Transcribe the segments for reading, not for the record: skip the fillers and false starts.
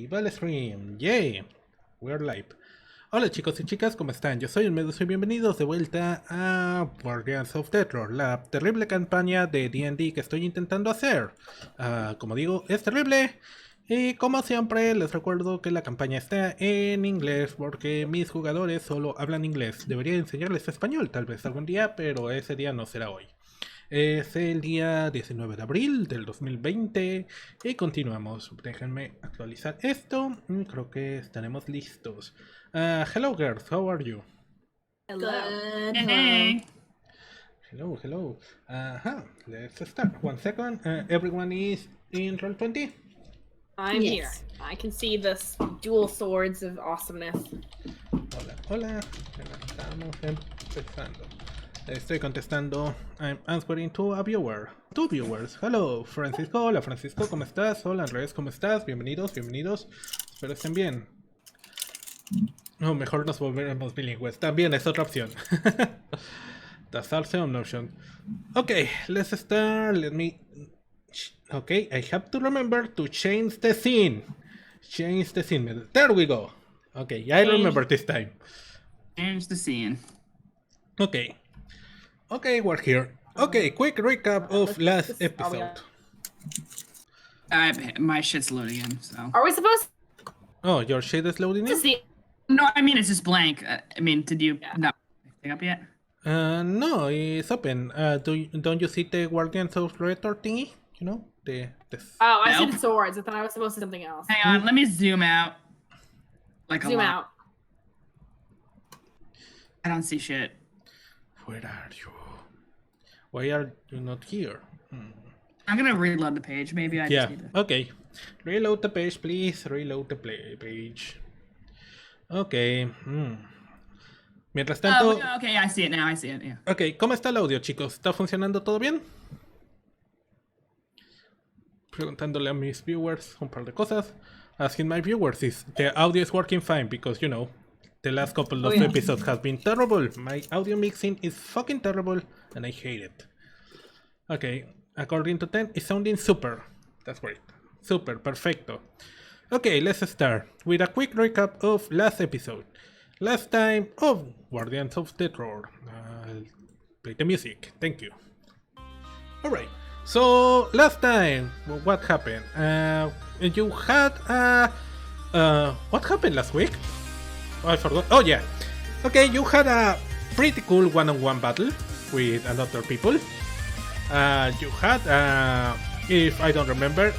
Vale stream, yay, we're live. Hola chicos y chicas, ¿cómo están? Yo soy el Meduso y bienvenidos de vuelta a Guardians of Deatror, la terrible campaña de D&D que estoy intentando hacer. Como digo, es terrible. Y como siempre, les recuerdo que la campaña está en inglés porque mis jugadores solo hablan inglés. Debería enseñarles español tal vez algún día, pero ese día no será hoy. Es el día 19 de abril del 2020 y continuamos. Déjenme actualizar esto. Creo que estaremos listos. Hello girls, how are you? Hello. Hey. Hello. Let's start. 1 second. Everyone is in Roll20? I'm here. I can see this dual swords of awesomeness. Hola. Estamos empezando. Estoy contestando. I'm answering to a viewer. Two viewers. Hello, Francisco. Hola, Francisco. ¿Cómo estás? Hola, Andrés. ¿Cómo estás? Bienvenidos. Espero estén bien. No, mejor nos volveremos bilingües. También es otra opción. That's also an option. Okay, let's start. Okay, I have to remember to change the scene. There we go. Okay, I remember this time. Change the scene. Okay, we're here. Okay, quick recap of last episode. My shit's loading in, so. Are we supposed Oh, your shit is loading to in? see? No, I mean, it's just blank. Did you not pick up yet? No, it's open. Don't you see the Guardians of Deatror thingy? You know, the Oh, I see Nope. the swords. I thought I was supposed to do something else. Hang on, let me zoom out. Like a Zoom lot. out. I don't see shit. Where are you? Why are you not here? I'm gonna reload the page. Maybe I Yeah, just need to. okay. Reload the page, please. Reload the page. Okay. Mientras tanto... Oh, okay, I see it now. Yeah. Ok, ¿cómo está el audio, chicos? ¿Está funcionando todo bien? Preguntándole a mis viewers un par de cosas. Asking my viewers if the audio is working fine, because, you know, the last couple of episodes have been terrible. My audio mixing is fucking terrible, and I hate it. Okay, according to 10, it's sounding super. That's great. Super, perfecto. Okay, let's start with a quick recap of last episode. Last time of Guardians of Deatror. Play the music, thank you. Alright, so last time, what happened? You had what happened last week? Oh, I forgot. Oh yeah. Okay, you had a pretty cool one-on-one battle with another people. You had, if I don't remember,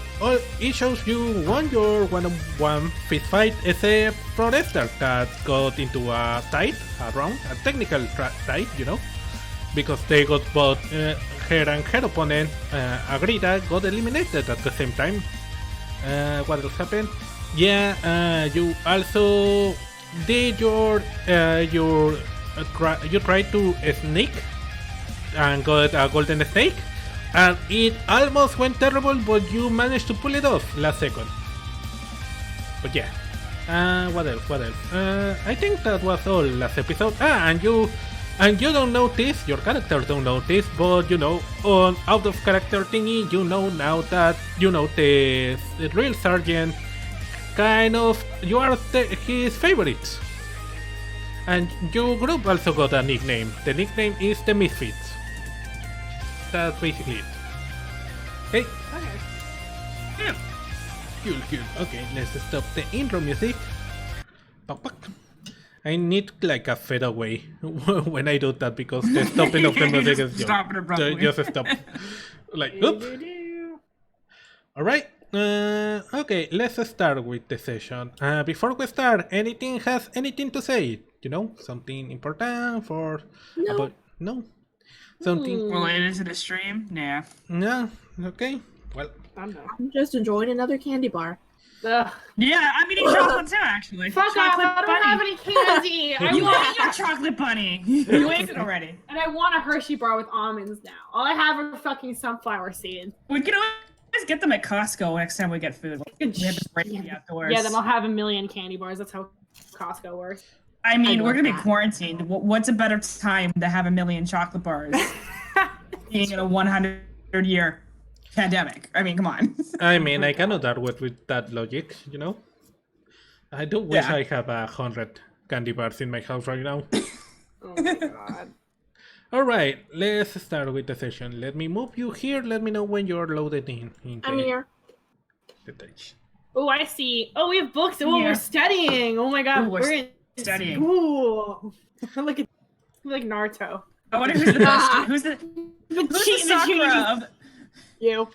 it shows you won your one-on-one fist fight except for Esther that got into a tie, a technical tie, you know, because they got both her and her opponent, Agrita, got eliminated at the same time. What else happened? Yeah, you also did you tried to sneak and got a golden snake. And it almost went terrible, but you managed to pull it off last second. But yeah. What else? I think that was all last episode. And you don't notice, your characters don't notice, but you know, on out of character thingy, you know now that, you know, the real sergeant, kind of, you are his favorites. And your group also got a nickname. The nickname is the Misfits. That's basically it. Okay. Okay. Cool. Okay, let's stop the intro music. I need like a fade away when I do that because the stopping of the music is Stop it abruptly. just stop. Like, oops. Alright. Okay, let's start with the session. Before we start, anything to say? You know, something important for No. about no. Something. Related to the stream? Nah. No, okay. Well, I'm done. I'm just enjoying another candy bar. Ugh. Yeah, I'm eating chocolate too, actually. Fuck off! Chocolate I don't bunny. have any candy. I You want, ate your chocolate bunny. You ate it already. and I want a Hershey bar with almonds now. All I have are fucking sunflower seeds. We can always get them at Costco next time we get food. We have to break the outdoors. Yeah, then I'll have a million candy bars. That's how Costco works. I mean, I we're love gonna be that. quarantined. What's a better time to have a million chocolate bars? Being in a 100-year pandemic. I mean, come on. I mean, I cannot argue with that logic, you know? I do wish Yeah. I have 100 candy bars in my house right now. Oh my god. Alright, let's start with the session. Let me move you here. Let me know when you're loaded in. I'm here. The page. Oh, I see. Oh, we have books. Oh, Yeah. we're studying. Oh my god, Ooh, we're we're in studying. school. Look at like Naruto. I wonder who's the best. Who's the Sakura of You.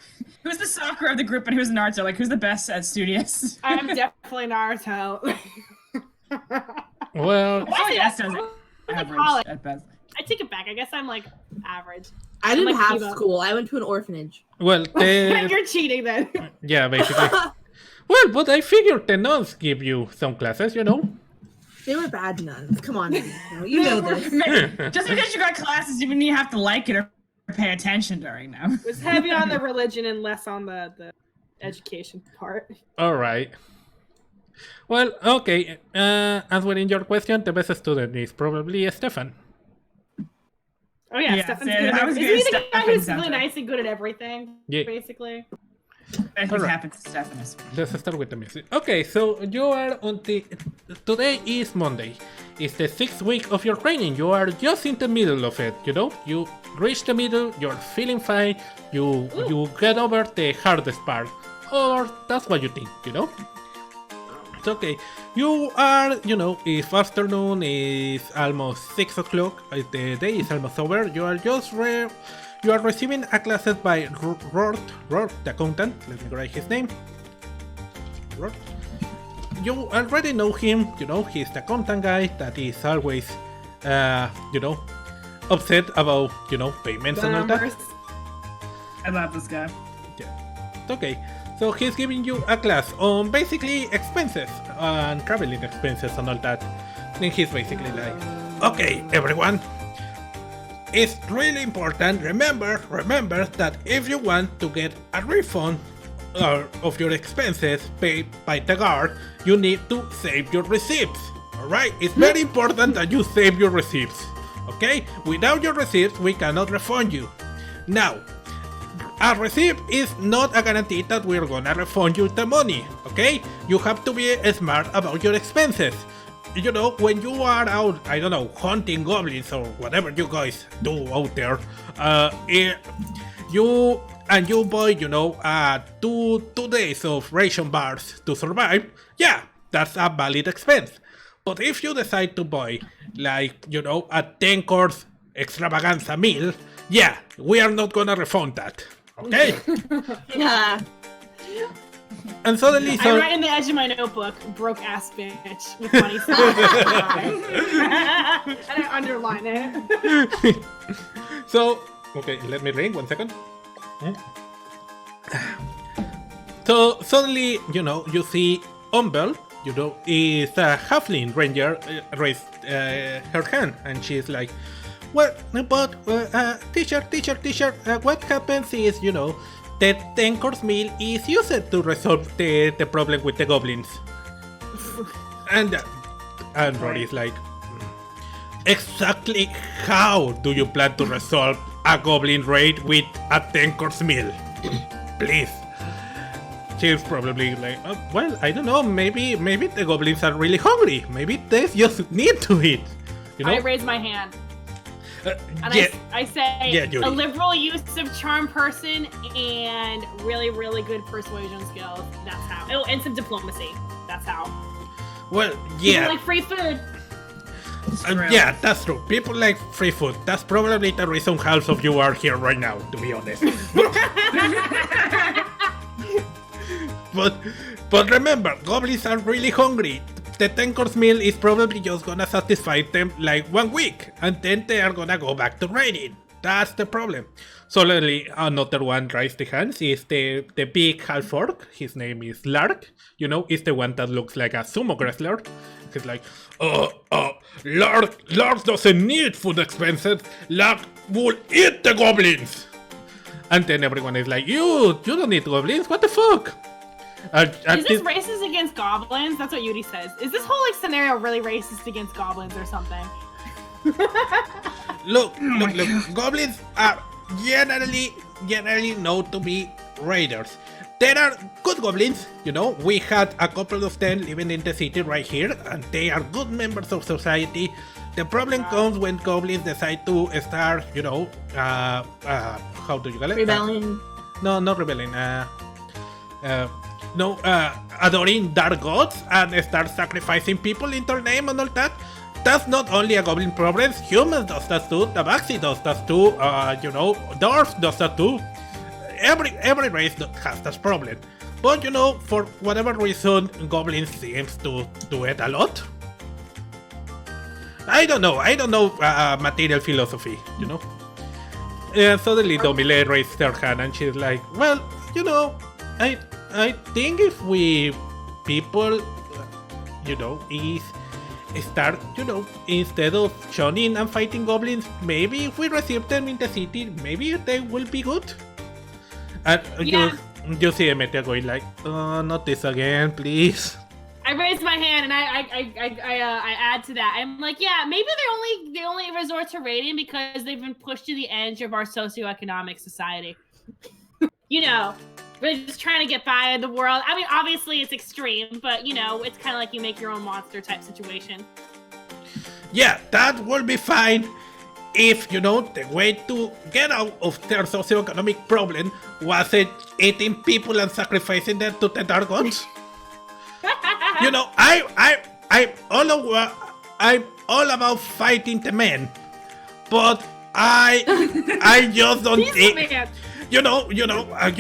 who's the Sakura of the group and who's Naruto? Like who's the best at studious? I'm definitely Naruto. Well, Oh yes, does it? like Average college. at best. I take it back. I guess I'm like average. I didn't like have Kiba. school. I went to an orphanage. well, You're cheating then. yeah, basically. Well, but I figured the nuns give you some classes, you know? They were bad nuns. Come on, you know this. Just because you got classes, even you have to like it or pay attention during them. It was heavy on the religion and less on the education part. Alright. Well, okay. Answering your question, the best student is probably Stefan. Oh yeah, Yeah, Stefan's so good. I was Isn't gonna he the guy Stefan who's sounds really right. nice and good at everything? Yeah. Basically. Anything Alright. happens to Stephanus. Let's start with the music. Okay, so you are on the... Today is Monday. It's the 6th week of your training. You are just in the middle of it, you know? You reach the middle, you're feeling fine, you get over the hardest part. Or that's what you think, you know? It's okay. You are, you know, it's afternoon, it's almost 6 o'clock, the day is almost over. You are just you are receiving a classes by Rort, the accountant. Let me write his name. Rort. You already know him, you know, he's the accountant guy that is always, you know, upset about, you know, payments and all that. Numbers. I love this guy. Yeah. It's okay. So he's giving you a class on basically expenses and traveling expenses and all that. And he's basically like, okay, everyone, it's really important. Remember that if you want to get a refund of your expenses paid by the guard, you need to save your receipts. Alright? It's very important that you save your receipts. Okay? Without your receipts, we cannot refund you. Now, a receipt is not a guarantee that we're gonna refund you the money, okay? You have to be smart about your expenses. You know, when you are out, I don't know, hunting goblins or whatever you guys do out there, you buy, you know, two days of ration bars to survive, yeah, that's a valid expense. But if you decide to buy, like, you know, a 10-course extravaganza meal, yeah, we are not gonna refund that. Okay? Yeah. And suddenly, I write in the edge of my notebook, broke ass bitch, with funny stuff. And I underline it. so, okay, let me ring 1 second. So suddenly, you know, you see Umbel, you know, is a halfling ranger, raised her hand, and she's like, well, but teacher, what happens is, you know, the 10-course meal is used to resolve the problem with the goblins. And Rory's like, exactly how do you plan to resolve a goblin raid with a 10-course meal? Please. She's probably like, oh, well, I don't know, maybe the goblins are really hungry. Maybe they just need to eat. You know? I raise my hand. And yeah. I say, Yeah, Judy. a liberal use of charm person and really, really good persuasion skills. That's how. Oh, and some diplomacy. That's how. Well, yeah. People like free food. Yeah, that's true. People like free food. That's probably the reason half of you are here right now, to be honest. But remember, goblins are really hungry. The 10-course meal is probably just gonna satisfy them like 1 week, and then they are gonna go back to raiding. That's the problem. Suddenly, another one raised the hands. Is the big half-orc. His name is Lark. You know, it's the one that looks like a sumo wrestler. He's like, Lark doesn't need food expenses. Lark will eat the goblins. And then everyone is like, you don't need goblins. What the fuck? Is this racist against goblins? That's what Yuri says. Is this whole like scenario really racist against goblins or something? Look. Goblins are generally known to be raiders. there are good goblins, you know. We had a couple of them living in the city right here, and they are good members of society. The problem comes when goblins decide to start, you know, how do you call it? Rebelling. No, not rebelling. Adoring dark gods and start sacrificing people in their name and all that. That's not only a goblin problem. Humans does that too. Tabaxi does that too. You know, dwarves does that too. Every race has this problem. But you know, for whatever reason, goblins seems to do it a lot. I don't know material philosophy, you know. Suddenly Domile raised her hand and she's like, well, you know, I think if we people, you know, start, you know, instead of shunning and fighting goblins, maybe if we receive them in the city, maybe they will be good. And you see Emetia going like, not this again, please. I raise my hand and I add to that. I'm like, yeah, maybe they only resort to raiding because they've been pushed to the edge of our socioeconomic society. You know, we're just trying to get by in the world. I mean, obviously it's extreme, but you know, it's kind of like you make your own monster type situation. Yeah, that will be fine if, you know, the way to get out of their socioeconomic problem wasn't eating people and sacrificing them to the dark gods. You know, I'm all about fighting the men, but I just don't think. You know, I'm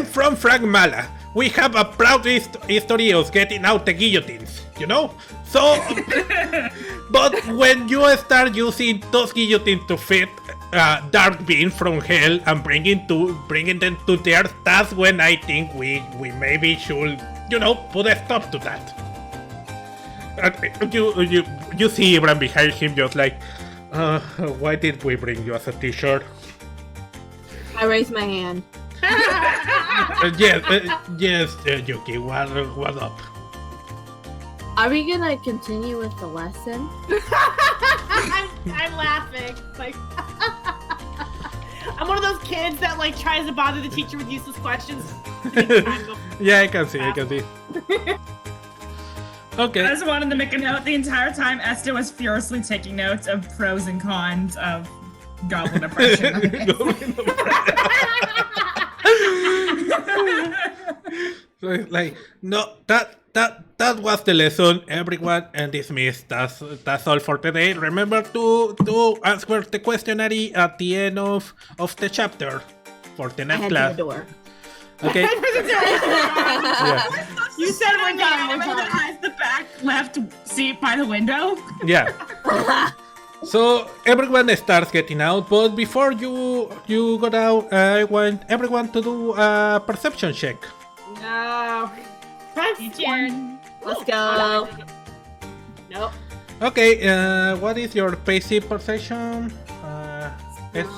from Fragmala. We have a proud history of getting out the guillotines, you know? So, but when you start using those guillotines to fit dark beings from hell and bringing them to the earth, that's when I think we maybe should, you know, put a stop to that. You see Ibram behind him just like, why did we bring you as a t-shirt? I raise my hand. Yes, Yuki, what up? Are we gonna continue with the lesson? I'm laughing. Like, I'm one of those kids that like tries to bother the teacher with useless questions. Yeah, I can see. Okay. I just wanted to make a note. The entire time, Esther was furiously taking notes of pros and cons of goblin oppression. So it's like, no, that was the lesson, everyone, and dismissed. That's all for today. Remember to answer the questionnaire at the end of the chapter for the next class. The door. Okay. Yeah. You said we're done. The back left seat by the window. Yeah. So everyone starts getting out, but before you go out, I want everyone to do a perception check. No. I'm scared. Let's go. Nope. Okay, what is your basic perception? It's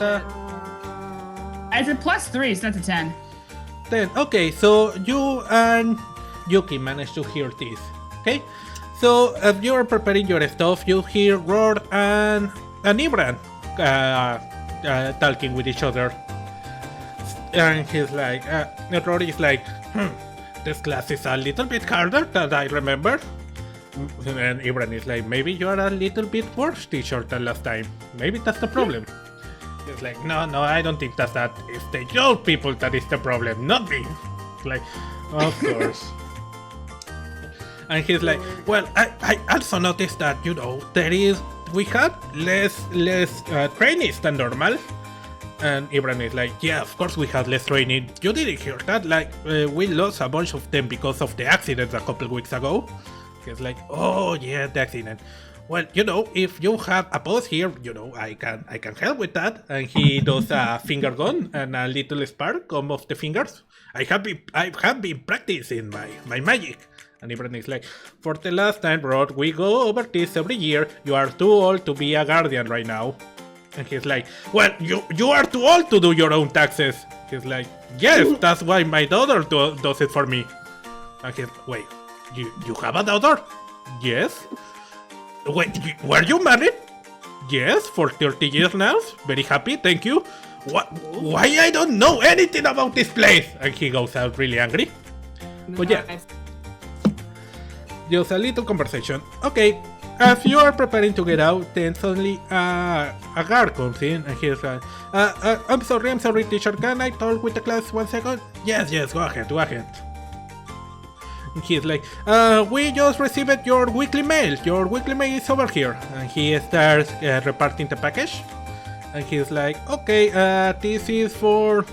It's a +3, so that's a 10. 10. Okay, so you and Yuki managed to hear this. Okay, so as you are preparing your stuff, you hear Rord and Ibran talking with each other. And he's like, Rord is like, this class is a little bit harder than I remember. And Ibran is like, maybe you are a little bit worse teacher than last time. Maybe that's the problem. He's like, no, I don't think that's that. It's the young people that is the problem, not me. Like, of course. And he's like, well, I also noticed that, you know, we had less trainees than normal. And Ibran is like, yeah, of course we had less training. You didn't hear that? Like, we lost a bunch of them because of the accident a couple weeks ago. He's like, oh yeah, the accident. Well, you know, if you have a boss here, you know, I can help with that. And he does a finger gun and a little spark come off the fingers. I have been practicing my magic. And Ibran is like, for the last time, Rod, we go over this every year. You are too old to be a guardian right now. And he's like, well, you are too old to do your own taxes. He's like, yes, that's why my daughter does it for me. And he's, wait, you have a daughter? Yes. Wait, were you married? Yes, for 30 years now. Very happy, thank you. What? Why I don't know anything about this place? And he goes out really angry. But yeah, Nice. just a little conversation. Okay, as you are preparing to get out, then suddenly a guard comes in and he's like, I'm sorry, teacher, can I talk with the class 1 second? Yes, go ahead. And he's like, we just received your weekly mail. Your weekly mail is over here. And he starts reparting the package. And he's like, okay, this is for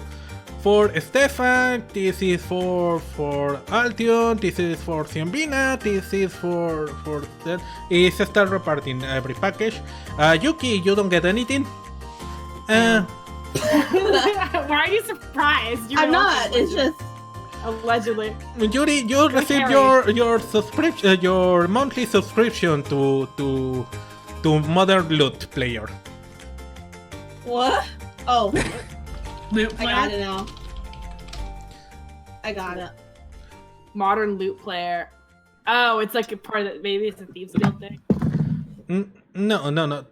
Stefan, this is for Altion, this is for Ciambina, this is for that. He starts reparting every package. Yuki, you don't get anything. Why are you surprised? I'm not. It's just allegedly. Yuri, you received your subscription, your monthly subscription to Modern Loot Player. what? Oh, Loot I got player? it now. I got it. Modern loot player. Oh, it's like a part of maybe it's a Thieves Guild thing. No.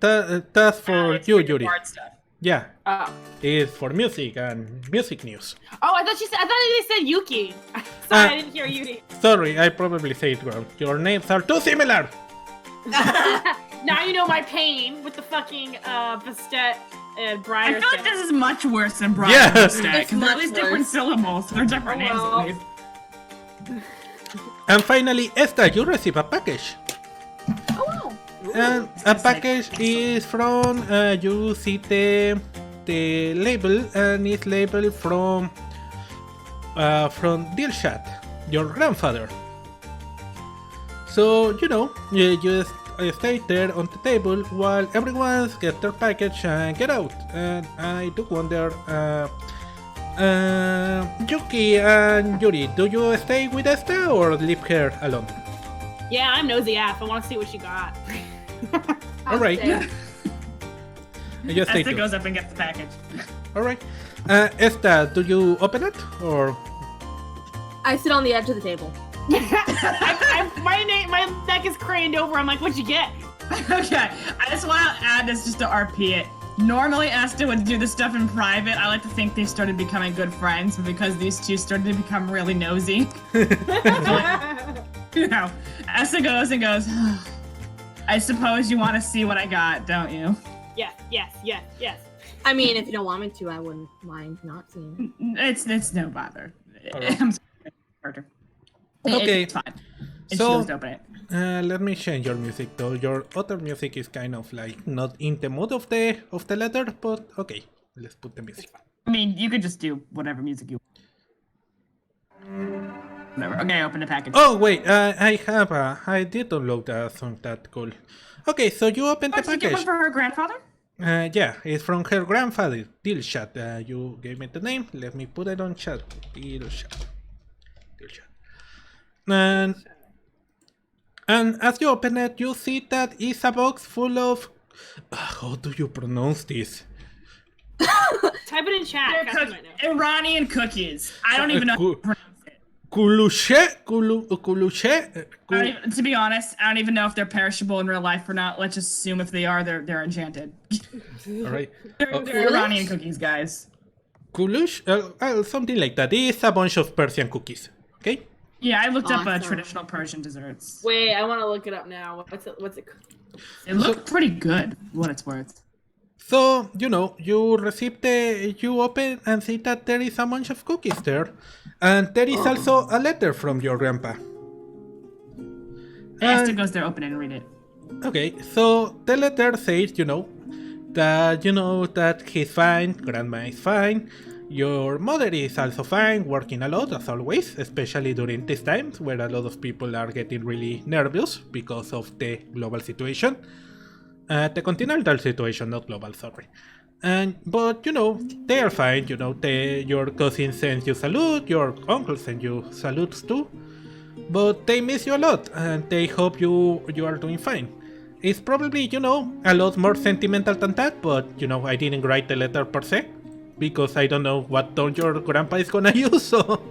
That's for It's you, for Yuri. bard stuff. Yeah, Oh. it's for music and music news. Oh, I thought they said Yuki. Sorry, I didn't hear Yuki. Sorry, I probably say it wrong. Your names are too similar. Now you know my pain with the fucking Bastet and Briar. I feel like this is much worse than Brian Yeah. Stack. It's They're at much least different worse. syllables. They're different Oh, names well. at least. And finally, Esta, you receive a package. Oh wow. And a package is from, you see the label, and it's labeled from Dilshat, your grandfather. So, you just stay there on the table while everyone gets their package and get out. And I do wonder, Yuki and Yuri, do you stay with Esta or leave her alone? Yeah, I'm nosy ass. I want to see what she got. Alright. Just stay Esther too. goes up and gets the package. Alright. Esta, do you open it or? I sit on the edge of the table. My neck is craned over. I'm like, what'd you get? Okay, I just want to add this just to RP it. Normally, Esther would do this stuff in private. I like to think they started becoming good friends, but because these two started to become really nosy, Esther goes and goes, I suppose you want to see what I got, don't you? Yes. I mean, if you don't want me to, I wouldn't mind not seeing it. It's no bother. Alright. I'm sorry. Okay. It's fine. And So- she goes to open it. Let me change your music though. Your other music is kind of like not in the mood of the letter, but okay. Let's put the music. I mean, you could just do whatever music you want. Whatever. Okay, open the package. Oh wait, I did download a song that cool. Okay, so you open the Did you get one package. for her grandfather? Yeah, it's from her grandfather, Dilshat. You gave me the name. Let me put it on chat. Dilshat. And as you open it, you see that it's a box full of. How do you pronounce this? Type it in chat. Catherine might know. Iranian cookies. I don't even know how to pronounce it. Kuluche? To be honest, I don't even know if they're perishable in real life or not. Let's just assume if they are, they're enchanted. Alright. They're Iranian cookies, guys. Kulush? Something like that. It's a bunch of Persian cookies. Okay? Yeah, I looked up Awesome. traditional Persian desserts. Wait, I want to look it up now. What's it? They look pretty good, for what it's worth. So, you open and see that there is a bunch of cookies there. And there is also a letter from your grandpa. Esther goes there, open it, and read it. Okay, so the letter says, that he's fine, grandma is fine, your mother is also fine, working a lot as always, especially during these times where a lot of people are getting really nervous because of the global situation. The continental situation, not global, sorry. But they are fine, your cousin sends you salute, your uncle sends you salutes too. But they miss you a lot, and they hope you are doing fine. It's probably, a lot more sentimental than that, but, I didn't write the letter per se, because I don't know what tone your grandpa is gonna use, so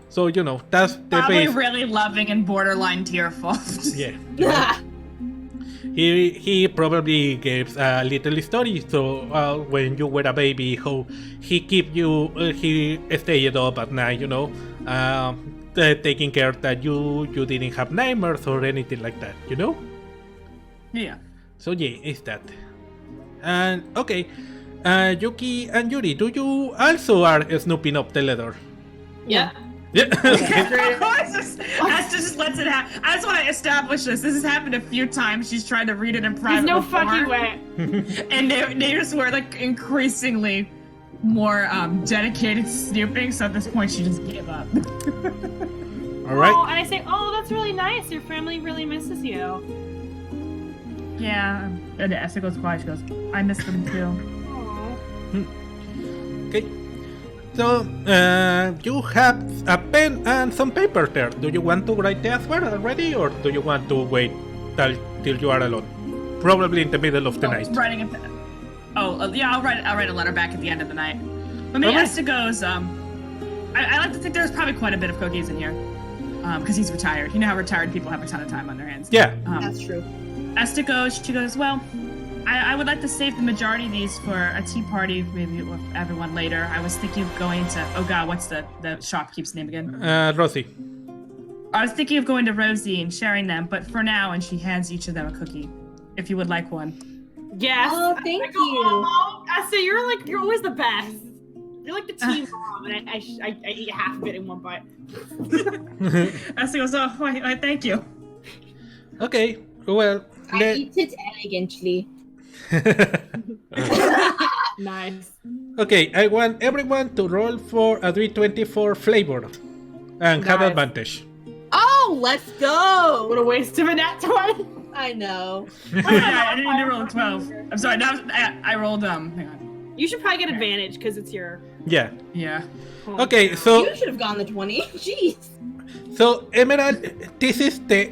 that's the Probably base. really loving and borderline tearful. Yeah. he probably gives a little story. So when you were a baby, how he keep you, he stayed up at night, you know, taking care that you didn't have nightmares or anything like that, you know. Yeah. So yeah, it's that. And okay, Yuki and Yuri, do you also are snooping up the letter? Yeah. Yeah. Asta just lets it happen. I just want to establish this. This has happened a few times. She's tried to read it in private. There's no before, fucking way. And they just were like increasingly more dedicated to snooping. So at this point, she just gave up. All right. Oh, and I say, oh, that's really nice. Your family really misses you. Yeah. And Asta goes quiet. She goes, I miss them too. Aww. Okay. So, you have a pen and some paper there. Do you want to write the answer already, or do you want to wait till you are alone? Probably in the middle of the night. Writing it. Yeah, I'll write a letter back at the end of the night. But maybe Okay. Asta goes, I like to think there's probably quite a bit of cookies in here. Because he's retired. You know how retired people have a ton of time on their hands. Yeah. That's true. Asta goes, she goes, well, I would like to save the majority of these for a tea party, maybe with everyone later. I was thinking of going to, oh god, what's the shopkeep's name again? Rosie. I was thinking of going to Rosie and sharing them, but for now, and she hands each of them a cookie, if you would like one. Yes. Oh, thank you. Oh, Asa, you're always the best. You're like the team mom, and I eat half of it in one bite. Asta goes, oh, I thank you. Okay. Well. I eat it elegantly. Nice. Okay, I want everyone to roll for a D24 flavor and have Nice. advantage. Oh, let's go! What a waste of a nat 20. I know. I didn't even roll a 12. I'm sorry, I rolled, hang on. You should probably get advantage because it's your. Yeah. Yeah. Okay, so You should have gone the 20. Jeez. Emerald, this is the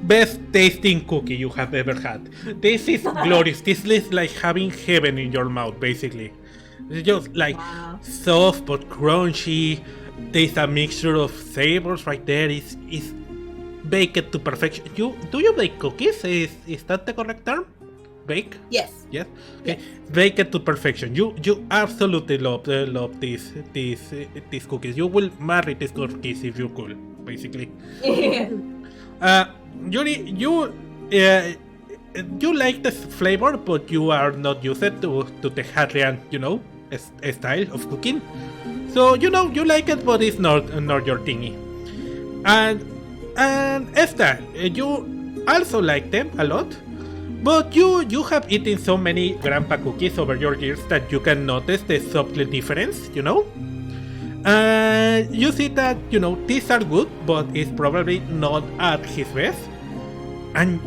best tasting cookie you have ever had. This is glorious. This is like having heaven in your mouth, basically. It's just like soft but crunchy. There's a mixture of flavors right there. It's baked to perfection. Do you bake cookies? Is that the correct term? Bake? Yes. Yes. Okay. Bake it to perfection. You absolutely love these cookies. You will marry these cookies if you could, basically. Yuri, you like this flavor, but you are not used to the Hadrian, style of cooking. So you like it, but it's not your thingy. And Esther, you also like them a lot, but you have eaten so many grandpa cookies over your years that you can notice the subtle difference, you see that, these are good, but it's probably not at his best. And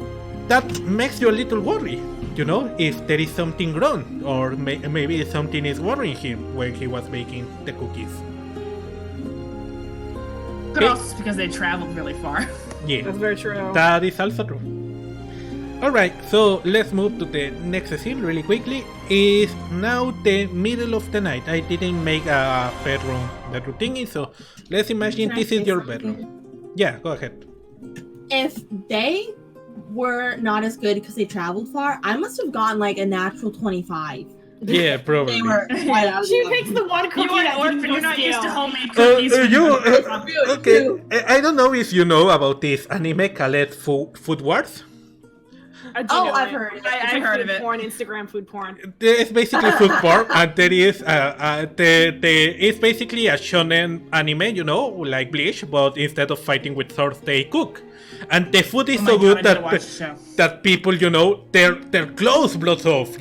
that makes you a little worried, if there is something wrong, or maybe something is worrying him when he was baking the cookies. But also because they traveled really far. Yeah, That's very true. that is also true. Alright, so let's move to the next scene really quickly. It's now the middle of the night. I didn't make a bedroom thingy, so let's imagine this is your bedroom. Yeah, go ahead. If they were not as good because they traveled far, I must have gotten like a natural 25. Yeah, probably. They were quite out of She the picks the one cookie You are an that orphan, didn't you're not used to steal. homemade cookies. Okay, I don't know if you know about this anime called Food Wars. I do Oh, know I've it. heard it. It's I've like heard food of it. Porn, Instagram food porn. It's basically food porn, and there is it's basically a shonen anime, like Bleach, but instead of fighting with swords, they cook. And the food is Oh my so God, good I need to watch the show. that people, their clothes blows off,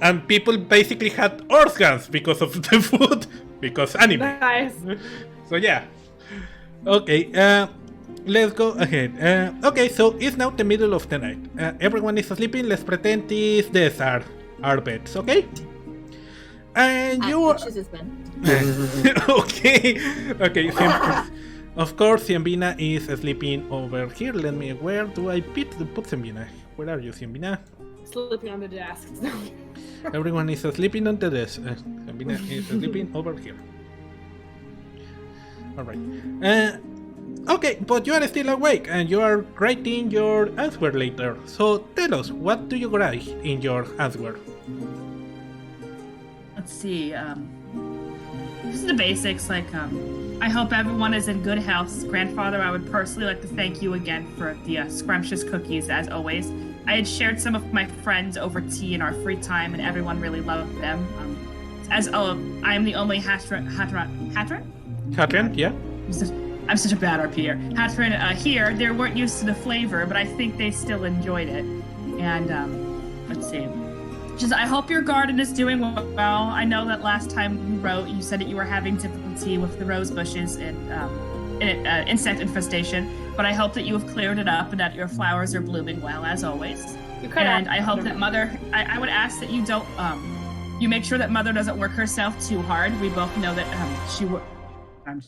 and people basically had organs because of the food, because anime. Nice. So yeah. Okay, let's go ahead. Okay, so it's now the middle of the night. Everyone is sleeping. Let's pretend these are beds, okay? And you are... She's his bed. okay. Of course, Siembina is sleeping over here. Where do I put Siembina? Where are you, Siembina? Sleeping on the desk. Everyone is sleeping on the desk. Siembina is sleeping over here. Alright. Okay, but you are still awake and you are writing your answer later. So tell us, what do you write in your answer? Let's see. This is the basics. Like, I hope everyone is in good health. Grandfather, I would personally like to thank you again for the scrumptious cookies, as always. I had shared some of my friends over tea in our free time, and everyone really loved them. I am the only Hatron? Yeah? I'm such a bad RPer. Hatron here, they weren't used to the flavor, but I think they still enjoyed it. And, let's see. I hope your garden is doing well. I know that last time you wrote, you said that you were having difficulty with the rose bushes and insect infestation, but I hope that you have cleared it up and that your flowers are blooming well, as always. And I hope that Mother, I would ask that you don't, you make sure that Mother doesn't work herself too hard. We both know that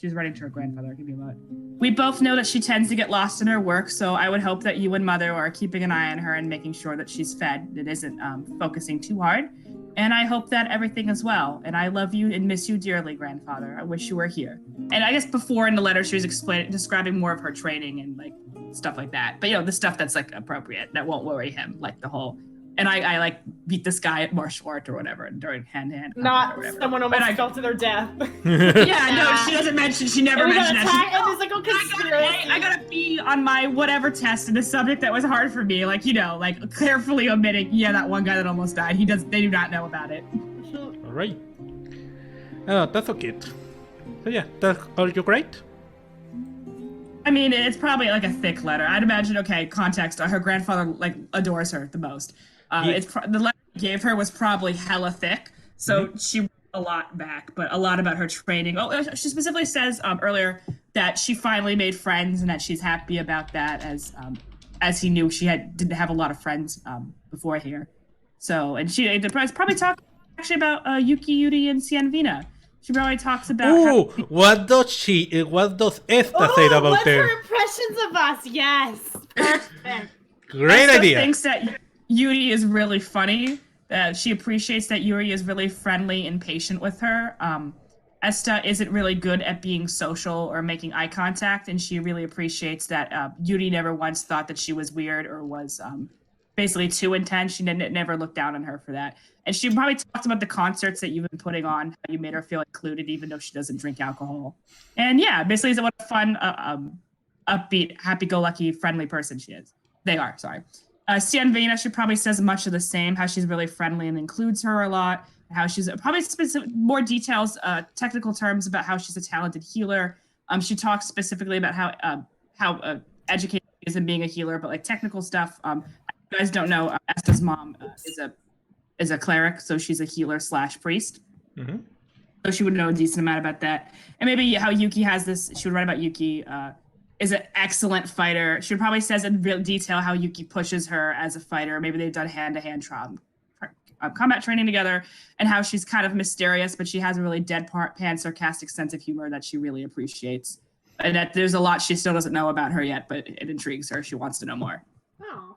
she's writing to her grandfather. Give me a moment. We both know that she tends to get lost in her work, so I would hope that you and Mother are keeping an eye on her and making sure that she's fed, that isn't focusing too hard. And I hope that everything is well. And I love you and miss you dearly, Grandfather. I wish you were here. And I guess before in the letter, she was describing more of her training and like stuff like that. But the stuff that's like appropriate, that won't worry him, like the whole. And I like beat this guy at martial art or whatever during hand-to-hand combat or whatever. Someone almost fell to their death. No, she doesn't mention. She never mentioned that. And it's like, I got a B on my whatever test in a subject that was hard for me. Like like carefully omitting. Yeah, that one guy that almost died. They do not know about it. All right. Oh, that's okay. So yeah, that's all you write? I mean, it's probably like a thick letter. I'd imagine. Okay, context. Her grandfather like adores her the most. The letter he gave her was probably hella thick, so she wrote a lot back, but a lot about her training. Oh, she specifically says earlier that she finally made friends and that she's happy about that, as he knew she didn't have a lot of friends before here. So, and she probably talked actually about Yuki, Yuri, and Cianvina. She probably talks about. What does Esta say about what's her? her impressions of us? Yes, perfect. Great Esta idea. thinks that Yuri is really funny. She appreciates that Yuri is really friendly and patient with her. Esta isn't really good at being social or making eye contact, and she really appreciates that Yuri never once thought that she was weird or was basically too intense. She never looked down on her for that. And she probably talked about the concerts that you've been putting on, how you made her feel included even though she doesn't drink alcohol. And yeah, basically what a fun, upbeat, happy-go-lucky, friendly person she is. They are, sorry. Cianvina, she probably says much of the same, how she's really friendly and includes her a lot, how she's probably more details, technical terms about how she's a talented healer. She talks specifically about how educated she is in being a healer, but like technical stuff. You guys don't know, Esta's mom is a cleric, so she's a healer / priest. Mm-hmm. So she would know a decent amount about that. And maybe how Yuki has this, she would write about Yuki, is an excellent fighter. She probably says in real detail how Yuki pushes her as a fighter. Maybe they've done hand-to-hand combat training together, and how she's kind of mysterious, but she has a really deadpan, sarcastic sense of humor that she really appreciates. And that there's a lot she still doesn't know about her yet, but it intrigues her. She wants to know more. Oh,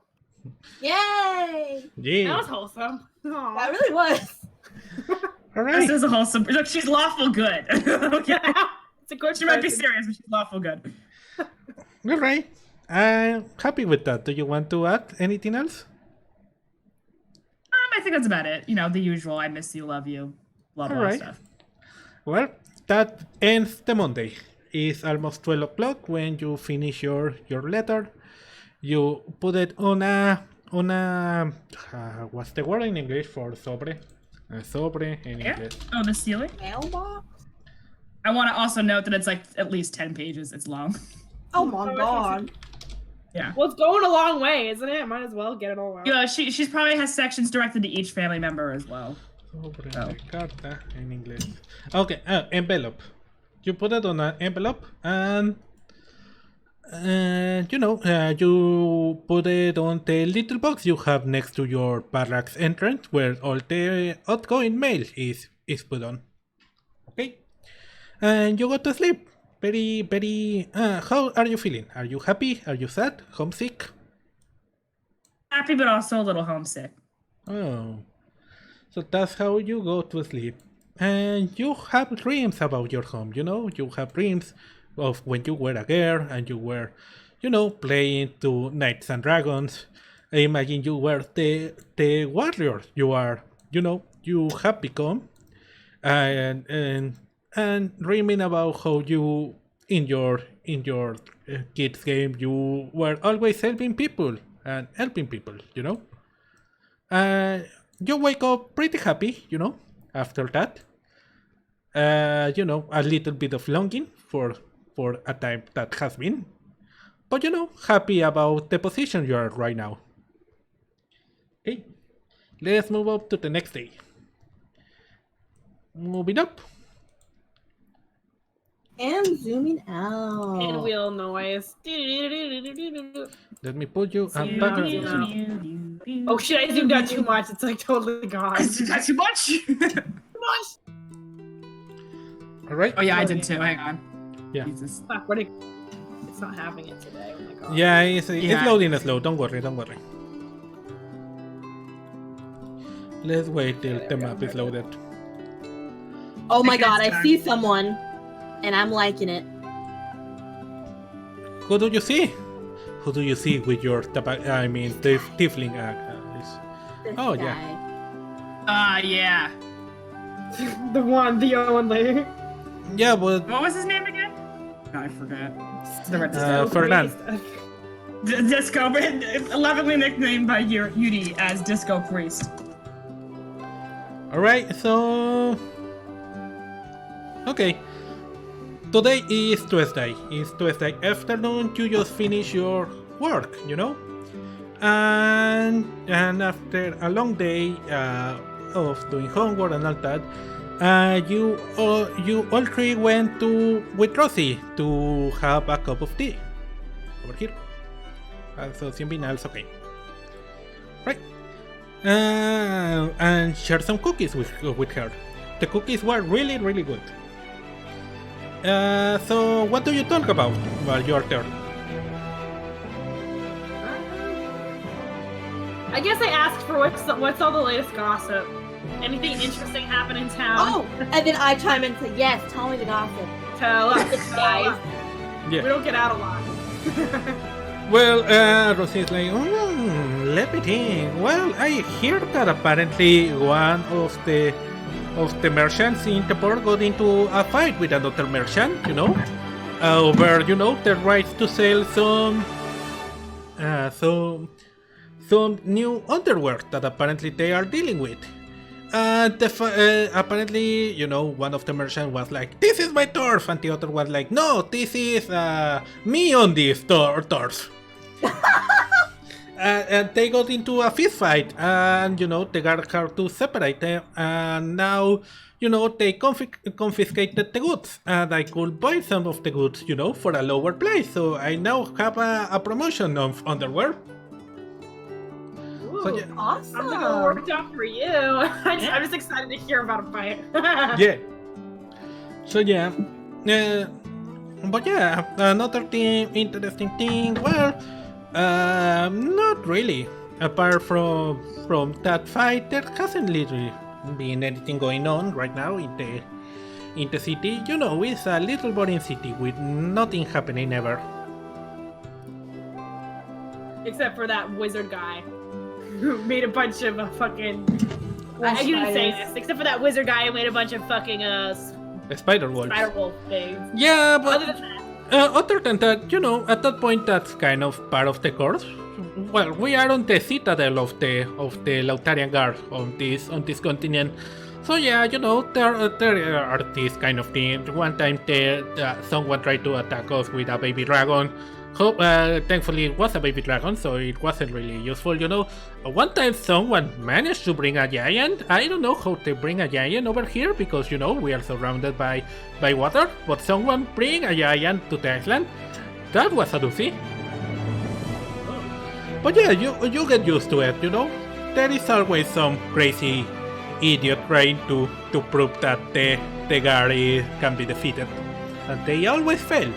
Yay! Yeah. that was wholesome. Aw. That really was. All right. This is a wholesome. Look, she's lawful good. Okay. It's a good. She might be person. serious, but she's lawful good. All right. I'm happy with that. Do you want to add anything else? I think that's about it. The usual. I miss you, love you, blah blah All right. stuff. Well, that ends the Monday. It's almost 12 o'clock when you finish your letter. You put it on a what's the word in English for sobre? Sobre in Yeah? English. Oh, the ceiling. Mailbox? I want to also note that it's like at least 10 pages. It's long. Oh my god. Yeah. Well, it's going a long way, isn't it? Might as well get it all out. She's probably has sections directed to each family member as well. Sobre Oh. de carta in English. Okay, envelope. You put it on an envelope and you put it on the little box you have next to your barracks entrance where all the outgoing mail is put on. Okay? And you go to sleep. Very, very... how are you feeling? Are you happy? Are you sad? Homesick? Happy, but also a little homesick. Oh. So that's how you go to sleep. And you have dreams about your home, you have dreams of when you were a girl and you were, playing to Knights and Dragons. I imagine you were the warrior you are, you have become, and dreaming about how you in your kids game you were always helping people. You wake up pretty happy, after that. A little bit of longing for a time that has been. But, happy about the position you are right now. Okay, let's move up to the next day. Moving up. And zooming out. Pinwheel noise. Let me put you on background. Oh shit, I zoomed out too much. It's like totally gone. That's too much. Alright. Oh yeah, I did too. Hang on. Yeah. Jesus. Fuck, it's not having it today. Oh my god. Yeah, it's loading slow. Don't worry. Let's wait till the map is loaded. Oh my god, I see someone, and I'm liking it. Who do you see? Who do you see with your tiefling eyes? This Oh, guy. Yeah. The one later. Yeah, but What was his name again? No, I forgot. The red Fernand. Disco, but lovingly nicknamed by Yuri as Disco Priest. Alright, so... Okay. Today is Tuesday. It's Tuesday afternoon. You just finish your work, And after a long day of doing homework and all that, you all three went with Rosie to have a cup of tea. Over here. So Simbina is okay. Right. And share some cookies with her. The cookies were really, really good. So what do you talk about while you're there? I guess I asked for what's all the latest gossip. Anything interesting happen in town? Oh, and then I chime in and say, yes, tell me the gossip. Tell us, guys. Yeah. We don't get out a lot. Well, Rosie's like, let me think. Well, I hear that apparently one of the merchants in the port got into a fight with another merchant, over, the rights to sell some new underwear that apparently they are dealing with. Apparently, one of the merchants was like, this is my turf, and the other was like, no, this is me on this turf. And they got into a fist fight, and they got her to separate them, and now they confiscated the goods, and I could buy some of the goods for a lower price, so I now have a promotion of underwear. Ooh, So, yeah. Awesome. I'm gonna work out for you. I'm just excited to hear about a fight. Yeah. So yeah. But yeah, another interesting thing. Well, not really. Apart from that fight, there hasn't literally been anything going on right now in the city. It's a little boring city with nothing happening ever. Except for that wizard guy who made a bunch of fucking. I didn't say this. Except for that wizard guy who made a bunch of fucking Spider wolves. spider wolf things. Yeah, but Other than that, other than that, at that point, that's kind of part of the course. Well, we are on the citadel of the Lautarian Guard on this continent. So yeah, there are these kind of things. One time, someone tried to attack us with a baby dragon. Thankfully, it was a baby dragon, so it wasn't really useful. One time, someone managed to bring a giant. I don't know how they bring a giant over here because we are surrounded by water. But someone bring a giant to the island. That was a doozy. But yeah, you get used to it. There is always some crazy idiot trying to prove that the guard can be defeated, and they always fail.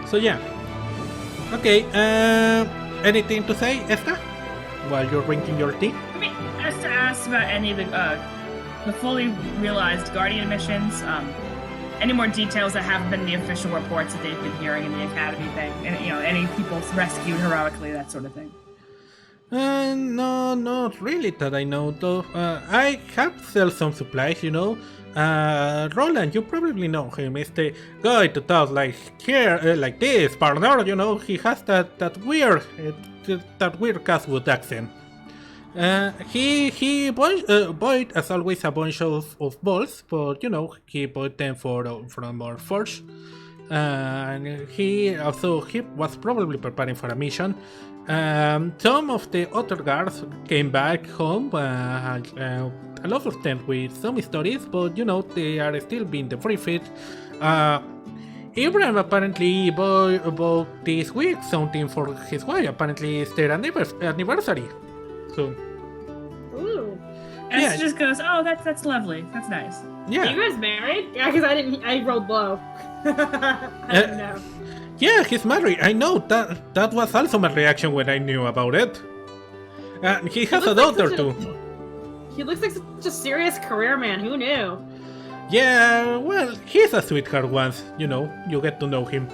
So yeah. Okay, anything to say, Esther? While you're drinking your tea? I mean, just to ask about any of the fully realized Guardian missions, any more details that haven't been in the official reports that they've been hearing in the academy thing, and any people rescued heroically, that sort of thing. No, not really that I know though. I have sell some supplies, Roland, you probably know him. It's the guy that does like here, like this, partner. He has that weird Castwood accent. He bought as always a bunch of balls, but he bought them from our forge. And he was probably preparing for a mission. Some of the other guards came back home, a lot of them with some stories, but they are still being debriefed. Abraham apparently bought this week something for his wife. Apparently it's their anniversary. So Ooh. Esther just goes, oh, that's lovely. That's nice. Yeah. Are you guys married? Yeah, because I rolled low. I don't know. Yeah, he's married. I know that was also my reaction when I knew about it. He has a daughter too. He looks like such a serious career man. Who knew? Yeah, well, he's a sweetheart once, you get to know him.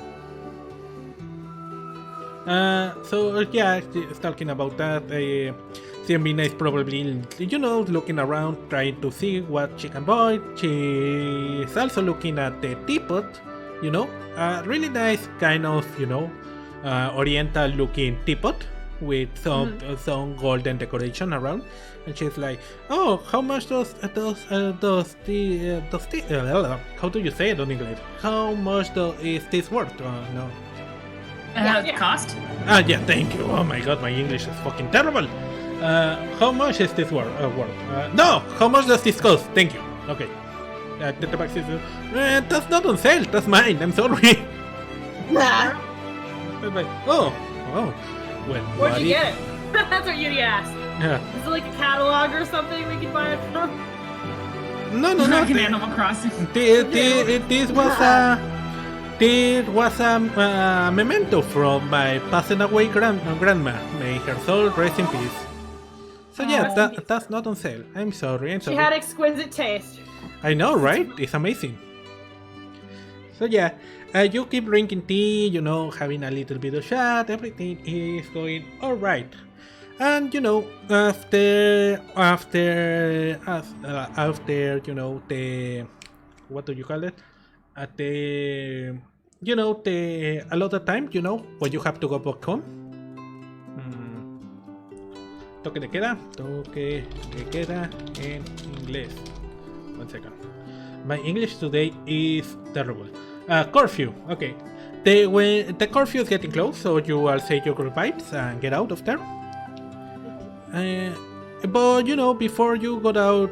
She's talking about that. Siamina is probably, looking around, trying to see what she can buy. She's also looking at the teapot, a really nice kind of, oriental looking teapot with some golden decoration around. And she's like, oh, how much does how do you say it in English? How much is this worth? No. Cost? Yeah, thank you. Oh my god, my English is fucking terrible. How much is this worth? No, how much does this cost? Thank you. Okay. The tabac says, that's not on sale, that's mine, I'm sorry. Nah. Oh. Well, Where'd you get it? That's what Yudi asked. Yeah. Is it like a catalog or something we can buy it from? No. Like an Animal Crossing. This was a memento from my passing away grandma. May her soul rest in peace. So that's not on sale. I'm sorry. She had exquisite taste. I know, right? It's amazing. So you keep drinking tea, having a little bit of chat. Everything is going all right. And after the what do you call it? At the a lot of time, when you have to go back home. Toque de queda en inglés. 1 second. My English today is terrible. Curfew. Okay. When the curfew is getting close, so you will say your goodbyes and get out of there. But before you go out,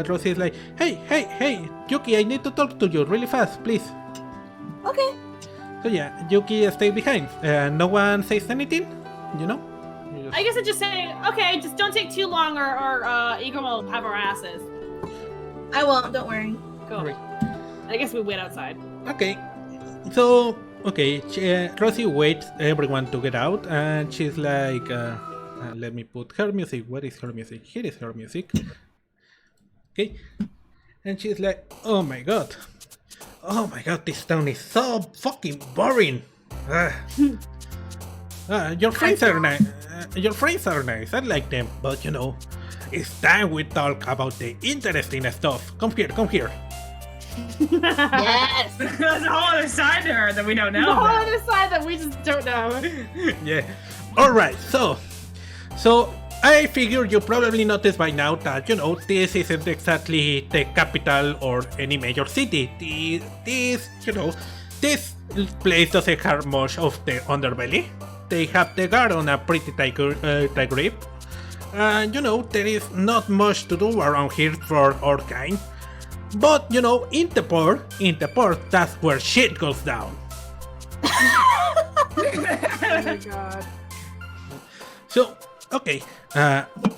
Rosie is like, hey, Yuki, I need to talk to you really fast, please. Okay. So Yuki stay behind. No one says anything, I guess I just say, okay, just don't take too long or Eagle will have our asses. I won't, don't worry. Cool. Right. I guess we wait outside. Okay. So, Rosie waits everyone to get out, and she's like, let me put her music. Where is her music? Here is her music. Okay. And she's like, oh my god, this town is so fucking boring. Your friends are nice. I like them, but it's time we talk about the interesting stuff. Come here. Yes. There's a whole other side to her that we don't know. The whole about. other side that we just don't know. Yeah. Alright, so I figure you probably noticed by now that, this isn't exactly the capital or any major city. This place doesn't have much of the underbelly. They have the guard on a pretty tight grip. There is not much to do around here for our kind. But, in the port, that's where shit goes down. Oh my god. So, okay.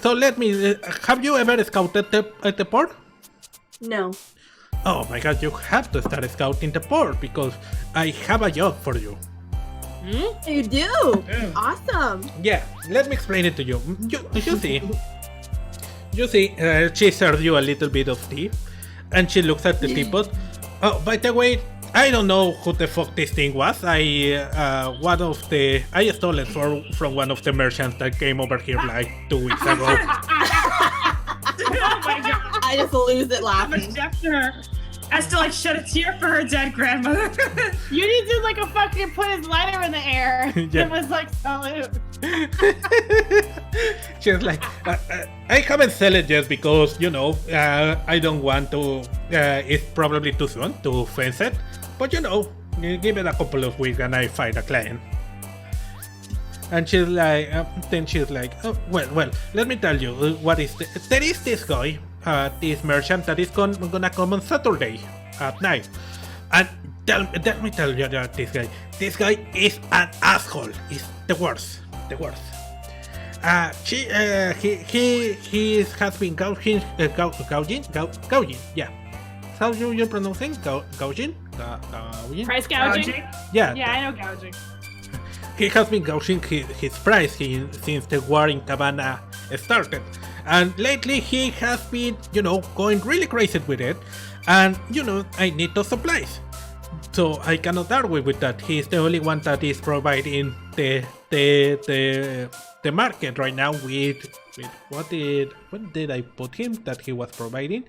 So let me. Have you ever scouted at the port? No. Oh my god, you have to start scouting the port because I have a job for you. You do? Awesome. Yeah, let me explain it to you. You see, she serves you a little bit of tea, and she looks at the teapot. Oh, by the way, I don't know who the fuck this thing was. I stole it from one of the merchants that came over here like 2 weeks ago. Oh my god. I just lose it I'm laughing. a chef to her. I have to like shed a tear for her dead grandmother. You need to like a fucking put his lighter in the air. Yeah. It was like salute. She's like, I haven't sold it yet because, I don't want to, it's probably too soon to fence it. But, give it a couple of weeks and I find a client. And she's like, oh, well, let me tell you, what is there is this guy, this merchant that is gonna come on Saturday at night. And let me tell you that this guy is an asshole. He's the worst. He has been gouging, yeah. How do you pronounce it? Gouging? Price gouging? Yeah. Yeah, I know gouging. He has been gouging his price since the war in Cabana started. And lately he has been, going really crazy with it. And, I need those supplies. So I cannot argue with that. He's the only one that is providing the market right now with what did I put him that he was providing?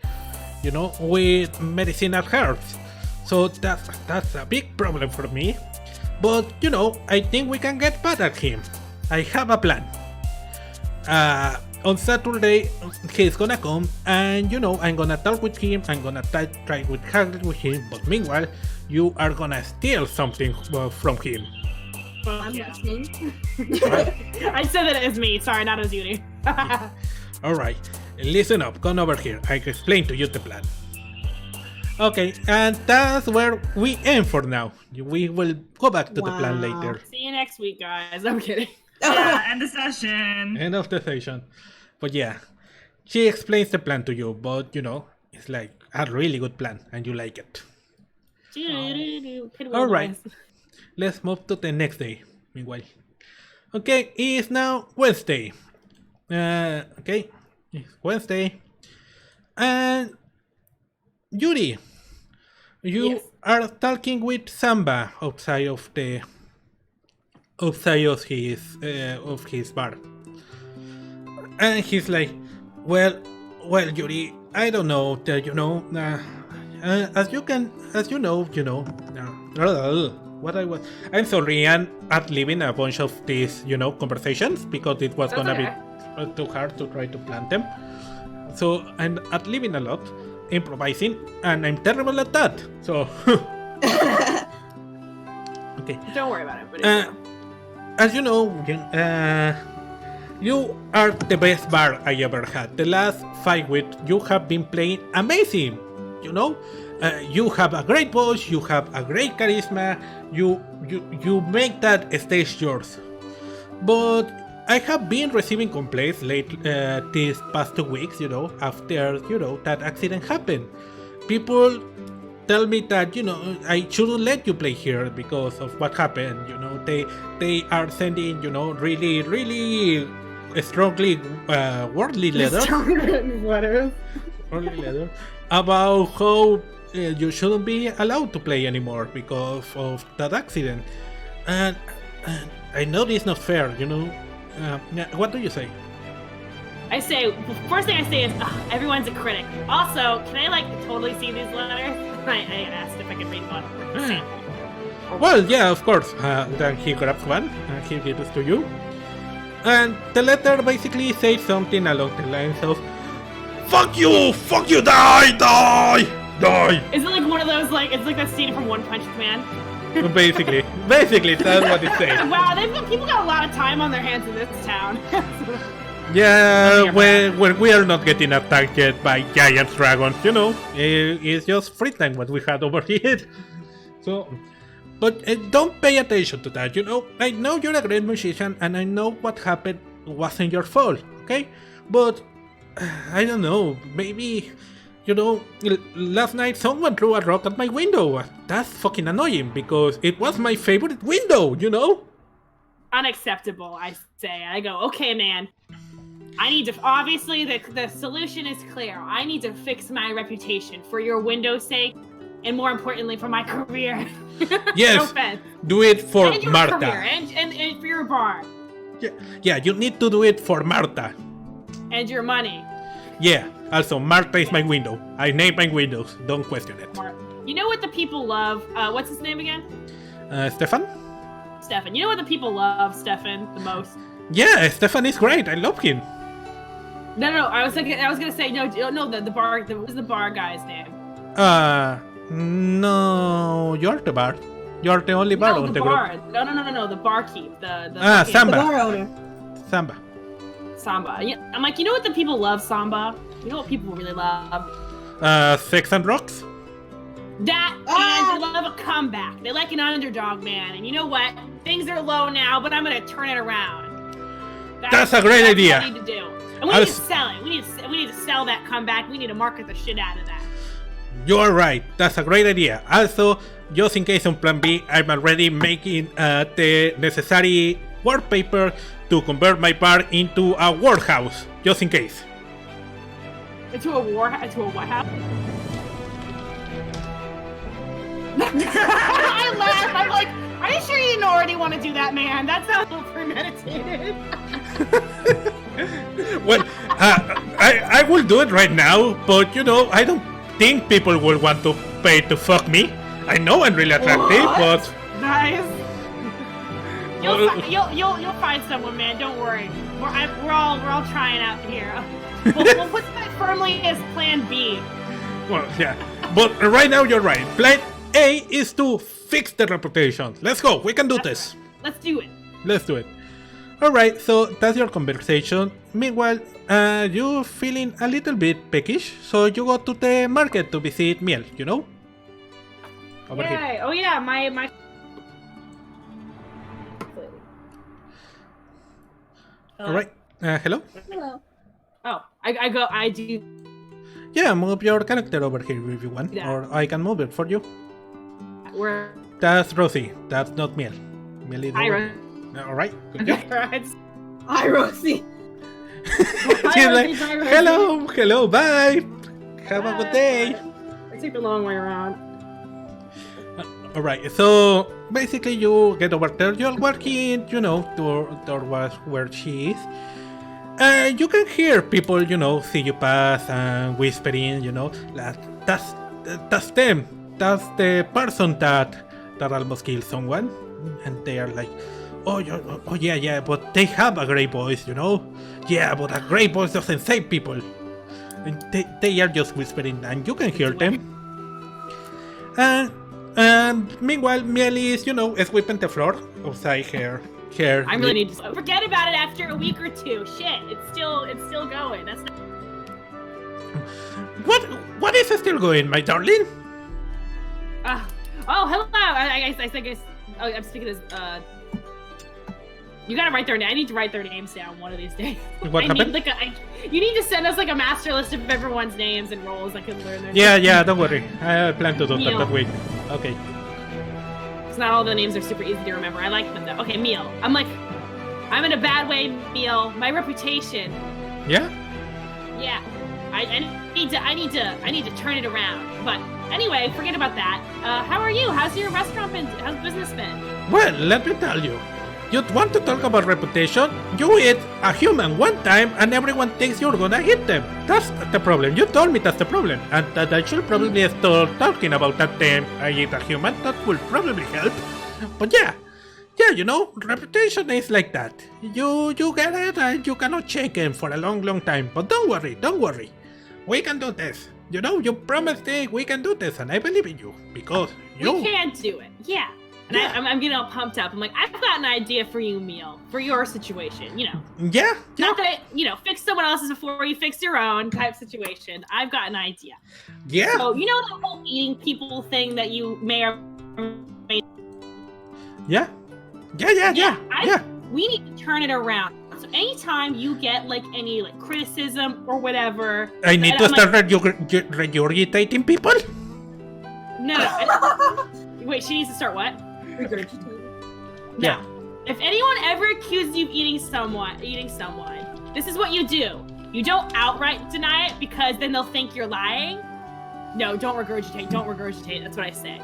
With medicinal herbs. So that's a big problem for me. But I think we can get better at him. I have a plan. On Saturday he's gonna come and I'm gonna talk with him. I'm gonna try with him. But meanwhile, you are gonna steal something from him. Fuck yeah. listening. I said that as me. Sorry, not as Uni. Alright, listen up, come over here. I can explain to you the plan. Okay, and that's where we end for now. We will go back to the plan Wow. later. See you next week, guys. I'm kidding. Yeah, end the session. End of the session. But yeah, she explains the plan to you, but it's like a really good plan and you like it. Alright, let's move to the next day. Meanwhile, okay, it's now Wednesday. Okay, it's Wednesday. And Yuri, you Yes. are talking with Samba outside of his bar, and he's like, well, Yuri, I don't know, as you know, what I'm sorry, I'm ad-libbing a bunch of these, conversations because it was That's gonna okay. be too hard to try to plan them. So I'm ad-libbing a lot, improvising, and I'm terrible at that. So, okay. Don't worry about it. But it's As you know, you are the best bar I ever had. The last 5 weeks, you have been playing amazing. You have a great voice, you have a great charisma, you make that stage yours. But I have been receiving complaints these past 2 weeks, after, that accident happened. People tell me that, I shouldn't let you play here because of what happened, they are sending, really, really strongly worldly letters. Worldly letter about how you shouldn't be allowed to play anymore because of that accident. And I know this is not fair, what do you say? I say, first thing I say is, everyone's a critic. Also, can I totally see these letters? I asked if I could read one. Sample. Well, yeah, of course. Then he grabs one and he gives it to you. And the letter basically says something along the lines of, fuck you, die! Is it like one of those, it's like that scene from One Punch Man? Basically, that's what it says. Wow, people got a lot of time on their hands in this town. Yeah, when we are not getting attacked yet by giant dragons, it's just free time what we had over here. So, but don't pay attention to that, I know you're a great musician and I know what happened wasn't your fault, okay? But, I don't know, maybe, last night someone threw a rock at my window. That's fucking annoying because it was my favorite window, Unacceptable, I say. I go, okay, man. I need to, obviously the solution is clear. I need to fix my reputation for your window's sake. and more importantly, for my career. Yes, no offense. do it for And your Marta. career, and for your bar. Yeah, you need to do it for Marta. And your money. Yeah, also, Marta is my window. I name my windows. Don't question it. You know what the people love? What's his name again? Stefan? Stefan. You know what the people love, Stefan, the most? Yeah, Stefan is great. I love him. No. I was gonna say no. The bar. What was the bar guy's name? No, you're the bar. You're the only bar on the bar. group. No. The barkeep. The The Samba. bar owner. Samba. Samba. Yeah, I'm like, you know what the people love, Samba? You know what people really love? Sex and rocks? That, and they love a comeback. They like an underdog, man. And you know what? Things are low now, but I'm gonna turn it around. That's a great idea. What we need to do. And we need to sell it. We need to sell that comeback. We need to market the shit out of that. You're right. That's a great idea. Also, just in case on Plan B, I'm already making the necessary wallpaper to convert my bar into a warehouse. Just in case. Into a what house? I laugh. I'm like, are you sure you didn't already want to do that, man? That sounds a little premeditated. Well, I will do it right now, but you know, I don't think people will want to pay to fuck me. I know I'm really attractive, but nice. You'll find someone, man. Don't worry. We're all trying out here. We'll put that firmly as Plan B. well, yeah. But right now, you're right. Plan A is to fix the reputation. Let's go. We can do this. Let's do it. Let's do it. Alright, so that's your conversation. Meanwhile, you feeling a little bit peckish, so you go to the market to visit Miel, you know? Over here. Yay. Oh yeah, my. Alright, hello? Hello. Oh, I do. Yeah, move your character over here if you want, Yeah. or I can move it for you. We're. That's Rosie, that's not Miel. Miel is over. Alright, good job. Hi, Rosie. She's like, hello, bye. Have a good day. I took the long way around. Alright, so basically you get over there, you're walking, you know, towards where she is. You can hear people, you know, see you pass and whispering, you know, like, that's them. That's the person that almost killed someone. And they are like, oh yeah, but they have a great voice, you know? Yeah, but a great voice doesn't save people. And they are just whispering and you can hear them. And meanwhile, Miel is, you know, sweeping the floor outside her. I really need to forget about it after a week or two. Shit, it's still going. That's not. What is still going, my darling? Hello. I guess. Oh, I'm speaking as. You gotta write their name. I need to write their names down one of these days. What happened? You need to send us like a master list of everyone's names and roles. I can learn their names. Yeah, don't worry. I plan to do that week. Okay. It's not all the names are super easy to remember. I like them though. Okay, Meal. I'm in a bad way, Meal. My reputation. Yeah? Yeah. I need to turn it around. But anyway, forget about that. How are you? How's your restaurant been? How's business been? Well, let me tell you. You want to talk about reputation? You eat a human one time and everyone thinks you're gonna hit them. That's the problem. You told me that's the problem. And that I should probably start talking about that time I eat a human. That will probably help. But yeah, you know, reputation is like that. You get it and you cannot shake it for a long time. But don't worry. We can do this. You know, you promised me we can do this and I believe in you. Because you... We can do it, yeah. And yeah. I'm getting all pumped up. I'm like, I've got an idea for you, Meal, for your situation, you know. Yeah. Not that, you know, fix someone else's before you fix your own type situation. I've got an idea. Yeah. So, you know the whole eating people thing that you may or may... Yeah. We need to turn it around. So anytime you get, like, any, like, criticism or whatever... I need to start regurgitating people? No. Wait, she needs to start what? Yeah. If anyone ever accuses you of eating someone, this is what you do. You don't outright deny it because then they'll think you're lying. No, don't regurgitate. Don't regurgitate. That's what I say.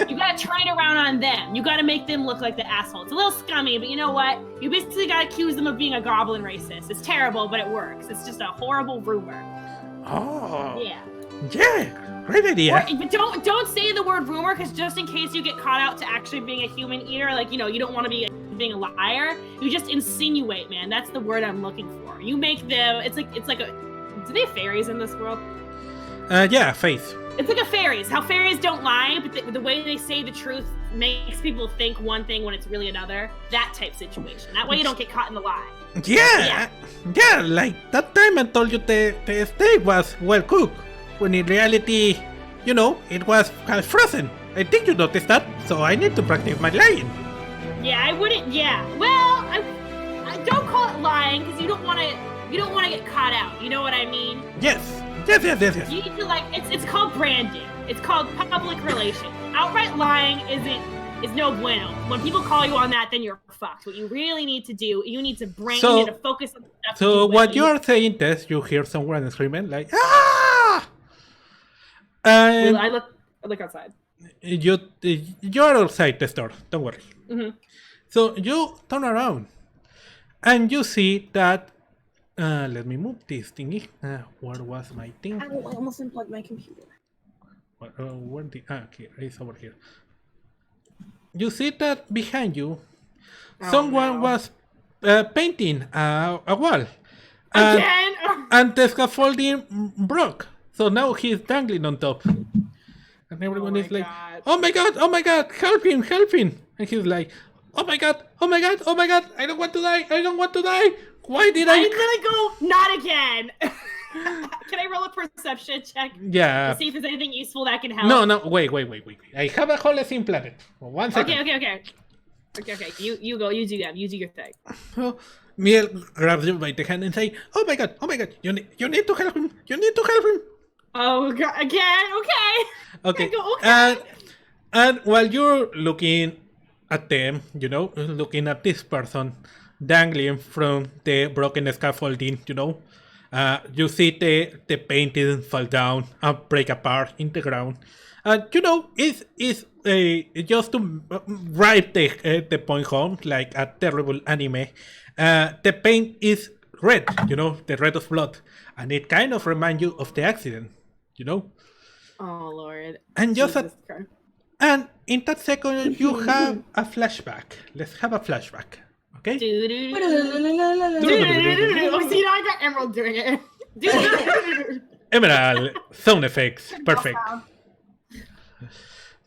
You gotta turn it around on them. You gotta make them look like the asshole. It's a little scummy, but you know what? You basically gotta accuse them of being a goblin racist. It's terrible, but it works. It's just a horrible rumor. Oh. Yeah. Yeah. Great idea. But don't say the word rumor, because just in case you get caught out to actually being a human eater, like, you know, you don't want to be being a liar. You just insinuate, man. That's the word I'm looking for. You make them. It's like a. Do they have fairies in this world? Yeah, faith. It's like a fairies. How fairies don't lie, but the way they say the truth makes people think one thing when it's really another. That type situation. That way you don't get caught in the lie. Yeah, like that time I told you the steak was well cooked, when in reality, you know, it was half frozen. I think you noticed that, so I need to practice my lying. Yeah, I wouldn't. Yeah, well, I don't call it lying because you don't want to get caught out. You know what I mean? Yes. You need to, like, it's called branding. It's called public relations. Outright lying is no bueno. When people call you on that, then you're fucked. What you really need to do, you need to brand. You need to focus on stuff. So what you're saying is, you hear someone screaming like ah, and I look outside. You're outside the store. Don't worry. Mm-hmm. So you turn around, and you see that. Let me move this thingy. Where was my thing? I almost unplugged my computer. Okay, it's over here. You see that behind you, someone was painting a wall. Again? And the scaffolding broke. So now he's dangling on top. And everyone is like, God. oh my god, help him. And he's like, oh my god, I don't want to die. Why did I'm gonna go, not again. Can I roll a perception check? Yeah. To see if there's anything useful that can help? No, wait. I have a whole scene planned. 1 second. Okay. You go, you do that. You do your thing. So, Miel grabs you by the hand and say, oh my god, you need to help him. Oh, God, again? Okay. Okay. And while you're looking at them, you know, looking at this person dangling from the broken scaffolding, you know, you see the painting fall down and break apart in the ground. And, you know, it's just to drive the point home, like a terrible anime, the paint is red, you know, the red of blood. And it kind of reminds you of the accident, you know? Oh, Lord. And just Jesus Christ. and in that second, you have a flashback. Let's have a flashback, okay? Oh, see, now I got Emerald doing it. Emerald, sound effects, perfect.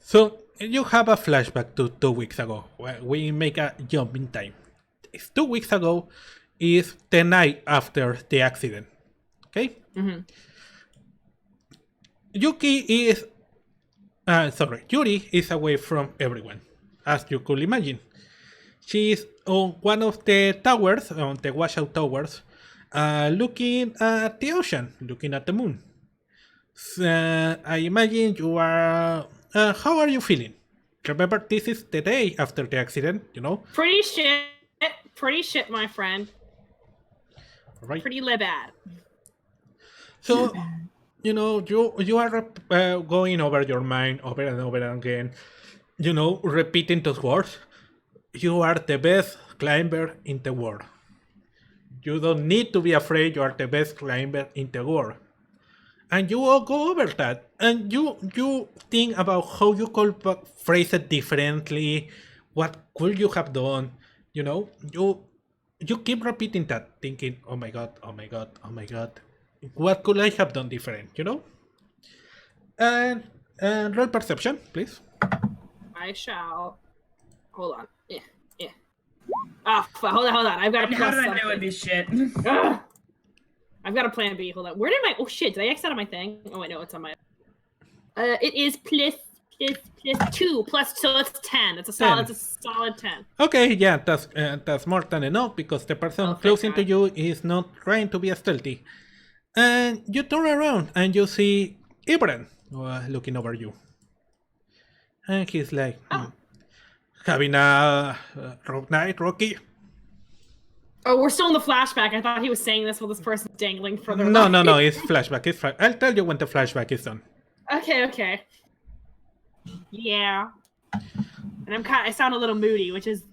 So, you have a flashback to 2 weeks ago. We make a jump in time. It's 2 weeks ago is the night after the accident, okay? Mm-hmm. Yuri is away from everyone, as you could imagine. She is on one of the towers, on the washout towers, looking at the ocean, looking at the moon. I imagine you are... how are you feeling? Remember, this is the day after the accident, you know? Pretty shit, my friend. Right. Pretty bad. So, you know, you are going over your mind over and over again, you know, repeating those words. You are the best climber in the world. You don't need to be afraid. You are the best climber in the world. And you all go over that. And you think about how you could phrase it differently. What could you have done? You know, you keep repeating that, thinking, oh my god. What could I have done different, you know? And roll perception, please. I shall. Hold on. Yeah. Hold on. I've got a plus How did I something. know it'd be shit? Ugh. I've got a plan B. Hold on. Where did my... Oh, shit. Did I X out of my thing? Oh, wait, no. It's on my... It is plus 2. So it's 10. That's a solid 10. Okay, yeah, that's more than enough, because the person closing to you is not trying to be stealthy. And you turn around and you see Ibran looking over you. And he's like, having a rough night, Rocky? Oh, we're still in the flashback. I thought he was saying this while this person's dangling further No, away. it's flashback. I'll tell you when the flashback is done. Okay. Yeah. And I sound a little moody, which is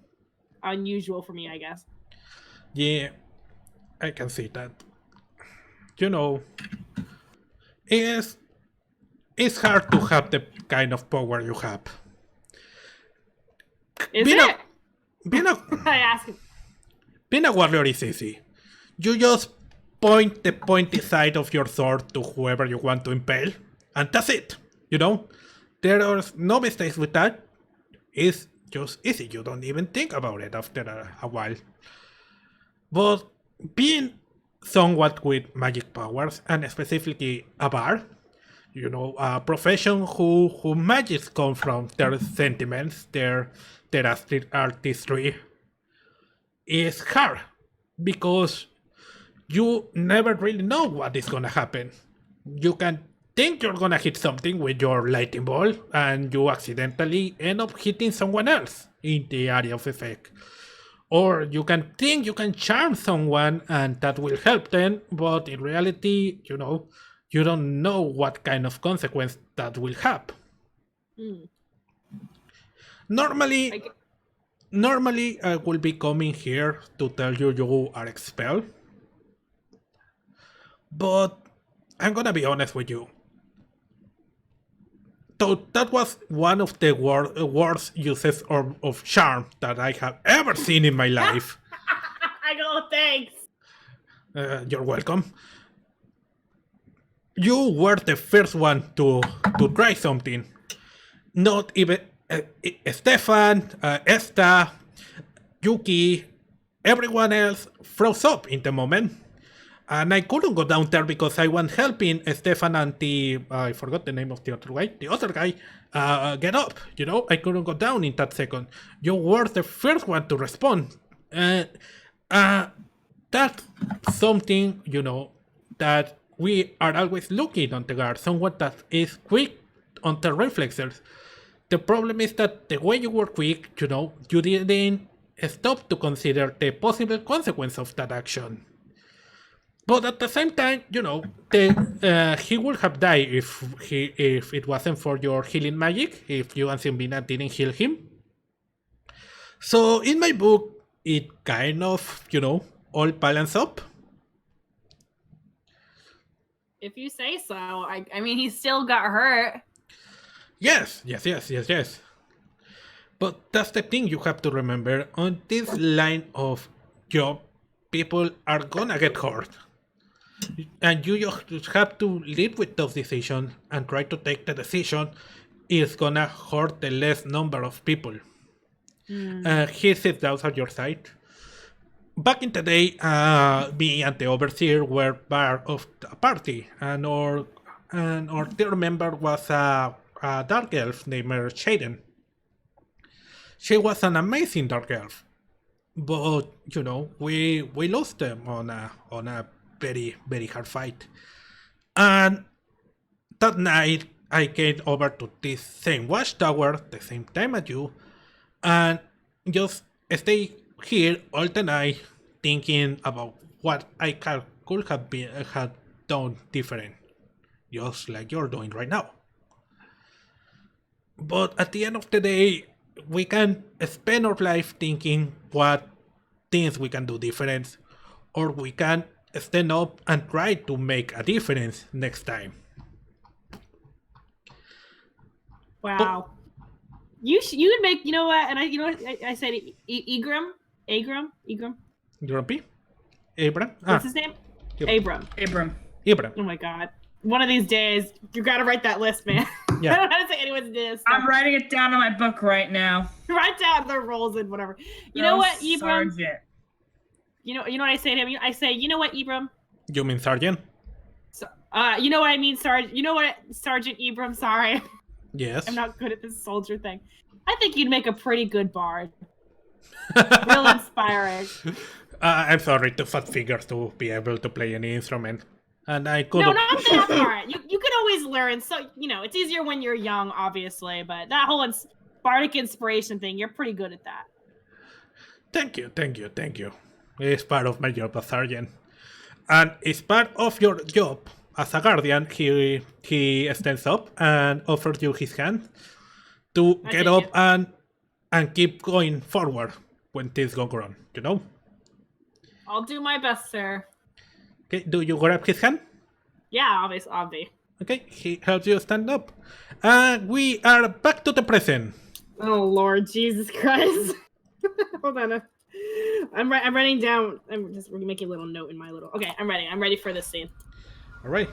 unusual for me, I guess. Yeah, I can see that. You know, it's it's hard to have the kind of power you have. Is Being it? being a I ask him. being a warrior is easy. You just point the pointy side of your sword to whoever you want to impale, and that's it. You know, there are no mistakes with that. It's just easy. You don't even think about it after a while. But being somewhat with magic powers, and specifically a bard, you know, a profession who magics come from their sentiments, their artistry, is hard because you never really know what is gonna happen. You can think you're gonna hit something with your lightning ball, and you accidentally end up hitting someone else in the area of effect. Or you can think you can charm someone and that will help them, but in reality, you know, you don't know what kind of consequence that will have. Hmm. Normally, normally I will be coming here to tell you you are expelled. But I'm gonna be honest with you. So that was one of the worst uses of charm that I have ever seen in my life. I go, thanks. You're welcome. You were the first one to try something. Not even Stefan, Esta, Yuki, everyone else froze up in the moment. And I couldn't go down there because I was helping Stefan and I forgot the name of the other guy, get up. You know, I couldn't go down in that second. You were the first one to respond. That's something, you know, that we are always looking on the guard. Someone that is quick on the reflexes. The problem is that the way you were quick, you know, you didn't stop to consider the possible consequence of that action. But at the same time, you know, he would have died if it wasn't for your healing magic, if you and Simbina didn't heal him. So in my book, it kind of, you know, all balance up. If you say so. I mean, he still got hurt. Yes. But that's the thing you have to remember. On this line of job, people are gonna get hurt. And you just have to live with those decisions and try to take the decision is gonna hurt the less number of people. He sits down at your side. Back in the day, me and the overseer were part of a party, and our third member was a dark elf named Shaden. She was an amazing dark elf, but you know we lost them on a very, very hard fight. And that night, I came over to this same watchtower, the same time as you, and just stay here all the night thinking about what I could have had done different, just like you're doing right now. But at the end of the day, we can spend our life thinking what things we can do different, or we can stand up and try to make a difference next time. Wow. You would make, you know what, and I said Egram. Grumpy? Abram? What's his name? Abram. Abram. Oh my god. One of these days, you gotta write that list, man. Yeah. I don't know how to say anyone's name. I'm writing it down in my book right now. Write down their roles and whatever. You know what, Ibram? Sergeant. You know what I say to him? I say, you know what, Ibram? You mean Sergeant? So, you know what I mean, Sergeant? You know what, Sergeant Ibram? Sorry. Yes. I'm not good at this soldier thing. I think you'd make a pretty good bard. Real inspiring. I'm sorry, too fat figures to be able to play any instrument. And I could No, not that part. You can always learn. So, you know, it's easier when you're young, obviously. But that whole bardic inspiration thing, you're pretty good at that. Thank you. It's part of my job as sergeant. And it's part of your job as a guardian, he stands up and offers you his hand to get up and keep going forward when things go wrong, you know? I'll do my best, sir. Okay, do you grab his hand? Yeah, obviously, I'll be. Okay, he helps you stand up. And we are back to the present. Oh, Lord Jesus Christ. Hold on. I'm writing down. I'm just making a little note in my little. Okay, I'm ready. I'm ready for this scene. All right.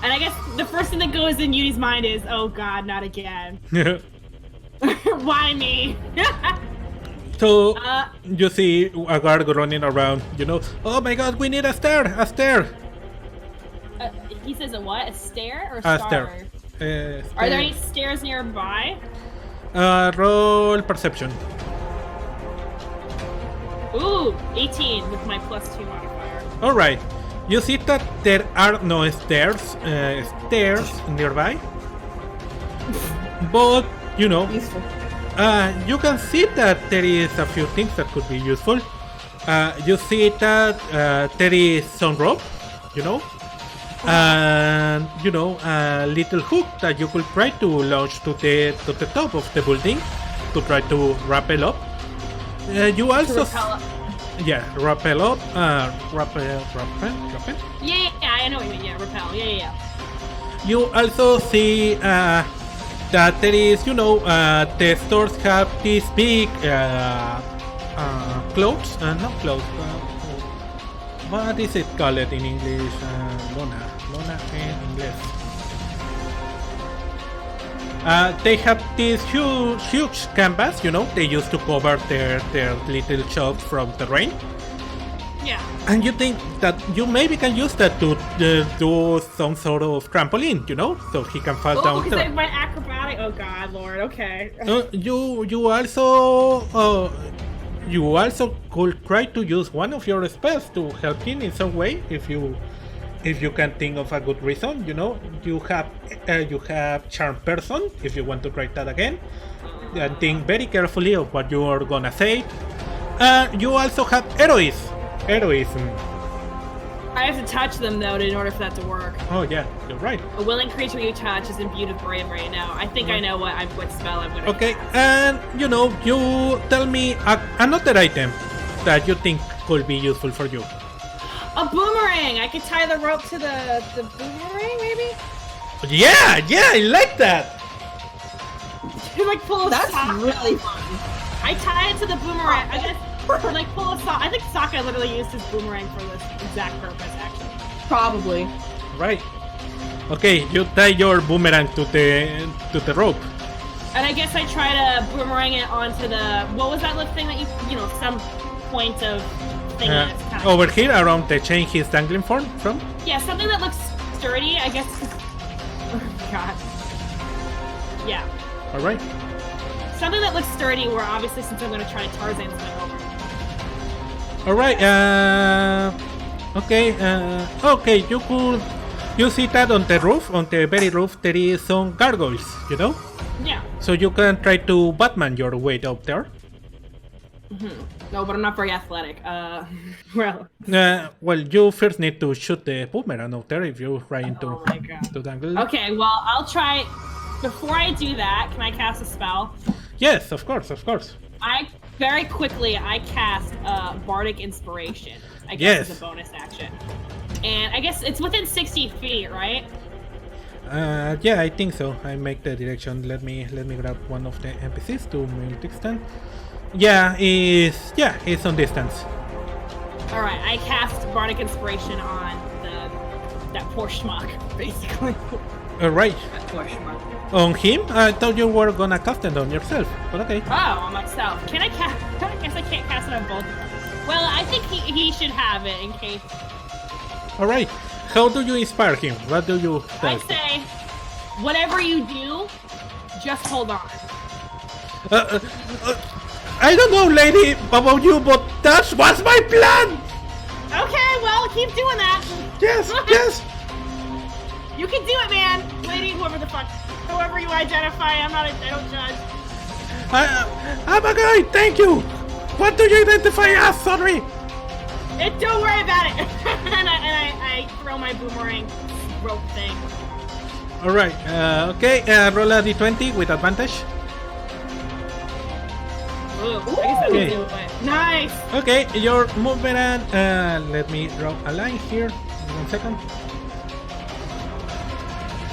And I guess the first thing that goes in Yudi's mind is, oh God, not again. Why me? So you see a guard running around, you know. Oh my God, we need a stair, a stair. He says a what? A stair or a A star? stair. Are there any stairs nearby? Roll perception. Ooh, 18 with my +2 modifier. All right. You see that there are no stairs nearby, but you know, Useful. you can see that there is a few things that could be useful. You see that there is some rope, you know, and you know a little hook that you could try to launch to the top of the building to try to rappel up. You also yeah, rappel up, rappel. Yeah, I know what you mean. Yeah, repel. Yeah. You also see that there is, you know, the stores have these big clothes, not clothes. What is it called in English? Lona in English. They have this huge canvas, you know, they used to cover their little shops from the rain. Yeah. And you think that you maybe can use that to do some sort of trampoline, you know, so he can fall down. Because I went acrobatic. Oh God, Lord. Okay. You also could try to use one of your spells to help him in some way if you can think of a good reason, you know. You have Charm Person if you want to try that again, and think very carefully of what you are gonna say. You also have Heroism. I have to touch them though in order for that to work. Oh yeah, you're right. A willing creature you touch is imbued with bravery. Now I think I know what spell I'm gonna. Okay, and you know, you tell me another item that you think could be useful for you. A boomerang! I could tie the rope to the boomerang, maybe? Yeah, I like that! You like pull a That's sock. really fun. I tie it to the boomerang. I guess like pull a sock. I think Sokka literally used his boomerang for this exact purpose, actually. Probably. Right. Okay, you tie your boomerang to the rope. And I guess I try to boomerang it onto the what was that little thing that you know, some point of thing that's kind of over here around the chain he's dangling from? Yeah, something that looks sturdy, I guess. Oh God. Yeah. Alright. Something that looks sturdy where obviously since I'm gonna try to Tarzan swing over. Alright, okay, you see that on the very roof, there is some gargoyles, you know? Yeah. So you can try to Batman your way up there. No, but I'm not very athletic. Well, you first need to shoot the boomerang out there if you try into oh my God. to dangle. Okay, well, I'll try. Before I do that, can I cast a spell? Yes, of course. I cast Bardic Inspiration. I guess as a bonus action. And I guess it's within 60 feet, right? Yeah, I think so. I make the direction. Let me grab one of the NPCs to make distance. Yeah, it's on distance. All right, I cast Bardic Inspiration on that poor schmuck, basically. Alright. That poor schmuck. On him? I thought you were gonna cast it on yourself, but okay. Oh, on myself. Can I cast? I guess I can't cast it on both of them. Well, I think he should have it in case. Alright. How do you inspire him? What do you tell I him? say, whatever you do, just hold on. I don't know, lady, about you, but that was my plan! Okay, well, keep doing that. Yes. You can do it, man. Lady, whoever you identify, I don't judge. I'm a guy, thank you! What do you identify as, sorry? Don't worry about it. and I throw my boomerang rope thing. Alright, okay, roll a d20 with advantage. Ooh, I guess that Okay. would do it. Nice! Okay, your movement, let me draw a line here. 1 second.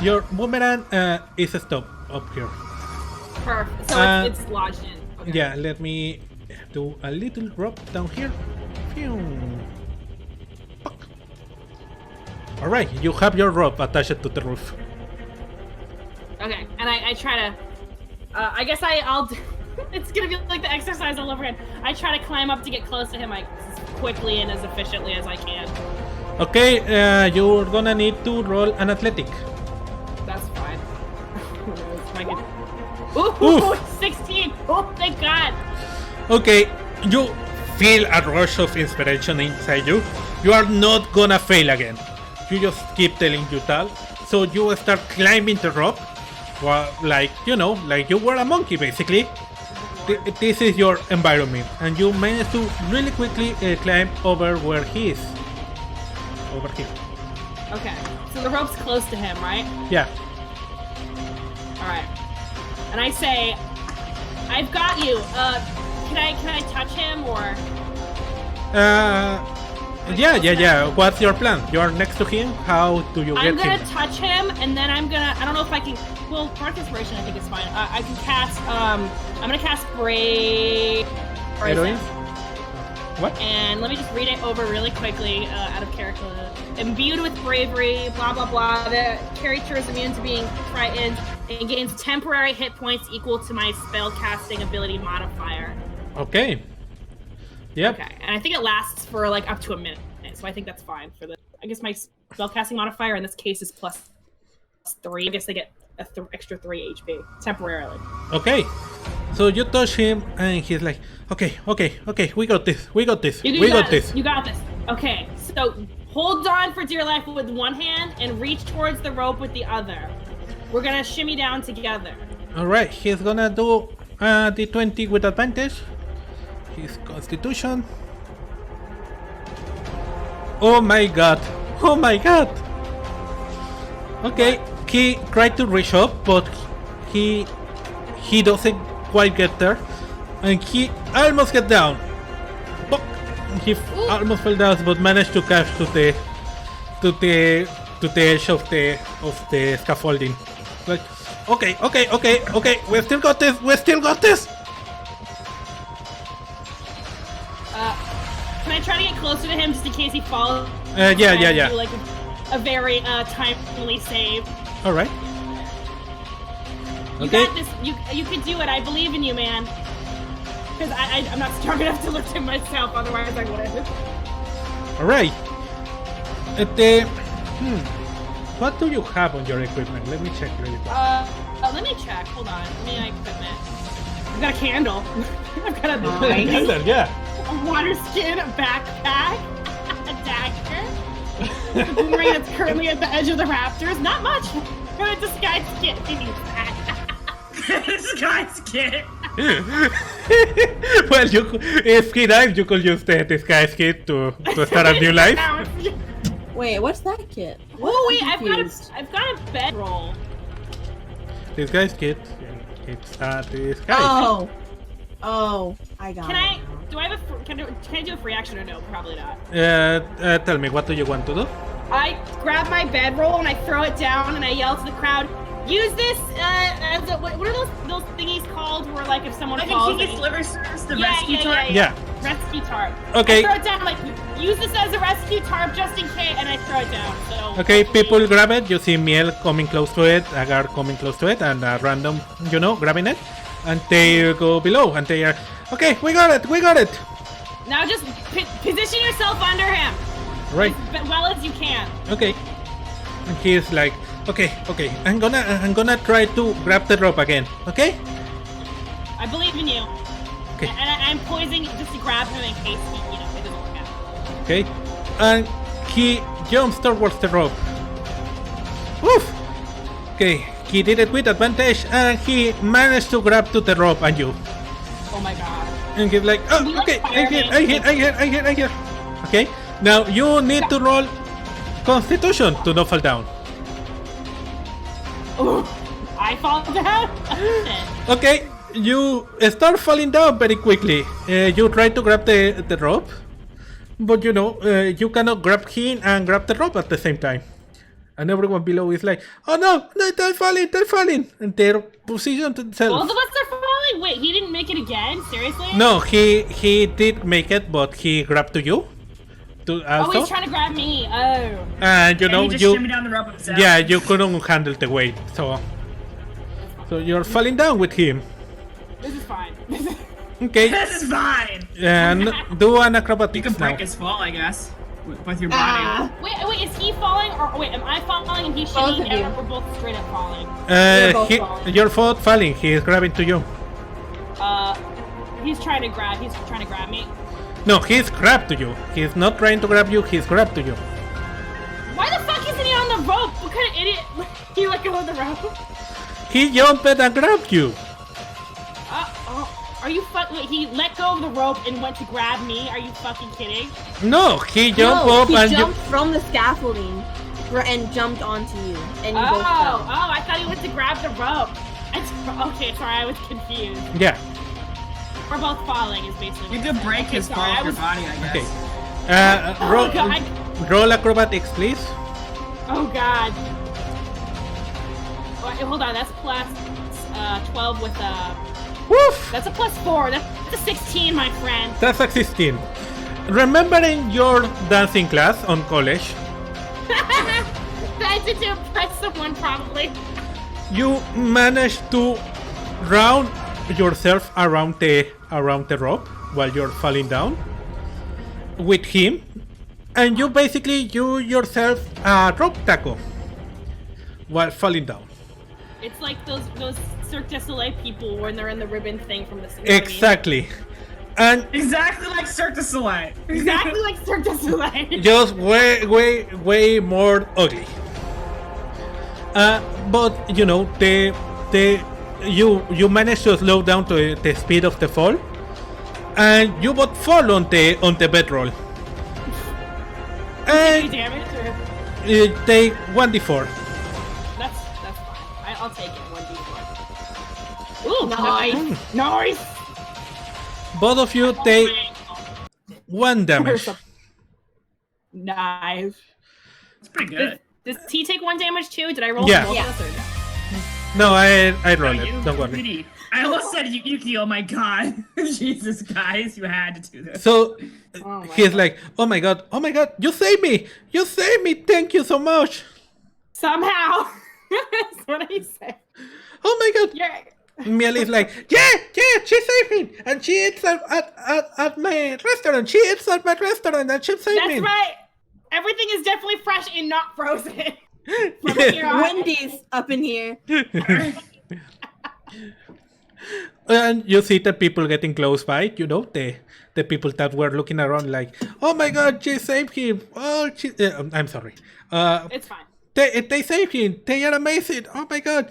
Your movement is stopped up here. Perfect. So it's lodged in. Okay. Yeah, let me do a little rope down here. Phew. Fuck. Alright, you have your rope attached to the roof. Okay, and I try to. I guess I'll do. It's gonna be like the exercise all over again. I try to climb up to get close to him, like as quickly and as efficiently as I can. Okay, you're gonna need to roll an athletic. That's fine. Ooh, 16! Oh, thank God! Okay, you feel a rush of inspiration inside you. You are not gonna fail again. You just keep telling you that. So you start climbing the rope. Well, like, you know, like you were a monkey basically. This is your environment. And you manage to really quickly climb over where he is. Over here. Okay, so the rope's close to him, right? Yeah. Alright. And I say, I've got you. Can I touch him or? Yeah. What's your plan? You're next to him. How do you get I'm gonna him? touch him, and then I don't know if I can. Well, Dark Inspiration I think is fine. I can cast. I'm gonna cast Brave. Heroine? What? And let me just read it over really quickly out of character. Imbued with bravery, blah blah blah. The character is immune to being frightened and gains temporary hit points equal to my spell casting ability modifier. Okay. Yep. Okay, and I think it lasts for like up to a minute, so I think that's fine for the. I guess my spellcasting modifier in this case is +3. I guess they get a extra 3 HP temporarily. Okay. So you touch him, and he's like, "Okay, we got this. We got this. You We got got this." You got this. Okay, so hold on for dear life with one hand and reach towards the rope with the other. We're gonna shimmy down together. All right. He's gonna do the 20 with advantage. His Constitution. Oh my god. Oh my god. Okay. He tried to reach up, but he doesn't quite get there, and he almost get down. But he almost fell down, but managed to catch to the edge of the scaffolding. Like, okay. We still got this. Can I try to get closer to him just in case he falls? Yeah. Do like a very timely save. All right. You Okay. got this. You can do it. I believe in you, man. Because I'm not strong enough to lift him myself. Otherwise, I wouldn't. All right. What do you have on your equipment? Let me check really quick. Let me check. Hold on. Let me equipment. I've got a candle. I've got a Zelda, yeah. a water skin, a backpack, a dagger, a boomerang that's currently at the edge of the raptors. Not much. A disguise kit. He needs that. Disguise kit. Well, if he dies, you could use the disguise kit to start a new life. Wait, what's that kit? Oh wait, I'm I've confused. got a bedroll. Disguise kit. It's a disguise. Oh, I got Can it. I? Do I have a? Can I do a free action or no? Probably not. Tell me, what do you want to do? I grab my bedroll and I throw it down and I yell to the crowd, "Use this as a what are those thingies called? Where like if someone I falls, think he gets liver service, the Yeah, rescue yeah, tarp. Yeah. rescue tarp. Okay. I throw it down like use this as a rescue tarp just in case, and I throw it down. So Okay, people grab it. You see Miel coming close to it, Agar coming close to it, and random, grabbing it. And they go below, and they are, okay, we got it. Now just position yourself under him Right. as well as you can. Okay. And he's like, okay. I'm gonna try to grab the rope again. Okay. I believe in you. Okay. And I'm poising just to grab him in case he, it doesn't work out. Okay. And he jumps towards the rope. Woof. Okay. He did it with advantage, and he managed to grab to the rope and you. Oh my god. And he's like, oh, We like okay, I Spider-Man. hit. Okay, now you need to roll Constitution to not fall down. I fall down. Okay, you start falling down very quickly. You try to grab the rope, but you cannot grab him and grab the rope at the same time. And everyone below is like, oh no, they're falling. And they're positioned themselves. Both of us are falling? Wait, he didn't make it again? Seriously? No, he did make it, but he grabbed to you. Oh, he's trying to grab me. Oh. And he just shimmy down the rope himself. Yeah, you couldn't handle the weight, so you're falling down with him. This is fine. Okay. This is fine. And do an acrobatics You can break now. his fall, I guess, with your body. Wait, is he falling or wait? Am I falling and he's Both shitting? of you. And we're both straight up falling. both falling. You're both falling. He is grabbing to you. He's trying to grab me. No, he's grabbed to you. He's not trying to grab you. He's grabbed to you. Why the fuck isn't he on the rope? What kind of idiot? He let go of the rope. He jumped and grabbed you. Are you Wait, he let go of the rope and went to grab me? Are you fucking kidding? No, he jumped No, up he and jumped from the scaffolding and jumped onto you, and you both fell. I thought he went to grab the rope. Okay, sorry, I was confused. Yeah. We're both falling, is basically. You could break his fall with your body, I guess. Okay. Roll acrobatics, please. Oh god. Wait, hold on, that's plus 12 with Woof! that's a plus 4. That's a 16, my friend. That's a 16. Remembering your dancing class on college, I did to impress someone, probably. you managed to round yourself around the rope while you're falling down with him, and you yourself a rope tackle while falling down. It's like those Cirque du Soleil people when they're in the ribbon thing from the Exactly. And Exactly like Cirque du Soleil. Exactly like Cirque du Soleil. just way more ugly. But you manage to slow down to the speed of the fall, and you both fall on the bedroll. Any And damage or you take 1d4. that's fine. I'll take it 1d4. Ooh, nice. Both of you take 1 damage. Nice. It's pretty good. Does he take 1 damage too? Did I roll Yeah. both Yeah. of us or no? No, I roll You it. Don't worry. idiot. I almost said Yuki, oh my god. Jesus, guys, you had to do this. So Oh my he's God. like, oh my god, you saved me, thank you so much. Somehow. That's what he said. Oh my god. Yeah. Mieli's like, yeah, she saved me, and she eats at my restaurant. She eats at my restaurant, and she saved me. That's right. Everything is definitely fresh and not frozen. From Yeah. here on. Wendy's up in here. And you see the people getting close by, the people that were looking around like, oh my god, she saved him. Oh, I'm sorry. It's fine. They saved him. They are amazing. Oh my god.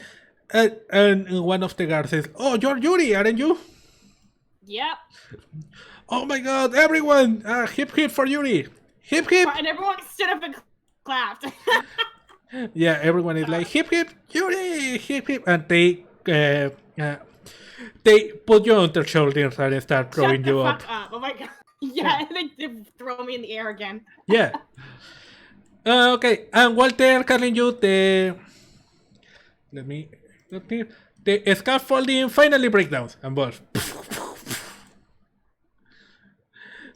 And one of the guards says, oh, you're Yuri, aren't you? Yep. Oh my god, everyone, hip hip for Yuri. Hip hip. And everyone stood up and clapped. Yeah, everyone is like, hip hip, Yuri, hip hip. And they put you on their shoulders and start throwing Shut the you up. fuck up. Oh my god. Yeah, and they throw me in the air again. Yeah. Okay, and while they're calling you, the scaffolding finally breaks down and bursts.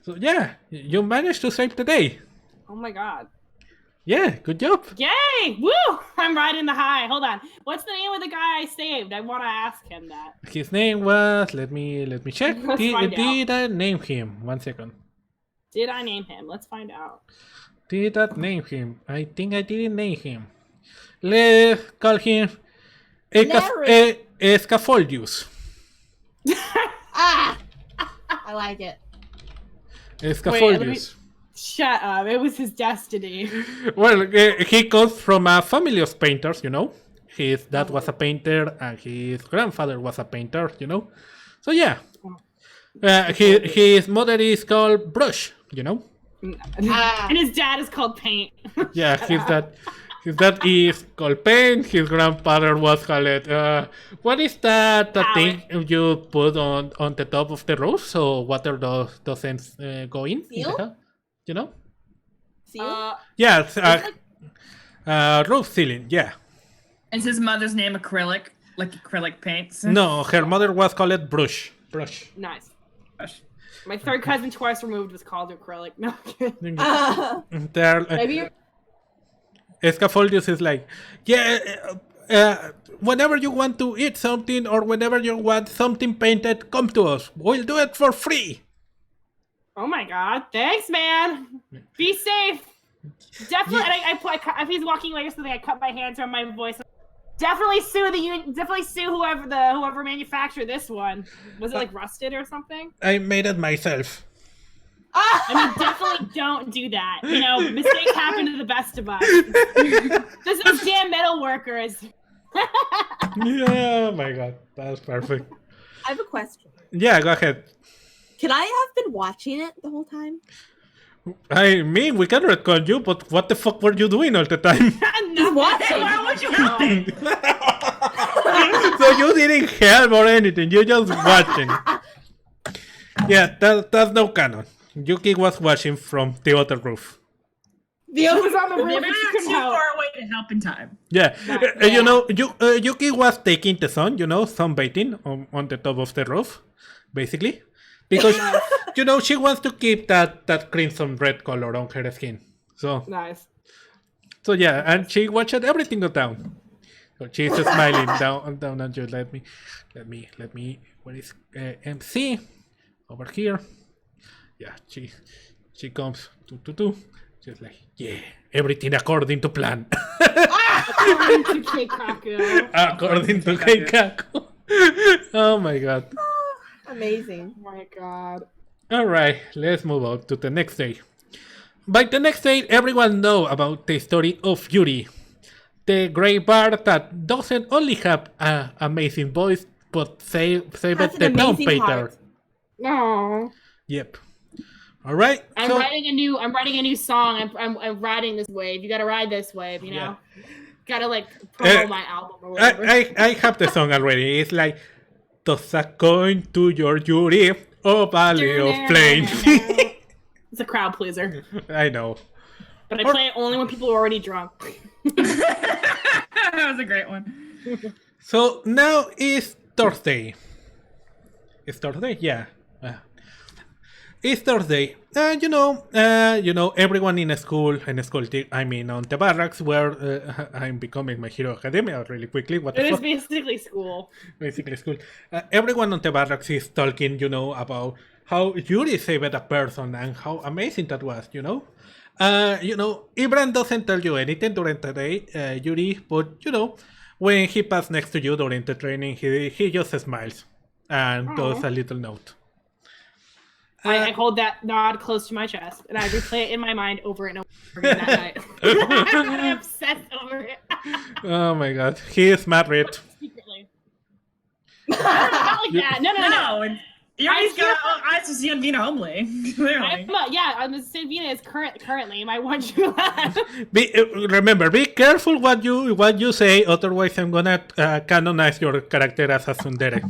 So yeah, you managed to save the day. Oh my god. Yeah, good job. Yay! Woo! I'm riding the high. Hold on. What's the name of the guy I saved? I want to ask him that. His name was, let me check. Let's find Did I name him? 1 second. Did I name him? Let's find out. Did I name him? I think I didn't name him. Let's call him Scaffoldius. Ah! I like it. Scaffoldius. Shut up. It was his destiny. Well, he comes from a family of painters, His dad was a painter and his grandfather was a painter, So yeah. His mother is called Brush, And his dad is called Paint. Yeah, His dad is called Pain. His grandfather was called. What is that thing you put on the top of the roof so water doesn't go in? Seal? The house? You know? Seal? Yes. Roof ceiling. Yeah. Is his mother's name acrylic? Like acrylic paints? No, her mother was called Brush. Nice. My third cousin twice removed was called acrylic. No. Maybe Scaffoldius is like, whenever you want to eat something or whenever you want something painted, come to us. We'll do it for free. Oh my god! Thanks, man. Be safe. Definitely. And if he's walking away or something, I cut my hands on my voice. Definitely sue the union. Definitely sue whoever manufactured this one. Was it like rusted or something? I made it myself. I mean, definitely don't do that. You know, mistakes happen to the best of us. This is damn metal workers. Yeah, oh my god, that's perfect. I have a question. Yeah, go ahead. Could I have been watching it the whole time? I mean, we can retcon you, but what the fuck were you doing all the time? No, watching. Why would you help? So you didn't help or anything, you just watching. Yeah, that's no canon. Yuki was watching from the other roof. The other was on the roof. Maybe She you're couldn't too help. far away to help in time. Yeah, Yeah. you know, Yuki was taking the sun, sunbathing on the top of the roof, basically. Because, she wants to keep that crimson red color on her skin. So, Nice. so yeah, and she watched everything go down. So she's smiling down at you. Let me, where is MC? Over here. Yeah, she comes, she's like, yeah, everything according to plan. According to Keikaku. According to Keikaku. Oh my god. Amazing. Oh my god. Alright, let's move on to the next day. By the next day, everyone know about the story of Yuri. The grey bard that doesn't only have an amazing voice, but saved Has the an town amazing painter. heart. No. Yep. Alright, I'm so writing a new song. I'm riding this wave. You gotta ride this wave, you know? Gotta like promote my album or whatever. I have the song already. It's like toss a coin to your Yuri, oh valley of plains. It's a crowd pleaser. I know. But I play it only when people are already drunk. That was a great one. So now is Thursday. It's Thursday? Yeah. It's Thursday. Everyone in school, I mean on the barracks where I'm becoming My Hero Academia really quickly. What the It is fuck? basically school. Basically school. Everyone on the barracks is talking, about how Yuri saved a person and how amazing that was, Ibran doesn't tell you anything during the day, Yuri, but, when he passed next to you during the training, he just smiles and does a little note. I hold that nod close to my chest, and I replay it in my mind over and over again that night. I'm obsessed over it. Oh my god, he is married. Secretly. Not like that. No. Yuri's got eyes to see on being homely. Clearly. I'm Sinvina is currently my one true love. Remember, be careful what you say, otherwise I'm gonna canonize your character as a tsundere.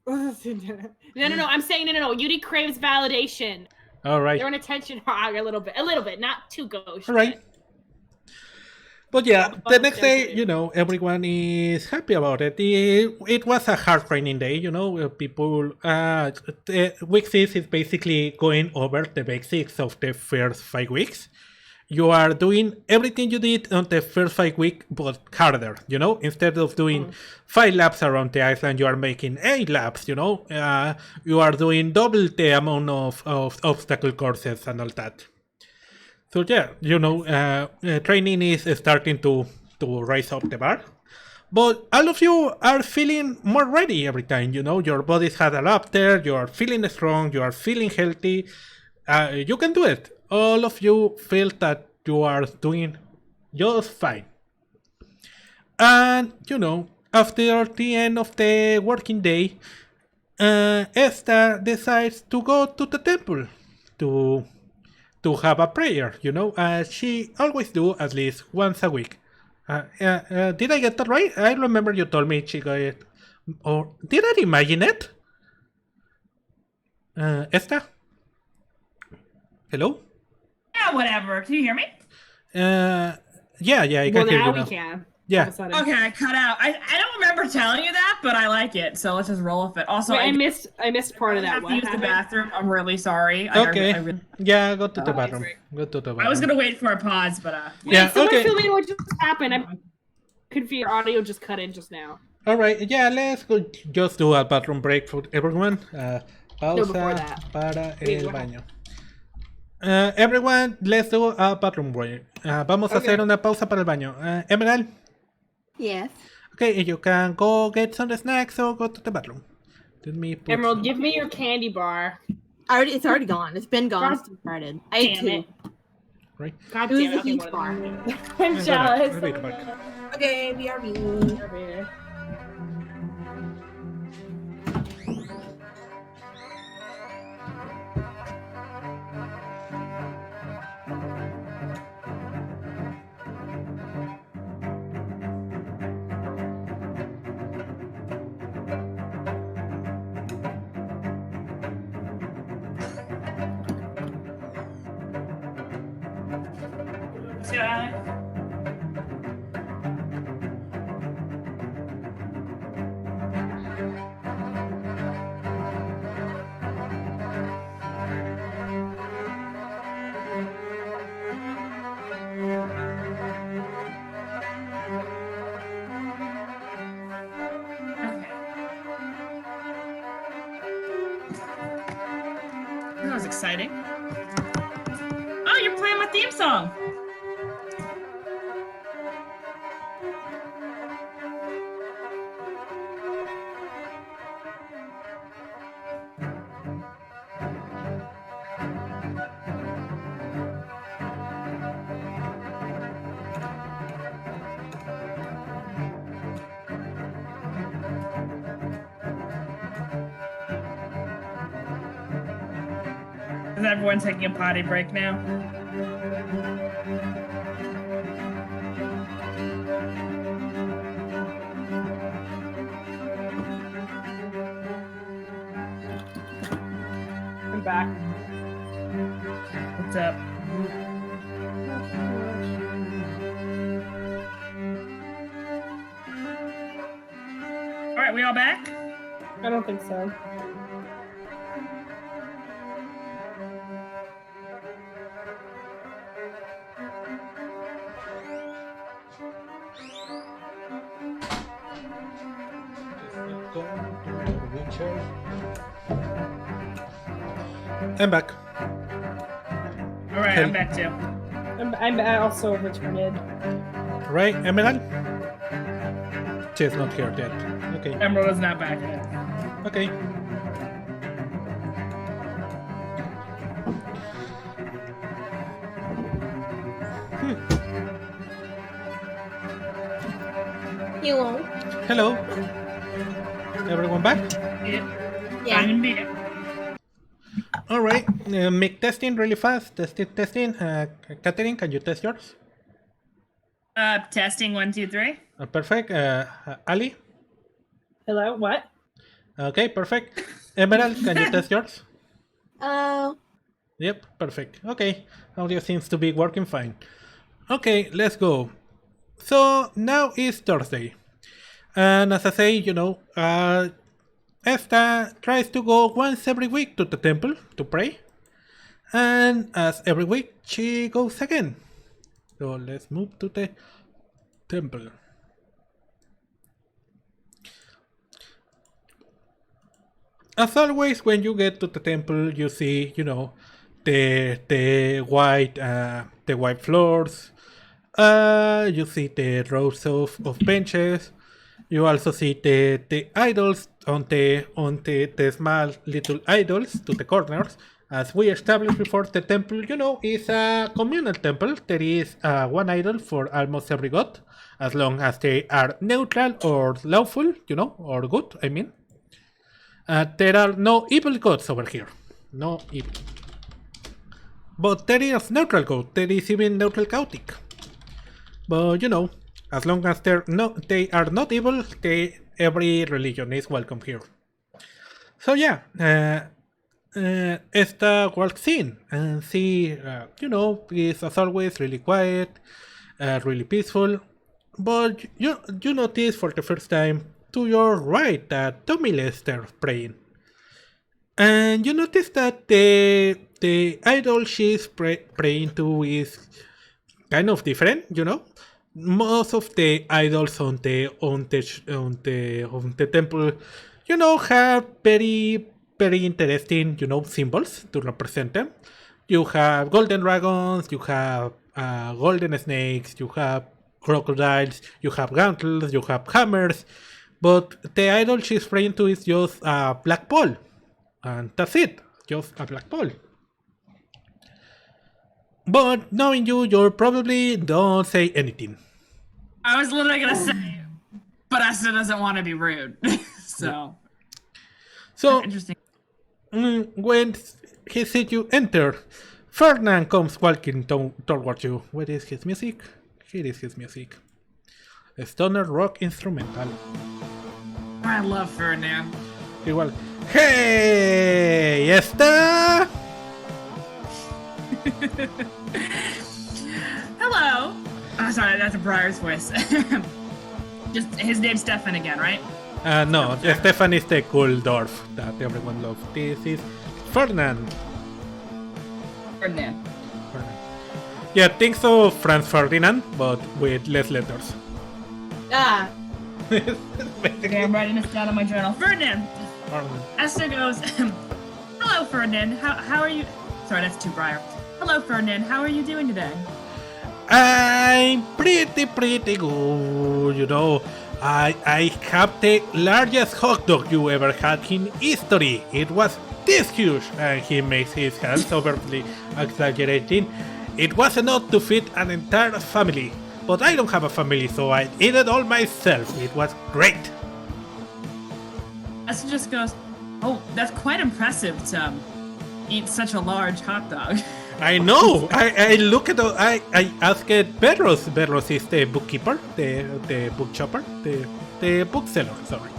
No. I'm saying no. Yuri craves validation. All right. They're an attention hog a little bit, not too gauche. All right. But yeah, the next day, everyone is happy about it. It was a hard training day, people, week 6 is basically going over the basics of the first 5 weeks. You are doing everything you did on the first 5 weeks, but harder, instead of doing 5 laps around the island, you are making 8 laps, you are doing double the amount of obstacle courses and all that. So yeah, training is starting to raise up the bar. But all of you are feeling more ready every time, your bodies had adapted, you are feeling strong, you are feeling healthy. You can do it. All of you feel that you are doing just fine. And, after the end of the working day, Esther decides to go to the temple to have a prayer, as she always do at least once a week. Did I get that right? I remember you told me she got it. Or did I imagine it? Esta? Hello? Yeah, whatever. Can you hear me? Yeah, I can Well, hear now you we now. can. Yeah. All of a sudden. Okay, I cut out. I don't remember telling you that, but I like it, so let's just roll with it. Also, Wait, I I missed part of that. have What to use the happened? bathroom. I'm really sorry. Okay. I Yeah, go to the Okay, bathroom. great. Go to the bathroom. I was gonna wait for a pause, but Wait, Yeah, someone okay. fill me in what just happened. I'm confused. Your audio just cut in just now. Alright, yeah, let's go just do a bathroom break for everyone. before Pausa that. para Wait, el what baño. Everyone, let's do a bathroom break. Vamos a hacer una pausa para el baño. Emerald, Yes. okay, you can go get some snacks or go to the bathroom. Let me put Emerald, some- give me your candy bar. It's already gone. It's been gone since it started. I ate Damn it. 2. Right. God It was damn the it. Okay, huge one of bar. them. I'm I'll jealous. be right back. Okay, BRB. Over here. yeah. That was exciting. Oh, you're playing my theme song. Is everyone taking a potty break now? I'm back. What's up? All right, we all back? I don't think so. I'm back. All right, I'm back too. I'm also returned. Right, Emerald? She's not here yet. Okay. Emerald is not back yet. Okay. Hello. Hello. Everyone back? Yeah. I'm here. Alright. Make testing really fast. Testing. Catherine, can you test yours? Testing 1, 2, 3. Perfect. Ali? Hello? What? Okay, perfect. Emerald, can you test yours? Yep, perfect. Okay, audio seems to be working fine. Okay, let's go. So now is Thursday. And as I say, you know, Esta tries to go once every week to the temple to pray. And as every week, she goes again. So let's move to the temple. As always, when you get to the temple, you see, you know, the white floors. You see the rows of benches. You also see the idols on the small little idols to the corners. As we established before, the temple, you know, is a communal temple. There is one idol for almost every god, as long as they are neutral or lawful, you know, or good, I mean. There are no evil gods over here. No evil. But there is neutral god. There is even neutral chaotic. But, you know, As long as they are not evil, every religion is welcome here. So yeah, Esta walks in and she, is as always really quiet, really peaceful. But you notice for the first time to your right that Tomile starts praying. And you notice that the idol she's praying to is kind of different, Most of the idols on the temple, have very, very interesting, symbols to represent them. You have golden dragons, you have golden snakes, you have crocodiles, you have gauntlets, you have hammers, but the idol she's praying to is just a black ball. And that's it, just a black ball. But knowing you probably don't say anything. I was literally gonna say, but Asta doesn't want to be rude. So interesting. When he sees you enter, Ferdinand comes walking towards you. Where is his music? Here is his music. A stoner rock instrumental. I love Ferdinand. Igual. Hey, Esta. Hello. Oh, sorry, that's a Briar's voice. Just his name's Stefan again, right? No, Stefan is the cool dwarf that everyone loves. This is Ferdinand. Ferdinand. Yeah, think so, Franz Ferdinand, but with less letters. Ah. Okay, I'm writing this down in my journal. Ferdinand. Esther goes, hello, Ferdinand. How are you? Sorry, that's too Briar. Hello, Ferdinand. How are you doing today? I'm pretty good, I have the largest hot dog you ever had in history. It was this huge, and he makes his hands overly exaggerating. It was enough to feed an entire family, but I don't have a family, so I ate it all myself. It was great. Esther just goes, oh, that's quite impressive to eat such a large hot dog. I know. I look at I asked Bedros. Bedros is the bookkeeper, the book chopper, the bookseller. Sorry.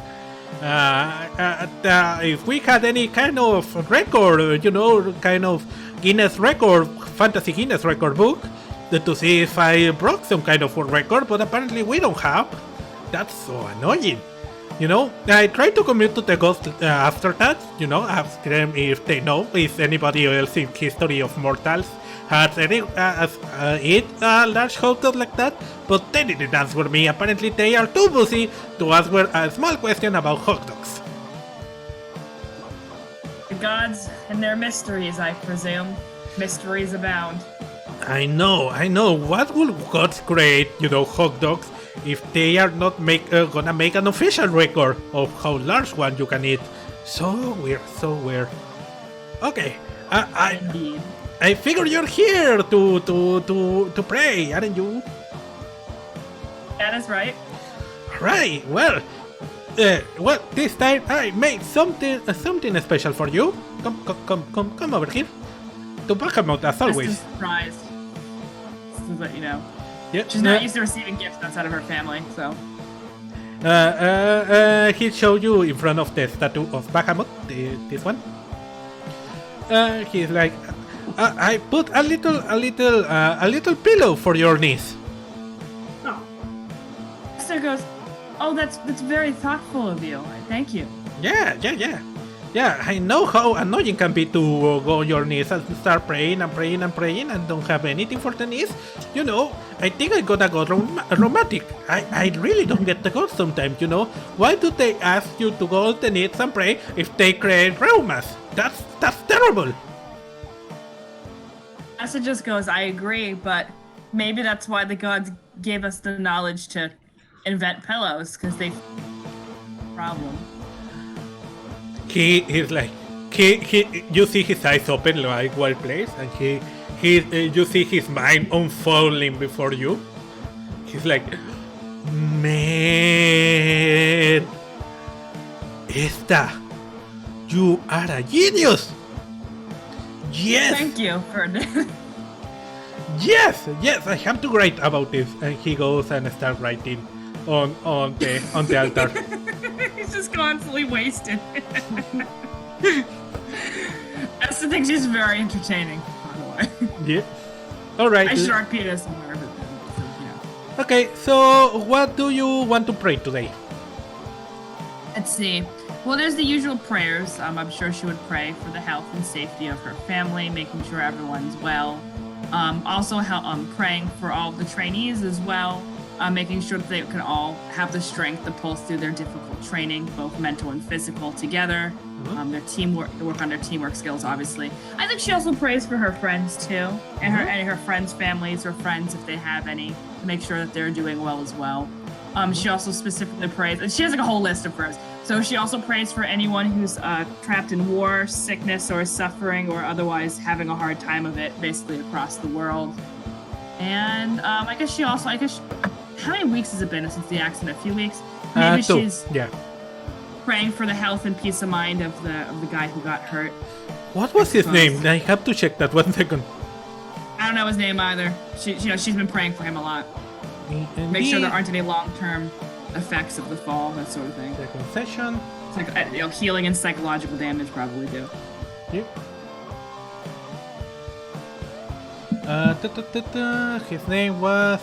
If we had any kind of record, kind of Guinness record, fantasy Guinness record book, to see if I broke some kind of record, but apparently we don't have. That's so annoying. I tried to commute to the ghost after that, ask them if they know if anybody else in history of mortals has any eat a large hot dog like that, but they didn't answer me. Apparently they are too busy to answer a small question about hot dogs. The gods and their mysteries, I presume. Mysteries abound. I know. What will gods create, hot dogs, if they are not gonna make an official record of how large one you can eat? So weird. Okay, I figure you're here to pray, aren't you? That is right. Right. Well, this time I made something special for you. Come over here. To Bahamut, as always. Just surprised. Just to let you know. Yeah, she's not used to receiving gifts outside of her family, so. He showed you in front of the statue of Bahamut, this one. He's like, I put a little pillow for your knees. Oh. Esther goes, oh, that's very thoughtful of you. Thank you. Yeah, I know how annoying it can be to go on your knees and start praying and don't have anything for the knees. I think I gotta go romantic. I really don't get the gods sometimes, Why do they ask you to go on the knees and pray if they create rheumas? That's terrible. Asa just goes, I agree, but maybe that's why the gods gave us the knowledge to invent pillows, because they problem. He's like, you see his eyes open like well placed, and you see his mind unfolding before you. He's like, man, Esta, you are a genius. Yes. Thank you, Ferdinand. Yes, I have to write about this. And he goes and starts writing on the altar. He's just constantly wasted. That's the thing. She's very entertaining, by the way. Yeah. All right. I should RP this somewhere, but Okay, so what do you want to pray today? Let's see. Well, there's the usual prayers. I'm sure she would pray for the health and safety of her family, making sure everyone's well. Also, praying for all of the trainees as well, making sure that they can all have the strength to pull through their difficult training, both mental and physical, together. Their teamwork, work on their teamwork skills, obviously. I think she also prays for her friends too, and her friends' families or friends if they have any, to make sure that they're doing well as well. She also specifically prays, and she has like a whole list of prayers. So she also prays for anyone who's trapped in war, sickness, or suffering, or otherwise having a hard time of it, basically across the world. And how many weeks has it been since the accident? A few weeks? Maybe she's praying for the health and peace of mind of the guy who got hurt. What was his name? I have to check that 1 second. I don't know his name either. She's been praying for him a lot. Make sure there aren't any long-term effects of the fall, that sort of thing. The concession. It's like healing and psychological damage probably do. Yep. His name was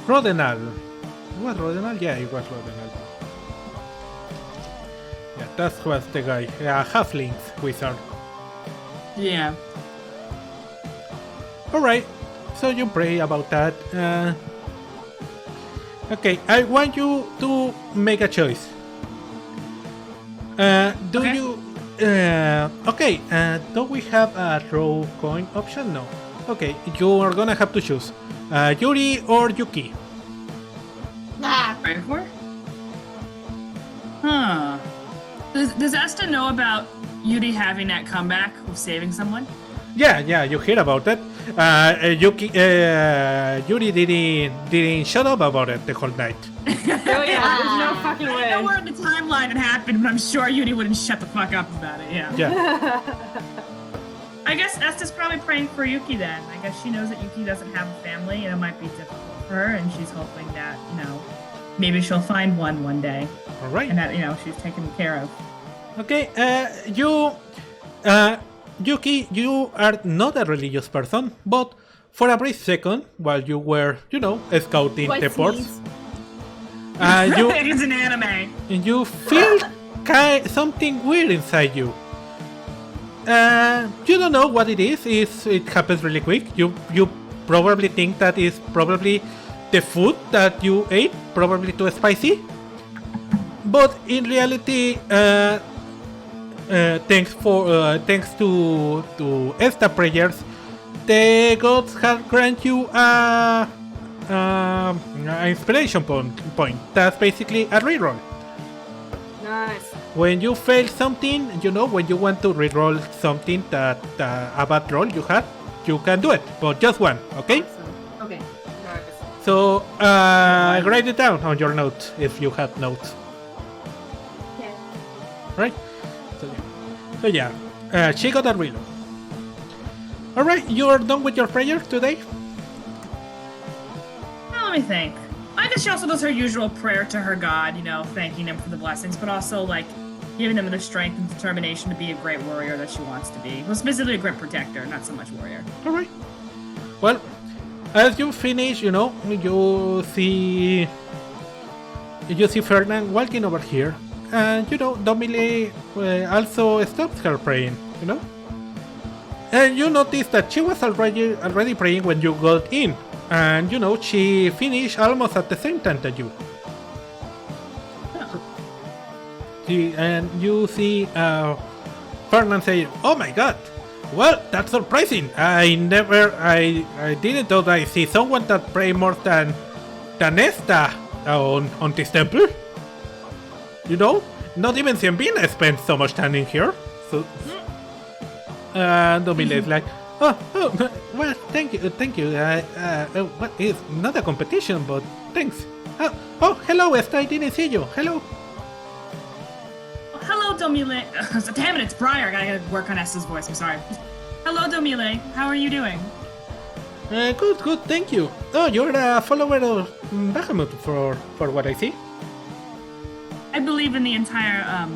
Rodenal. It was Rodenal? Yeah, it was Rodenal. Yeah, that was the guy. Halflings wizard. Yeah. Alright, so you pray about that. Okay, I want you to make a choice. Do we have a draw coin option? No. Okay, you are gonna have to choose Yuri or Yuki. Pray for? Huh. Does Asta know about Yuri having that comeback of saving someone? Yeah, you hear about it. Yuri didn't shut up about it the whole night. Oh yeah, there's no fucking way. I know where in the timeline it happened, but I'm sure Yuri wouldn't shut the fuck up about it, Yeah. I guess Esta's probably praying for Yuki then. I guess she knows that Yuki doesn't have a family and it might be difficult for her, and she's hoping that, maybe she'll find one day. Alright. And that, she's taken care of. Okay, Yuki, you are not a religious person, but for a brief second, while you were, scouting the ports, It's an anime. you feel something weird inside you. You don't know what it is. It happens really quick. You probably think that is probably the food that you ate, probably too spicy. But in reality, thanks to Esta prayers, the gods have granted you an inspiration point. That's basically a reroll. Nice. When you fail something, when you want to reroll something that a bad roll you had, you can do it, but just one, okay? Awesome. Okay. Nice. So write it down on your notes if you have notes. Okay. Right? So yeah, she got a reload. Alright, you're done with your prayers today? Now let me think. I guess she also does her usual prayer to her god, thanking him for the blessings, but also, giving him the strength and determination to be a great warrior that she wants to be. Well, specifically a great protector, not so much warrior. Alright. Well, as you finish, you see Ferdinand walking over here. And, Domile also stops her praying, And you notice that she was already praying when you got in. And, she finished almost at the same time that you. And you see Ferdinand saying, "Oh my god, well, that's surprising. I didn't thought I see someone that pray more than Esta on this temple. Not even Ciambina spent so much time in here." So, Domile is like, oh, well, thank you. Well, it's not a competition, but thanks. Oh, hello, Esta, I didn't see you. Hello. Hello, Hello, Domile. Damn it, it's Briar. I gotta work on Esther's voice. I'm sorry. Hello, Domile. How are you doing? Good, thank you. Oh, you're a follower of Bahamut for what I see. I believe in the entire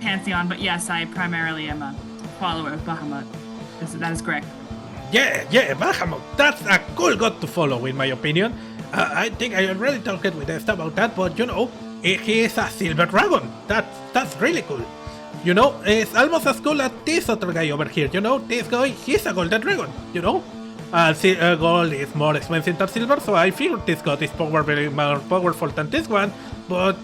pantheon, but yes, I primarily am a follower of Bahamut. That is correct. Yeah, Bahamut. That's a cool god to follow, in my opinion. I think I already talked with Esther about that, but he is a silver dragon. That's really cool. It's almost as cool as this other guy over here. This guy, he's a golden dragon. Gold is more expensive than silver, so I feel this god is very more powerful than this one. But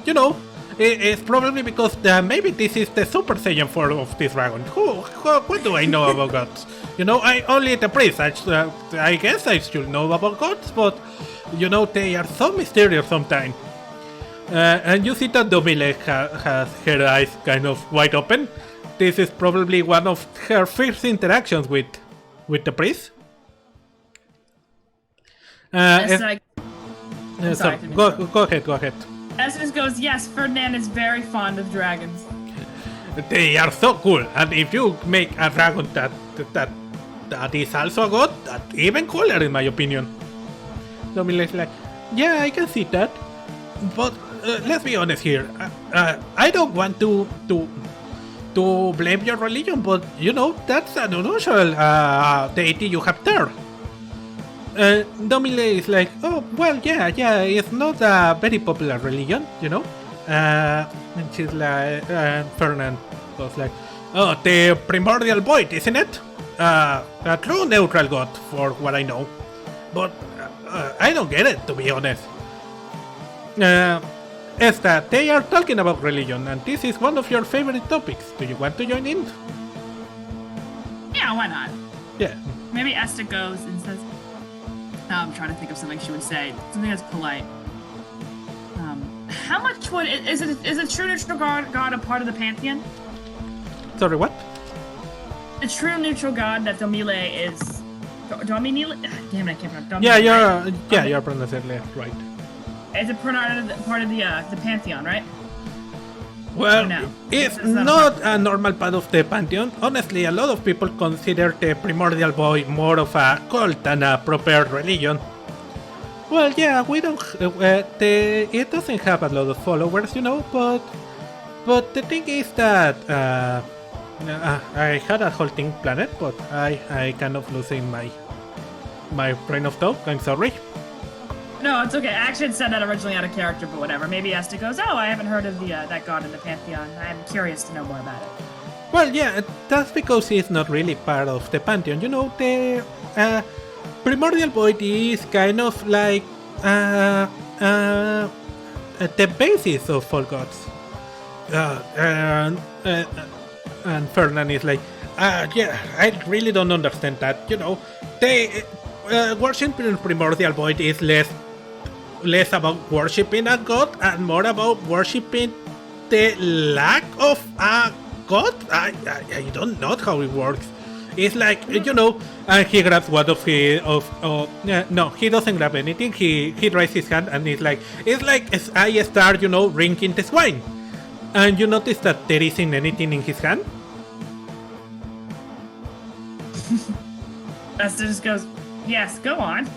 it's probably because maybe this is the Super Saiyan form of this dragon. What do I know about gods? I only the priest. I guess I should know about gods, but they are so mysterious sometimes. And you see that Domile has her eyes kind of wide open. This is probably one of her first interactions with the priest. Sorry, go ahead. Esther just goes, yes, Ferdinand is very fond of dragons. They are so cool, and if you make a dragon that is also a god, that's even cooler in my opinion. Domile is like, yeah, I can see that, but let's be honest here. I don't want to blame your religion, but that's an unusual deity you have there. Domile is like, oh well, yeah, it's not a very popular religion, and she's like, Ferdinand goes like, oh, the primordial void, isn't it? A true neutral god, for what I know, but I don't get it, to be honest. Is that they are talking about religion, and this is one of your favorite topics. Do you want to join in? Yeah, why not? Yeah. Maybe Esther goes and says, I'm trying to think of something she would say. Something that's polite. How much would is a true neutral god a part of the pantheon? Sorry, what? The true neutral god that Domile is. Domile? Damn it, I can't pronounce. Domile, you're pronouncing it right. It's a part of the pantheon, right? Well, No. it's not a normal part of the pantheon. Honestly, a lot of people consider the primordial void more of a cult than a proper religion. Well, yeah, we don't. It doesn't have a lot of followers, but the thing is that I had a whole thing planned, but I kind of losing my train of thought. I'm sorry. No, it's okay. I actually had said that originally out of character, but whatever. Maybe Esther goes, oh, I haven't heard of that god in the pantheon. I'm curious to know more about it. Well, yeah, that's because it's not really part of the pantheon. The primordial void is kind of like the basis of all gods. And Ferdinand is like, yeah, I really don't understand that. They worshiping primordial void is less about worshipping a god and more about worshipping the lack of a god. I don't know how it works. It's like, and he grabs one of his no, he doesn't grab anything. He raises his hand and it's like I start drinking this wine, and you notice that there isn't anything in his hand. Esther just goes, yes, go on.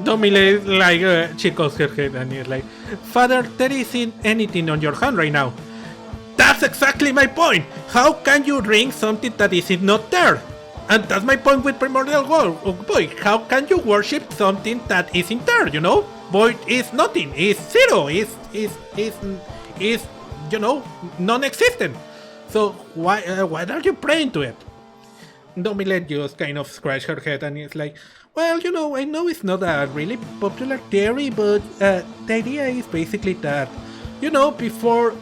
Domile like she goes her head and is like, Father, there isn't anything on your hand right now. That's exactly my point. How can you drink something that is not there? And that's my point with primordial void. How can you worship something that isn't there? Void is nothing. Is zero. Is non-existent. So why are you praying to it? Domile just kind of scratch her head and is like, well, I know it's not a really popular theory, but the idea is basically that, before,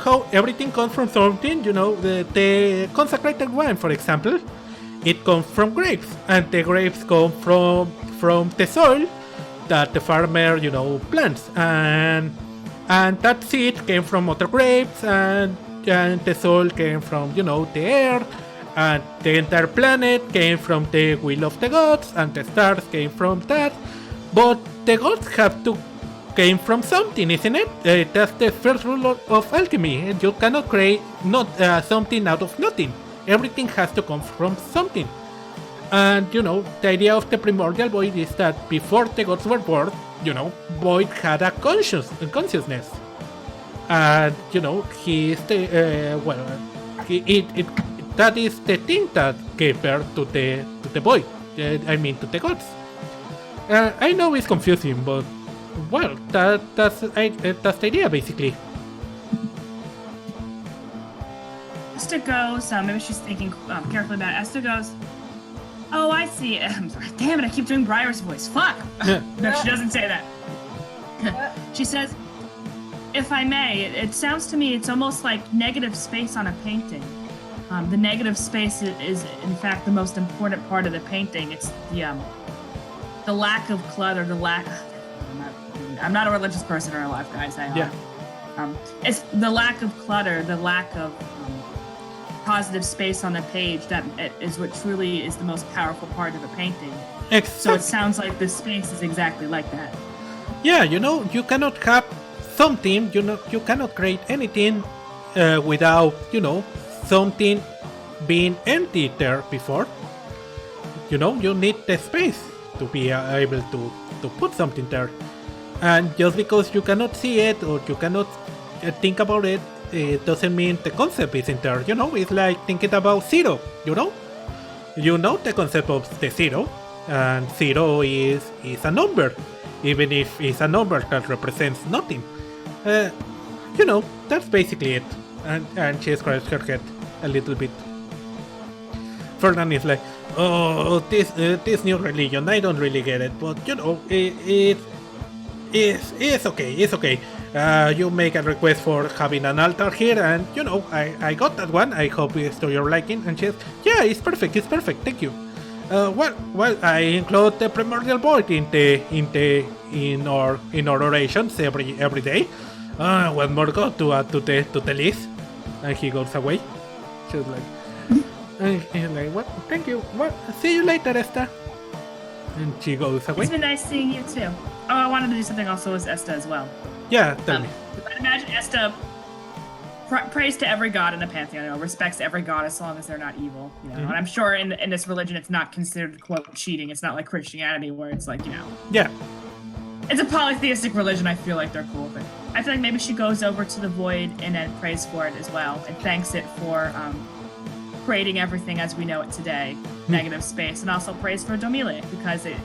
how everything comes from something, the consecrated wine, for example, it comes from grapes, and the grapes come from the soil that the farmer, plants, and that seed came from other grapes, and the soil came from, the air. And the entire planet came from the will of the gods, and the stars came from that. But the gods have to came from something, isn't it? That's the first rule of alchemy. You cannot create something out of nothing. Everything has to come from something. And, the idea of the primordial void is that before the gods were born, void had a consciousness. And, he is the, that is the thing that gave birth to the void. To the gods. I know it's confusing, but, well, that's the idea, basically. Esther goes, maybe she's thinking carefully about it. Esther goes, oh, I see. I'm sorry. Damn it, I keep doing Briar's voice. Fuck! No, she doesn't say that. She says, if I may, it sounds to me it's almost like negative space on a painting. The negative space is, in fact, the most important part of the painting. It's the lack of clutter, I'm not a religious person in real life, guys. It's the lack of clutter, the lack of positive space on the page that is what truly is the most powerful part of a painting. Exactly. So it sounds like the space is exactly like that. Yeah, you cannot have something, you cannot create anything without, something being empty there before. You need the space to be able to put something there. And just because you cannot see it or you cannot think about it, it doesn't mean the concept isn't there. It's like thinking about zero, You know the concept of the zero, and zero is a number, even if it's a number that represents nothing. That's basically it. And she scratched her head a little bit. Ferdinand is like, oh, this new religion, I don't really get it, but it's okay. You make a request for having an altar here, and I got that one. I hope it's to your liking. And she's, yeah, it's perfect, thank you. Well, I include the primordial void in our orations every day. One more go to the list, and he goes away. She's like, and he's like, what? Thank you. What? See you later, Esther. And she goes away. It's been nice seeing you too. Oh, I wanted to do something also with Esther as well. Yeah, tell me. I imagine Esther prays to every god in the pantheon, respects every god as long as they're not evil. And I'm sure in this religion it's not considered quote cheating. It's not like Christianity where it's like Yeah. It's a polytheistic religion. I feel like they're cool with it. I feel like maybe she goes over to the void and then prays for it as well and thanks it for creating everything as we know it today, negative space, and also prays for Domile because it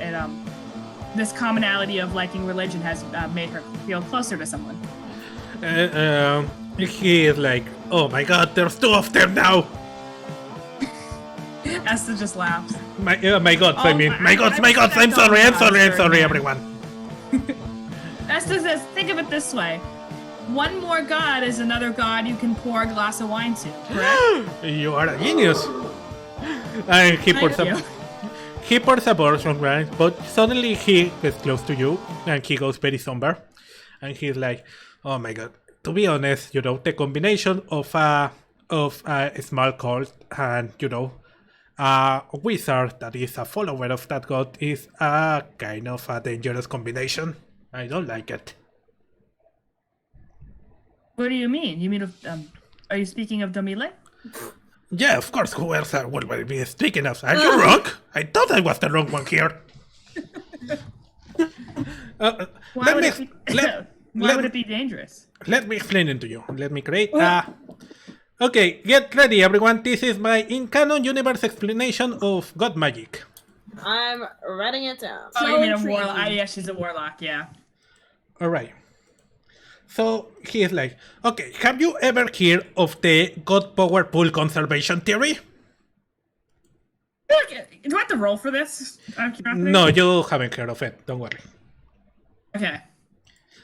this commonality of liking religion has made her feel closer to someone. He is like, oh my god, there's two of them now. Esther just laughs. My gods, my gods, I'm sorry, everyone. Esther says, think of it this way. One more god is another god you can pour a glass of wine to, correct? You are a genius. And he pours a portion, right? But suddenly he gets close to you and he goes very somber. And he's like, oh my god. To be honest, the combination of a small cult and, a wizard that is a follower of that god is a kind of a dangerous combination. I don't like it. What do you mean? You mean, are you speaking of Domile? Yeah, of course. Who else would I be speaking of? Are you wrong? I thought I was the wrong one here. Why would it be dangerous? Let me explain it to you. Let me create Okay, get ready, everyone. This is my in-canon universe explanation of god magic. I'm writing it down. Oh, you mean a warlock? Yeah, she's a warlock, yeah. Alright. So, he is like, okay, have you ever heard of the god power pool conservation theory? Do I have to roll for this? No, you haven't heard of it. Don't worry. Okay.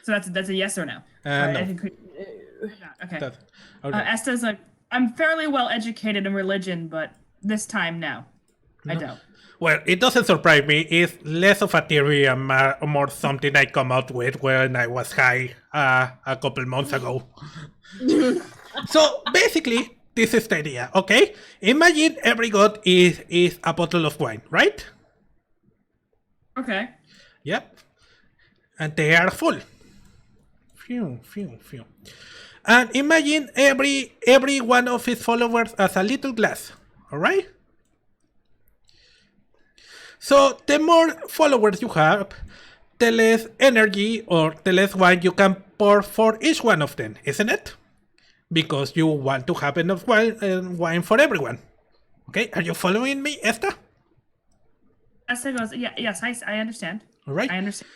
So that's a yes or no? No. Okay. Okay. Esther's like, I'm fairly well educated in religion, but this time, no. I don't. Well, it doesn't surprise me. It's less of a theory and more something I come out with when I was high a couple months ago. So, basically, this is the idea, okay? Imagine every god is a bottle of wine, right? Okay. Yep. And they are full. Phew. And imagine every one of his followers as a little glass. Alright? So the more followers you have, the less energy or the less wine you can pour for each one of them, isn't it? Because you want to have enough wine for everyone. Okay, are you following me, Esta? Esther goes, yes, I understand. Alright. I understand.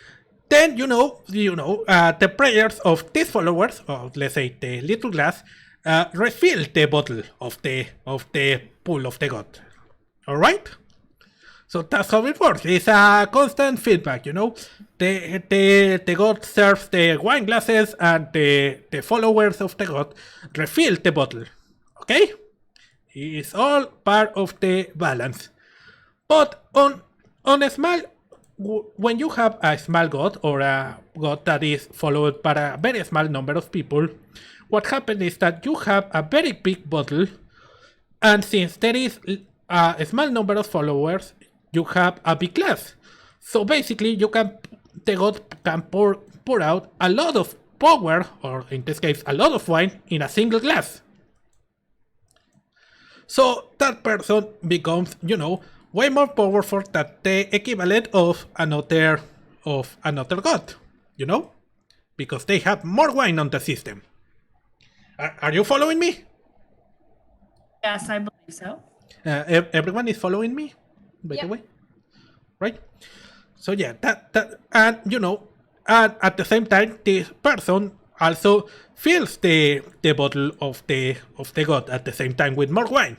Then the prayers of these followers, or let's say the little glass, refill the bottle of the pool of the god. Alright? So that's how it works. It's a constant feedback, The god serves the wine glasses and the followers of the god refill the bottle. Okay? It's all part of the balance. But on a small, when you have a small god or a god that is followed by a very small number of people, what happens is that you have a very big bottle, and since there is a small number of followers, you have a big glass. So basically, the god can pour out a lot of power, or in this case, a lot of wine in a single glass. So that person becomes, way more powerful than the equivalent of another god, because they have more wine on the system. Are you following me? Yes, I believe so. Everyone is following me, by the way, right? So yeah, that and and at the same time, this person also fills the bottle of the god at the same time with more wine,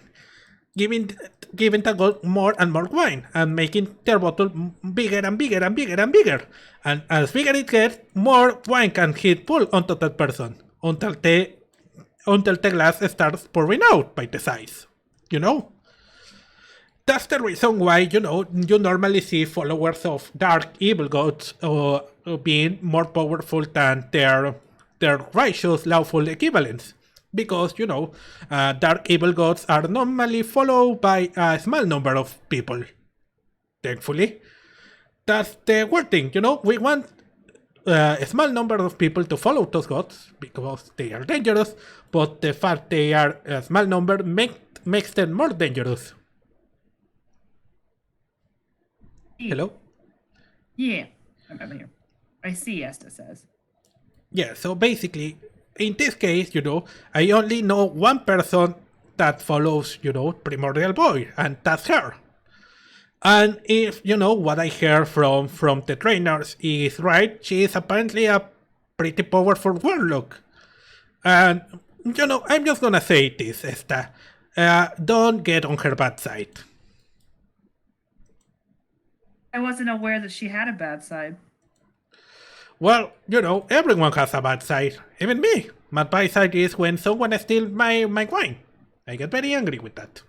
giving the god more and more wine and making their bottle bigger and bigger and bigger and bigger. And as bigger it gets, more wine can hit pull onto that person until the glass starts pouring out by the size. That's the reason why, you normally see followers of dark evil gods being more powerful than their righteous lawful equivalents. Because, dark evil gods are normally followed by a small number of people. Thankfully. That's the weird thing, we want a small number of people to follow those gods because they are dangerous, but the fact they are a small number makes them more dangerous. Hello? Yeah, I'm here. I see, Esta says. Yeah, so basically, in this case, I only know one person that follows, Primordial Boy, and that's her. And if, what I hear from the trainers is right, she is apparently a pretty powerful warlock. And, I'm just gonna say this, Esta. Don't get on her bad side. I wasn't aware that she had a bad side. Well, everyone has a bad side. Even me. My bad side is when someone steals my wine. I get very angry with that.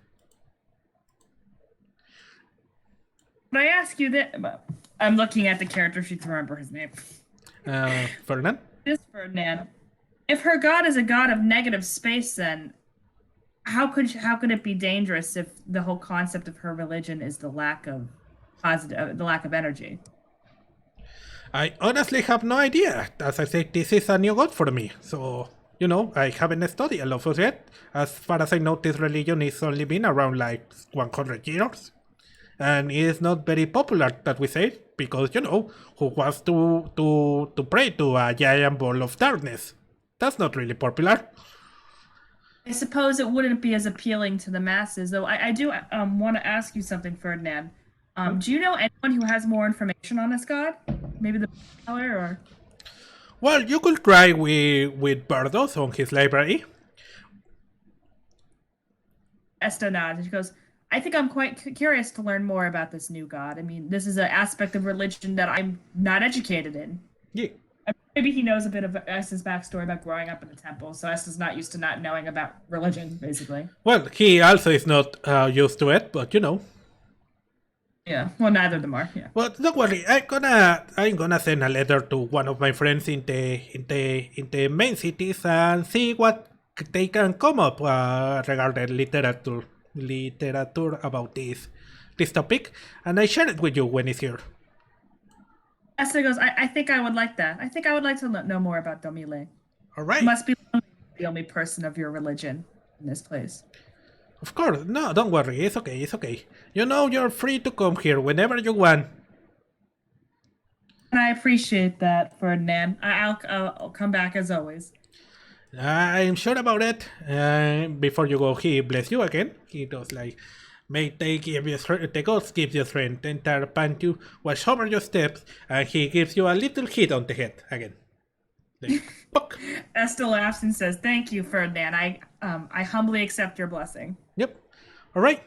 But I ask you that... I'm looking at the character sheet to remember his name. Ferdinand? This Ferdinand. If her god is a god of negative space, then how could it be dangerous if the whole concept of her religion is the lack of energy? I honestly have no idea. As I said, this is a new god for me. So, I haven't studied a lot of it. As far as I know, this religion has only been around like 100 years. And it is not very popular, that we say, because, who wants to pray to a giant ball of darkness? That's not really popular. I suppose it wouldn't be as appealing to the masses, though. I do want to ask you something, Ferdinand. Do you know anyone who has more information on this god? Maybe the color or... Well, you could try with Bardos on his library. Esta nods. She goes, I think I'm quite curious to learn more about this new god. I mean, this is an aspect of religion that I'm not educated in. Yeah. Maybe he knows a bit of Esta's backstory about growing up in the temple, so Esta's not used to not knowing about religion, basically. Well, he also is not used to it, but Yeah, well, neither of them are. Yeah. Well, don't worry. I'm gonna send a letter to one of my friends in the main cities and see what they can come up regarding literature about this topic, and I share it with you when it's here. Esther goes, I think I would like that. I think I would like to know more about Domile. All right. You must be the only person of your religion in this place. Of course. No, don't worry. It's okay. It's okay. You know, you're free to come here whenever you want. And I appreciate that, Ferdinand. I'll come back as always. I'm sure about it. Before you go, he bless you again. He does like, may they give you the gods give you strength, and Tarpan you watch over your steps, and he gives you a little hit on the head again. Like, fuck. Esther laughs and says, "Thank you, Ferdinand. I humbly accept your blessing." Yep. All right.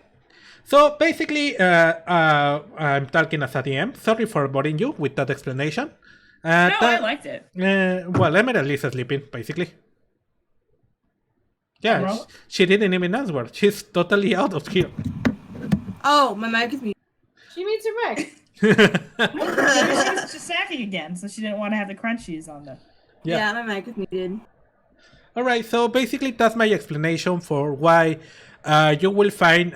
So basically, I'm talking as a DM. Sorry for boring you with that explanation. No, I liked it. Well, Emerald is sleeping, basically. Yeah, she didn't even answer. She's totally out of here. Oh, my mic is muted. She meets her Rick. Maybe she was just sacking again, so she didn't want to have the crunchies on the... Yeah, my mic is muted. Alright, so basically that's my explanation for why you will find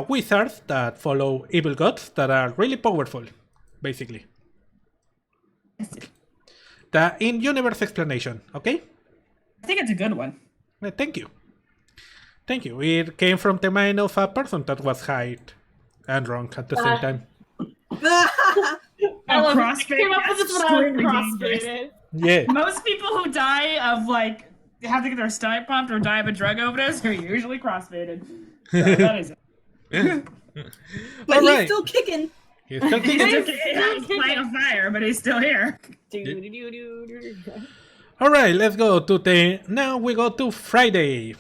wizards that follow evil gods that are really powerful, basically. The in-universe explanation, okay? I think it's a good one. Thank you. Thank you. It came from the mind of a person that was high and wrong at the same time. I love CrossFit. I came up with this when I was crossfaded. Yeah. Most people who die of like have to get their stomach pumped or die of a drug overdose are usually crossfaded. So that is it. But All he's right. still kicking. He's still kicking. He's playing on fire, but he's still here. All right, let's go to the. Now we go to Friday.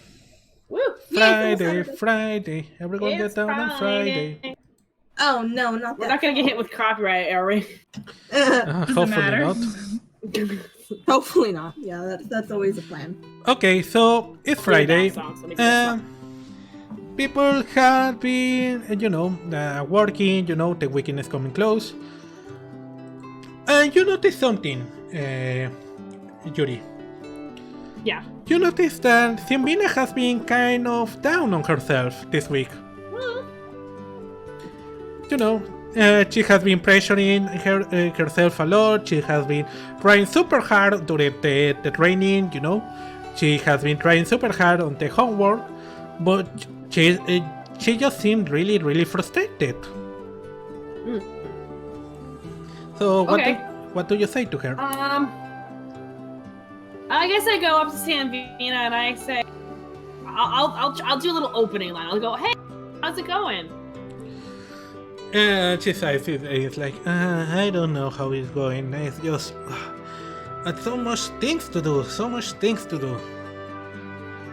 Woo! Friday. Everyone It's get down on Friday. Oh no, not that. We're not gonna get hit with copyright, are we? Hopefully matter. not. Hopefully not. Yeah, that's always a plan. Okay, so it's Friday. Song, so make that song. People have been, working. The weekend is coming close. And you notice something, Yuri. Yeah. You notice that Simbina has been kind of down on herself this week. She has been pressuring herself a lot. She has been trying super hard during the training, She has been trying super hard on the homework, but she just seemed really, really frustrated. So what do you say to her? I guess I go up to Sambina and I say, I'll do a little opening line. I'll go, hey, how's it going? She says it's like, I don't know how it's going. It's just so much things to do.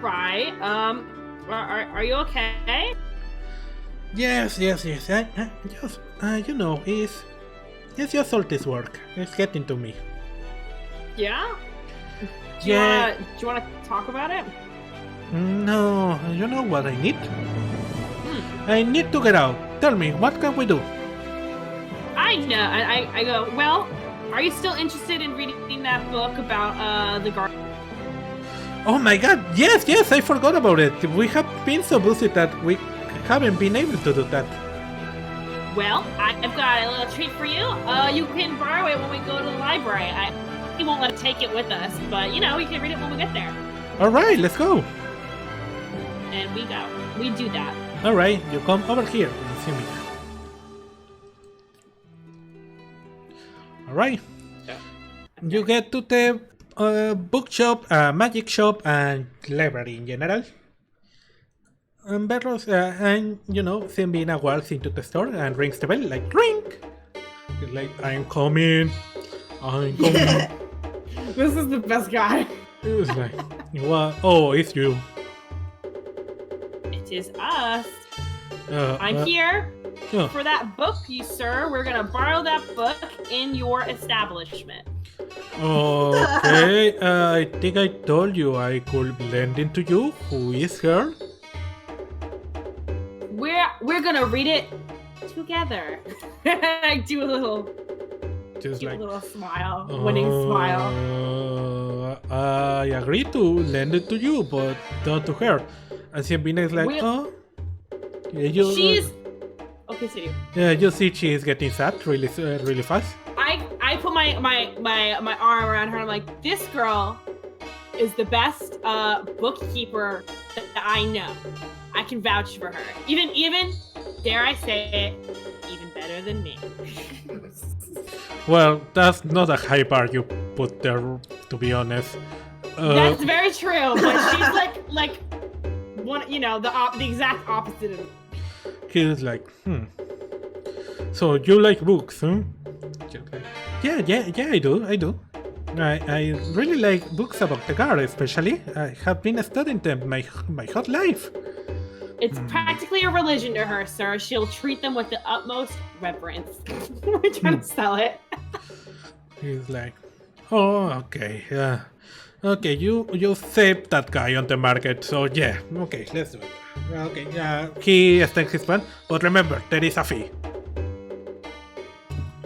Right. Are you okay? Yes. It's just all this work. It's getting to me. Yeah? Do you want to talk about it? No, you know what I need? I need to get out. Tell me, what can we do? I know. I go, well, are you still interested in reading that book about the garden? Oh my god, yes, I forgot about it. We have been so busy that we haven't been able to do that. Well, I've got a little treat for you. You can borrow it when we go to the library. We won't let us take it with us, but we can read it when we get there. Alright, let's go. And we go. We do that. Alright, you come over here. Alright. Yeah. You get to the bookshop, magic shop, and library in general. And Berros, Simbina walks into the store and rings the bell, like, ring! It's like, I'm coming. This is the best guy. It's like, what? Oh, it's you. It is us. I'm here for that book, you sir. We're gonna borrow that book in your establishment. Okay, I think I told you I could lend it to you. Who is her? We're gonna read it together. I do a little smile, winning smile. I agree to lend it to you, but not to her. And Simbina is like, Okay, see you. Yeah, you see she is getting sad really fast. I put my my arm around her. I'm like, this girl is the best bookkeeper that I know. I can vouch for her. Even dare I say it, even better than me. Well, that's not a high bar you put there, to be honest. That's very true, but she's like one, the exact opposite of me. He's like, So you like books, huh? Yeah, I do. I really like books about the guard, especially. I have been studying them my whole life. It's practically a religion to her, sir. She'll treat them with the utmost reverence. We're trying to sell it. He's like, oh, okay, okay, you saved that guy on the market, so yeah, okay, let's do it. Okay, he extends his hand, but remember, there is a fee.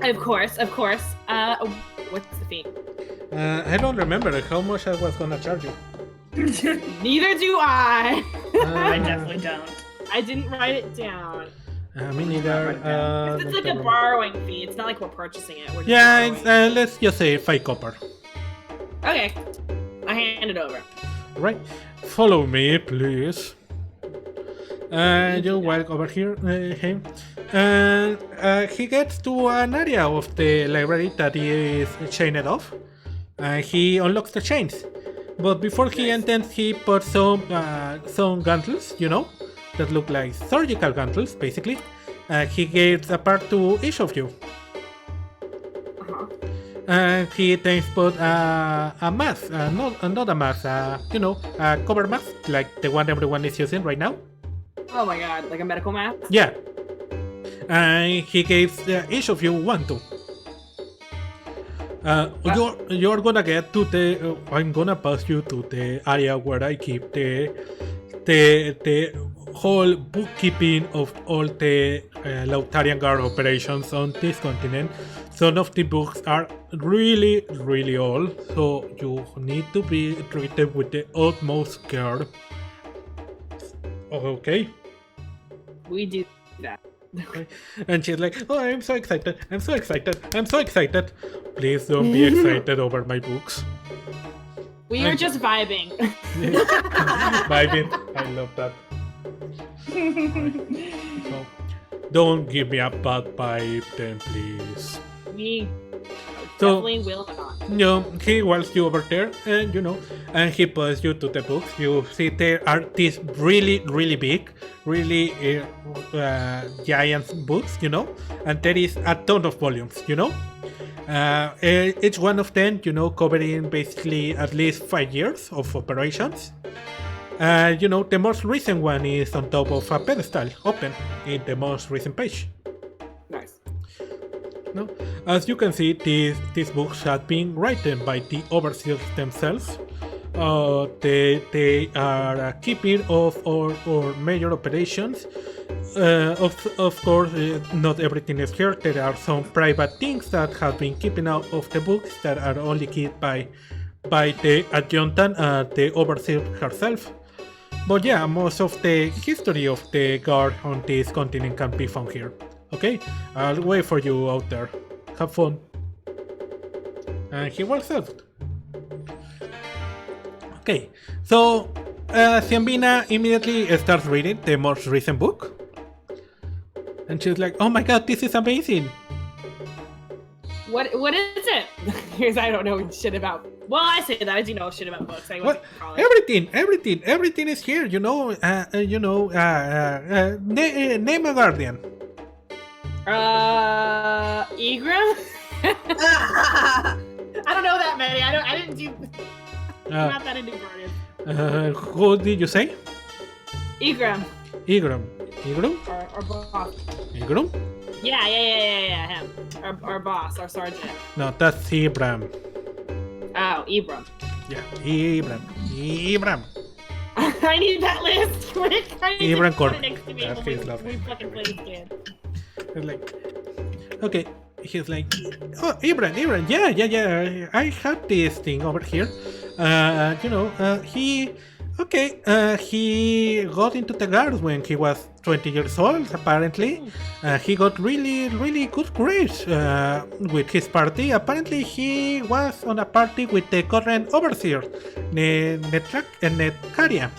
Of course. What's the fee? I don't remember how much I was gonna charge you. Neither do I. I definitely don't. I didn't write it down. Me neither. It's like a borrowing fee. It's not like we're purchasing it. We're just yeah, let's just say 5 copper. Okay. I hand it over. Right. Follow me, please. You'll walk over here, him. And he gets to an area of the library that is chained off. And he unlocks the chains. But before he enters, he puts some gantles, that look like surgical gantles, basically. He gives a part to each of you. And he then put a mask, not a mask, a cover mask, like the one everyone is using right now. Oh my god, like a medical mask? Yeah. And he gives each of you one too. You're gonna get to the. I'm gonna pass you to the area where I keep the whole bookkeeping of all the Lautarian Guard operations on this continent. Some of the books are really, really old, so you need to be treated with the utmost care. Okay. We do that. Okay. And she's like, oh, I'm so excited. Please don't be excited over my books. We are just vibing. Vibing. I love that. So, don't give me a bad vibe then, please. We definitely will not. He walks you over there, and and he pulls you to the books. You see there are these really, really big, really giant books, and there is a ton of volumes, each one of them, covering basically at least 5 years of operations. The most recent one is on top of a pedestal, open in the most recent page. Nice. No? As you can see, these books have been written by the overseers themselves. They are keeping of our major operations. Of course, not everything is here. There are some private things that have been keeping out of the books that are only kept by the adjutant, the overseer herself. But yeah, most of the history of the guard on this continent can be found here. Okay, I'll wait for you out there. Have fun. And he walks out. Okay, so Ciambina immediately starts reading the most recent book. And she's like, oh my god, this is amazing. What is it? Because I don't know shit about. Well, I say that I do know shit about books. I went to college. Everything is here. Name a guardian. Egram? I don't know that many. I didn't do. I'm not that into guardians. Who did you say? Egram. Or boss. Egram? Yeah, him. Our boss, our sergeant. No, that's Ibram. Oh, Ibram. Yeah, Ibram. I need that list quick. Ibram Corp. Next to me we fucking play this game. It's like, okay. He's like, oh, Ibram. Yeah. I have this thing over here. He Okay, he got into the guard when he was 20 years old, apparently. He got really good grades with his party. Apparently, he was on a party with the current overseer, Netcaria.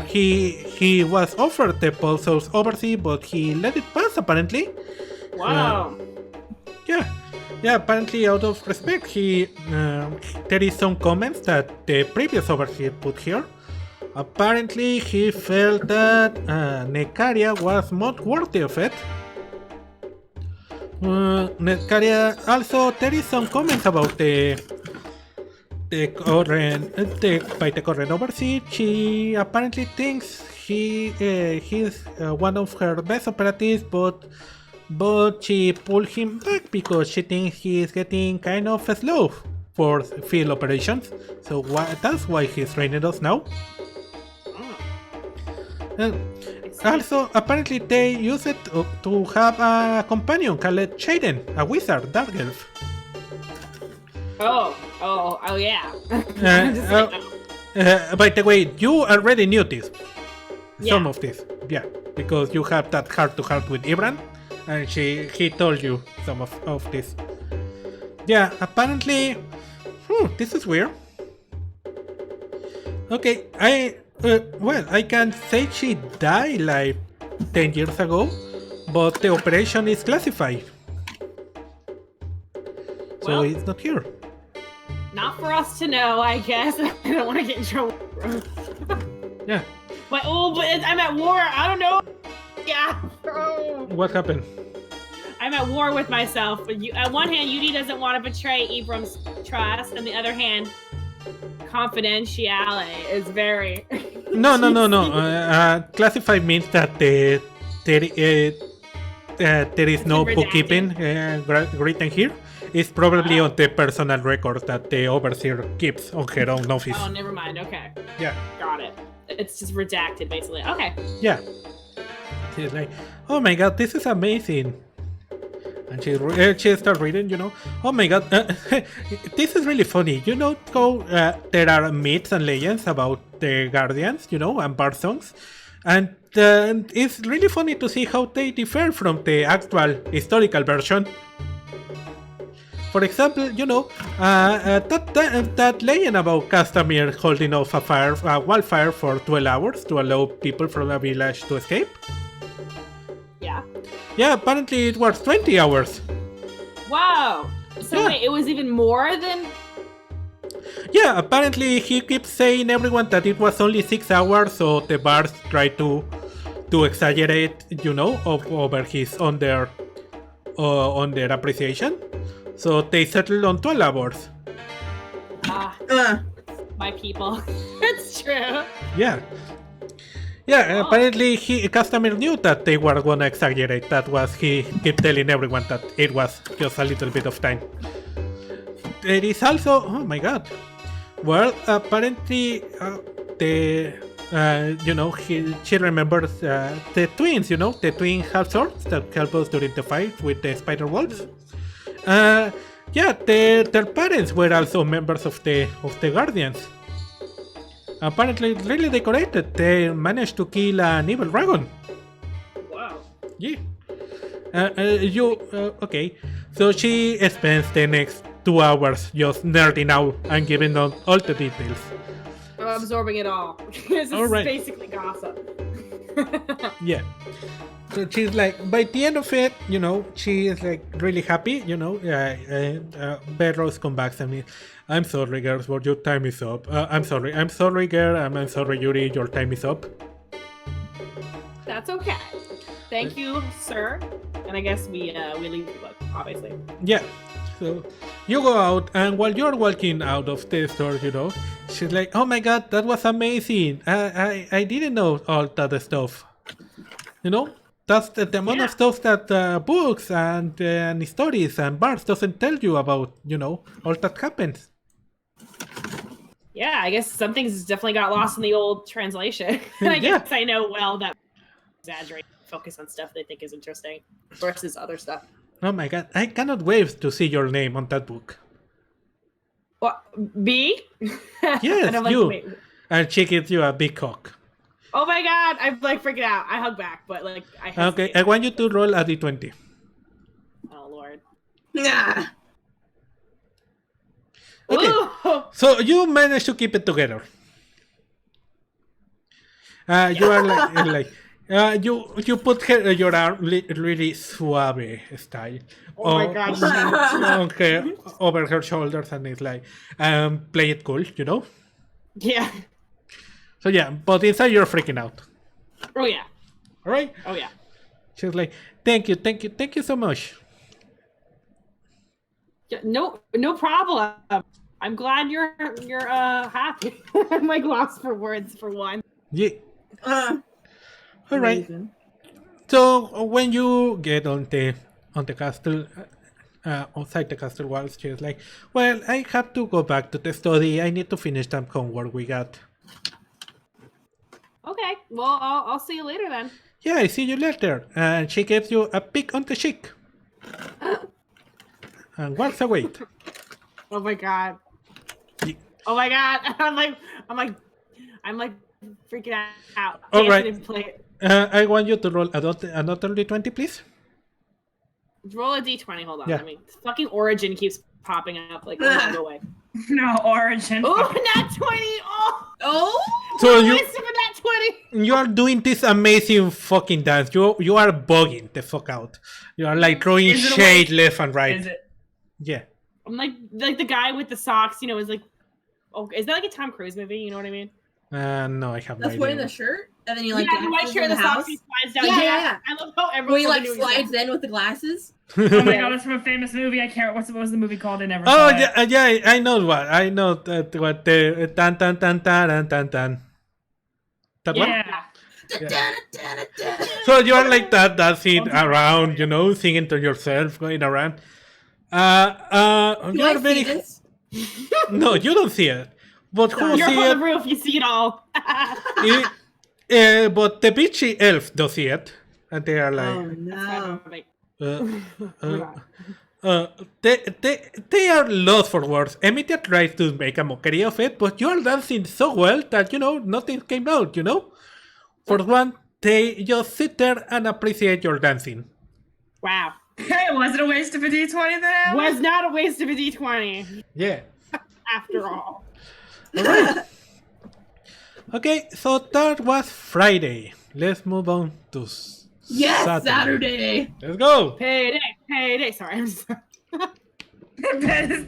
He was offered the post of overseer, but he let it pass, apparently. Wow. Yeah, apparently out of respect, there is some comments that the previous overseer put here. Apparently, he felt that Necaria was not worthy of it. Necaria, also, there is some comments about the current overseer. She apparently thinks he's one of her best operatives, but she pulled him back because she thinks he is getting kind of slow for field operations. So that's why he's training us now. Also, apparently they use it to have a companion called Shaden, a wizard, dark elf. Oh yeah. By the way, you already knew this. Yeah. Some of this, yeah, because you have that heart-to-heart with Ibran. And he told you some of this. Yeah, apparently, this is weird. Okay, I can say she died like 10 years ago, but the operation is classified. So it's not here. Not for us to know, I guess. I don't want to get in trouble. Yeah. But I'm at war. I don't know. Yeah. What happened? I'm at war with myself. On one hand, Yudi doesn't want to betray Ibram's trust, and the other hand, confidentiality is very. No. Classified means that there is no bookkeeping written here. It's probably on the personal records that the overseer keeps on her own office. Oh, never mind. Okay. Yeah. Got it. It's just redacted, basically. Okay. Yeah. She's like, oh my god, this is amazing. And she starts reading, oh my god, this is really funny. You know how there are myths and legends about the Guardians, and bard songs? And it's really funny to see how they differ from the actual historical version. For example, that legend about Castamere holding off a wildfire for 12 hours to allow people from a village to escape. Yeah. Yeah, apparently it was 20 hours. Wow. So wait, it was even more than... Yeah, apparently he keeps saying everyone that it was only 6 hours, so the bards try to exaggerate, over his on their appreciation. So they settled on 12 hours. My people. It's true. Yeah. Yeah, apparently Castamere knew that they were gonna exaggerate. That was, he kept telling everyone that it was just a little bit of time. There is also, oh my god. Well, apparently she remembers the twins, the twin half-swords that helped us during the fight with the spider wolves. Yeah, their parents were also members of the Guardians. Apparently, really decorated. They managed to kill an evil dragon. Wow. Yeah. Okay. So she spends the next 2 hours just nerding out and giving out all the details. I'm absorbing it all. This is basically gossip. Yeah. So she's like, by the end of it, she is like really happy, Bedros comes back and me, I'm sorry girls, but your time is up. I'm sorry girl, I'm sorry Yuri, your time is up. That's okay. Thank you, sir. And I guess we leave the book, obviously. Yeah. So you go out, and while you're walking out of the store, she's like, oh my god, that was amazing. I didn't know all that stuff. That's the amount of stuff that books and stories and bars doesn't tell you about, all that happens. Yeah, I guess some things definitely got lost in the old translation. And I guess I know well that exaggerate, focus on stuff they think is interesting versus other stuff. Oh my god, I cannot wait to see your name on that book. What? Me? Yes, And I'm like, you. wait. And she gives you a big hug. Oh my god! I'm like freaking out. I hug back, but like I hesitate. Okay, I want you to roll a d20. Oh lord. Nah. Okay. Ooh. So you manage to keep it together. You are you put your arm really suave style. Oh my god. Okay, over her shoulders, and it's like, play it cool, you know. Yeah. So yeah, but inside you're freaking out. Oh yeah. All right. Oh yeah. She's like, thank you so much. Yeah, no problem. I'm glad you're happy. I'm like lost for words for one. Yeah. All right. Amazing. So when you get on the castle, outside the castle walls, she's like, well, I have to go back to the study. I need to finish some homework we got. Okay. Well, I'll see you later then. Yeah, I see you later. And she gives you a pick on the cheek. And walks away. Oh my god. Ye- Oh my god. I'm like freaking out. All Jason right. didn't play it. I want you to roll another d20, please. Roll a d20. Hold on. Yeah. I mean, fucking Origin keeps popping up. Like, oh, go away. No, Origin. Oh, nat 20. Oh. Oh, So Nice of a nat 20. you are doing this amazing fucking dance. You are bugging the fuck out. You are like throwing Is it a shade left and right. Is it? Yeah. I'm like the guy with the socks. You know, is like, oh, is that like a Tom Cruise movie? You know what I mean? No, I have no that's wearing idea. the shirt, and then you like yeah, the white dances shirt, in the the socks, house. he slides down. Yeah, Yeah, yeah. I love how everyone. Where he like knew he was slides there. in with the glasses. Oh my god, it's from a famous movie. I can't. What was the movie called? I never saw Oh it. yeah, I know what. I know that what the tan tan tan tan tan tan. That one. Yeah. So you are like that dancing around, you know, singing to yourself, going around. You Do I are very. see this? No, you don't see it. But who You're see on it? the roof. You see it all. But the bitchy elf does see it, and they are Oh like, no. they are lost for words. Emilia tries to make a mockery of it, but you are dancing so well that, you know, nothing came out, you know? For one, they just sit there and appreciate your dancing. Wow. Hey, was it a waste of a D20 then? Was not a waste of a d20 Yeah. after all. Okay, so that was Friday. Let's move on to Yes, Saturday. Let's go. Payday. Sorry, I'm sorry.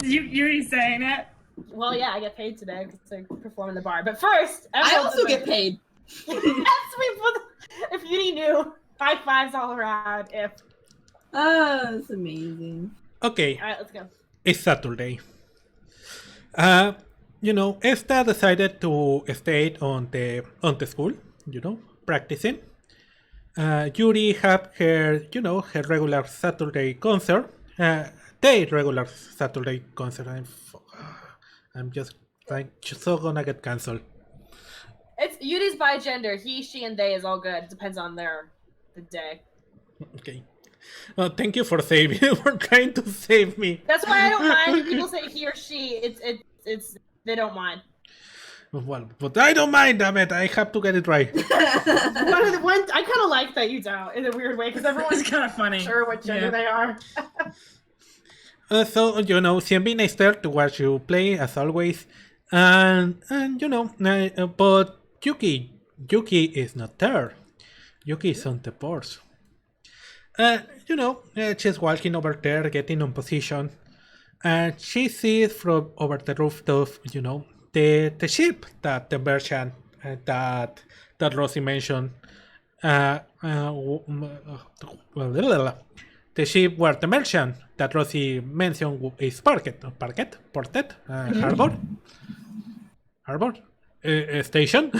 you saying it? Well, yeah, I get paid today to perform in the bar. But first, I also get paid. That's if you knew. High fives all around. Oh, that's amazing. Okay, All right, let's go. it's Saturday. You know, Esta decided to stay on the school, you know, practicing. Yuri had her, you know, her regular Saturday concert. Their regular Saturday concert. I'm just like so gonna get cancelled. It's Yuri's by gender. He, she, and they is all good. Depends on the day. Okay. Thank you for saving. For trying to save me. That's why I don't mind when people say he or she. It's they don't mind. Well, but I don't mind, damn it. I have to get it right. I kind of like that you don't in a weird way because everyone's It's kind of funny. sure what gender they are. So, you know, it's been nice there to watch you play, as always. And you know, but Yuki is not there. Yuki is on the board. You know, she's walking over there, getting on position. And she sees from over the rooftop, you know, the ship that the merchant that Rosie mentioned. The ship where the merchant that Rosie mentioned is ported, harbor, station,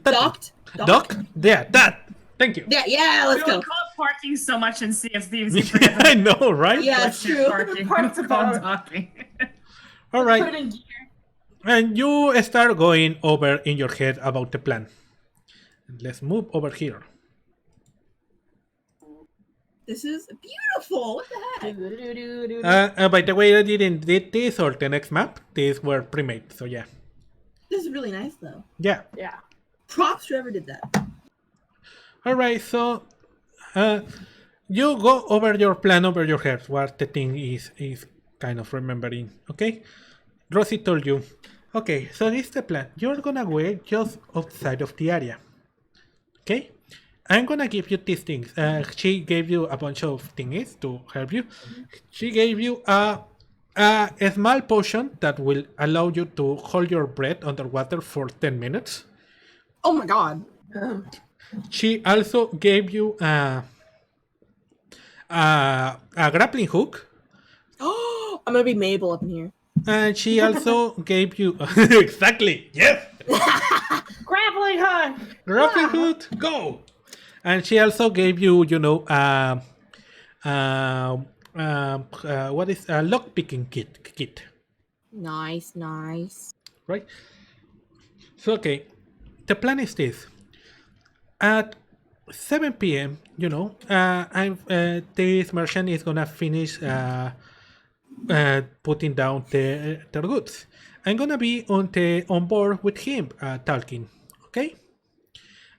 Docked. dock. Yeah, that. Thank you. Yeah, let's We go. would call it parking so much in Sea of Thieves. You forget I know, right? Yeah, it's true. Parking. Parts It's called about- docking. All Put right. in gear. And you start going over in your head about the plan. Let's move over here. This is beautiful. What the heck? By the way, I didn't did this or the next map. These were pre-made, so yeah. This is really nice, though. Yeah. Yeah. Props to whoever did that. Alright, so you go over your plan over your head, what the thing is kind of remembering, okay? Rosie told you, okay, so this is the plan. You're gonna wait just outside of the area, okay? I'm gonna give you these things. She gave you a bunch of thingies to help you. She gave you a small potion that will allow you to hold your breath underwater for 10 minutes. Oh my god. She also gave you a grappling hook. Oh, I'm gonna be Mabel up in here. And she also gave you exactly, yes, Grappling hook. grappling hook, go. And she also gave you, what is a lock picking kit, Nice. right? So okay, the plan is this. At 7 p.m., this merchant is gonna finish putting down their goods. I'm gonna be on board with him talking, okay?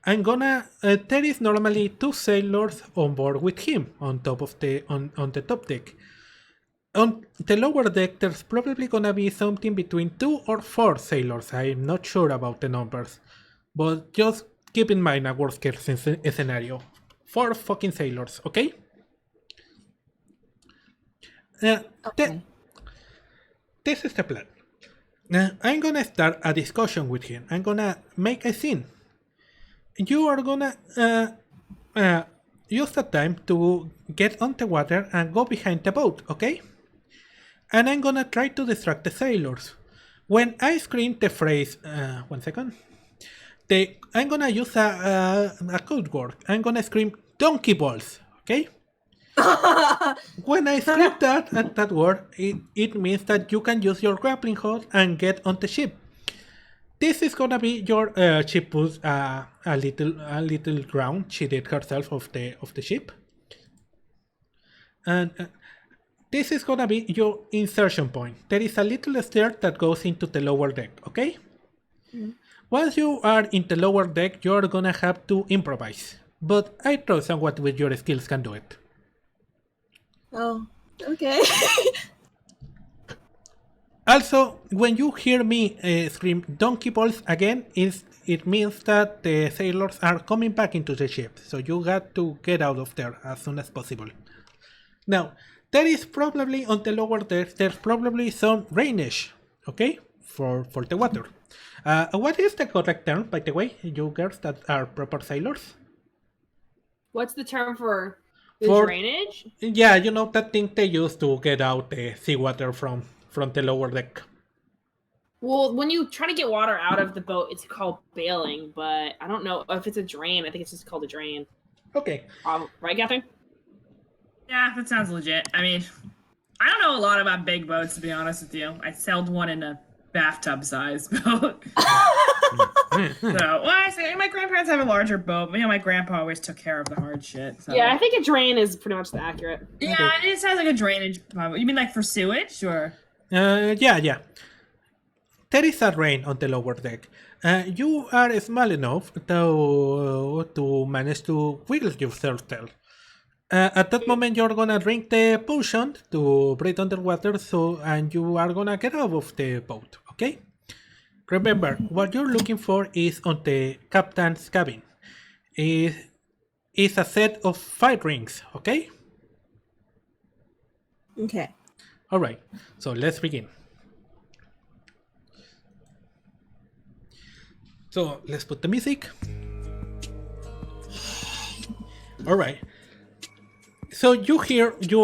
I'm gonna there is normally 2 sailors on board with him on top of on the top deck. On the lower deck, there's probably gonna be something between 2 or 4 sailors. I'm not sure about the numbers, but just keep in mind a worst case scenario. 4 fucking sailors, okay? Okay. This is the plan. I'm gonna start a discussion with him. I'm gonna make a scene. You are gonna use the time to get on the water and go behind the boat, okay? And I'm gonna try to distract the sailors. When I scream the phrase, one second. I'm gonna use a code word. I'm gonna scream donkey balls, okay? When I scream that word, it means that you can use your grappling hook and get on the ship. This is gonna be your she puts a little ground she did herself of the ship, and this is gonna be your insertion point. There is a little stair that goes into the lower deck. Okay. Mm. Once you are in the lower deck, you're gonna have to improvise. But I trust somewhat with your skills can do it. Oh, okay. Also, when you hear me scream donkey balls again, it means that the sailors are coming back into the ship. So you got to get out of there as soon as possible. Now, there is probably on the lower deck, there's probably some drainage, okay, for the water. What is the correct term, by the way, you girls that are proper sailors? What's the term for drainage? Yeah, you know that thing they use to get out the seawater from the lower deck. Well, when you try to get water out of the boat, it's called bailing, but I don't know if it's a drain. I think it's just called a drain. Okay. Right, Catherine? Yeah, that sounds legit. I mean, I don't know a lot about big boats, to be honest with you. I sailed one in a bathtub-sized boat. I say my grandparents have a larger boat, but my grandpa always took care of the hard shit. So. Yeah, I think a drain is pretty much the accurate. Yeah, okay. It sounds like a drainage. You mean like for sewage, or? Yeah. There is a drain on the lower deck. You are small enough to manage to wiggle yourself there. At that moment, you're gonna drink the potion to breathe underwater, and you are gonna get out of the boat, okay? Remember, what you're looking for is on the captain's cabin. Is a set of 5 rings, okay? Okay. Alright, so let's begin. So let's put the music. Alright. So you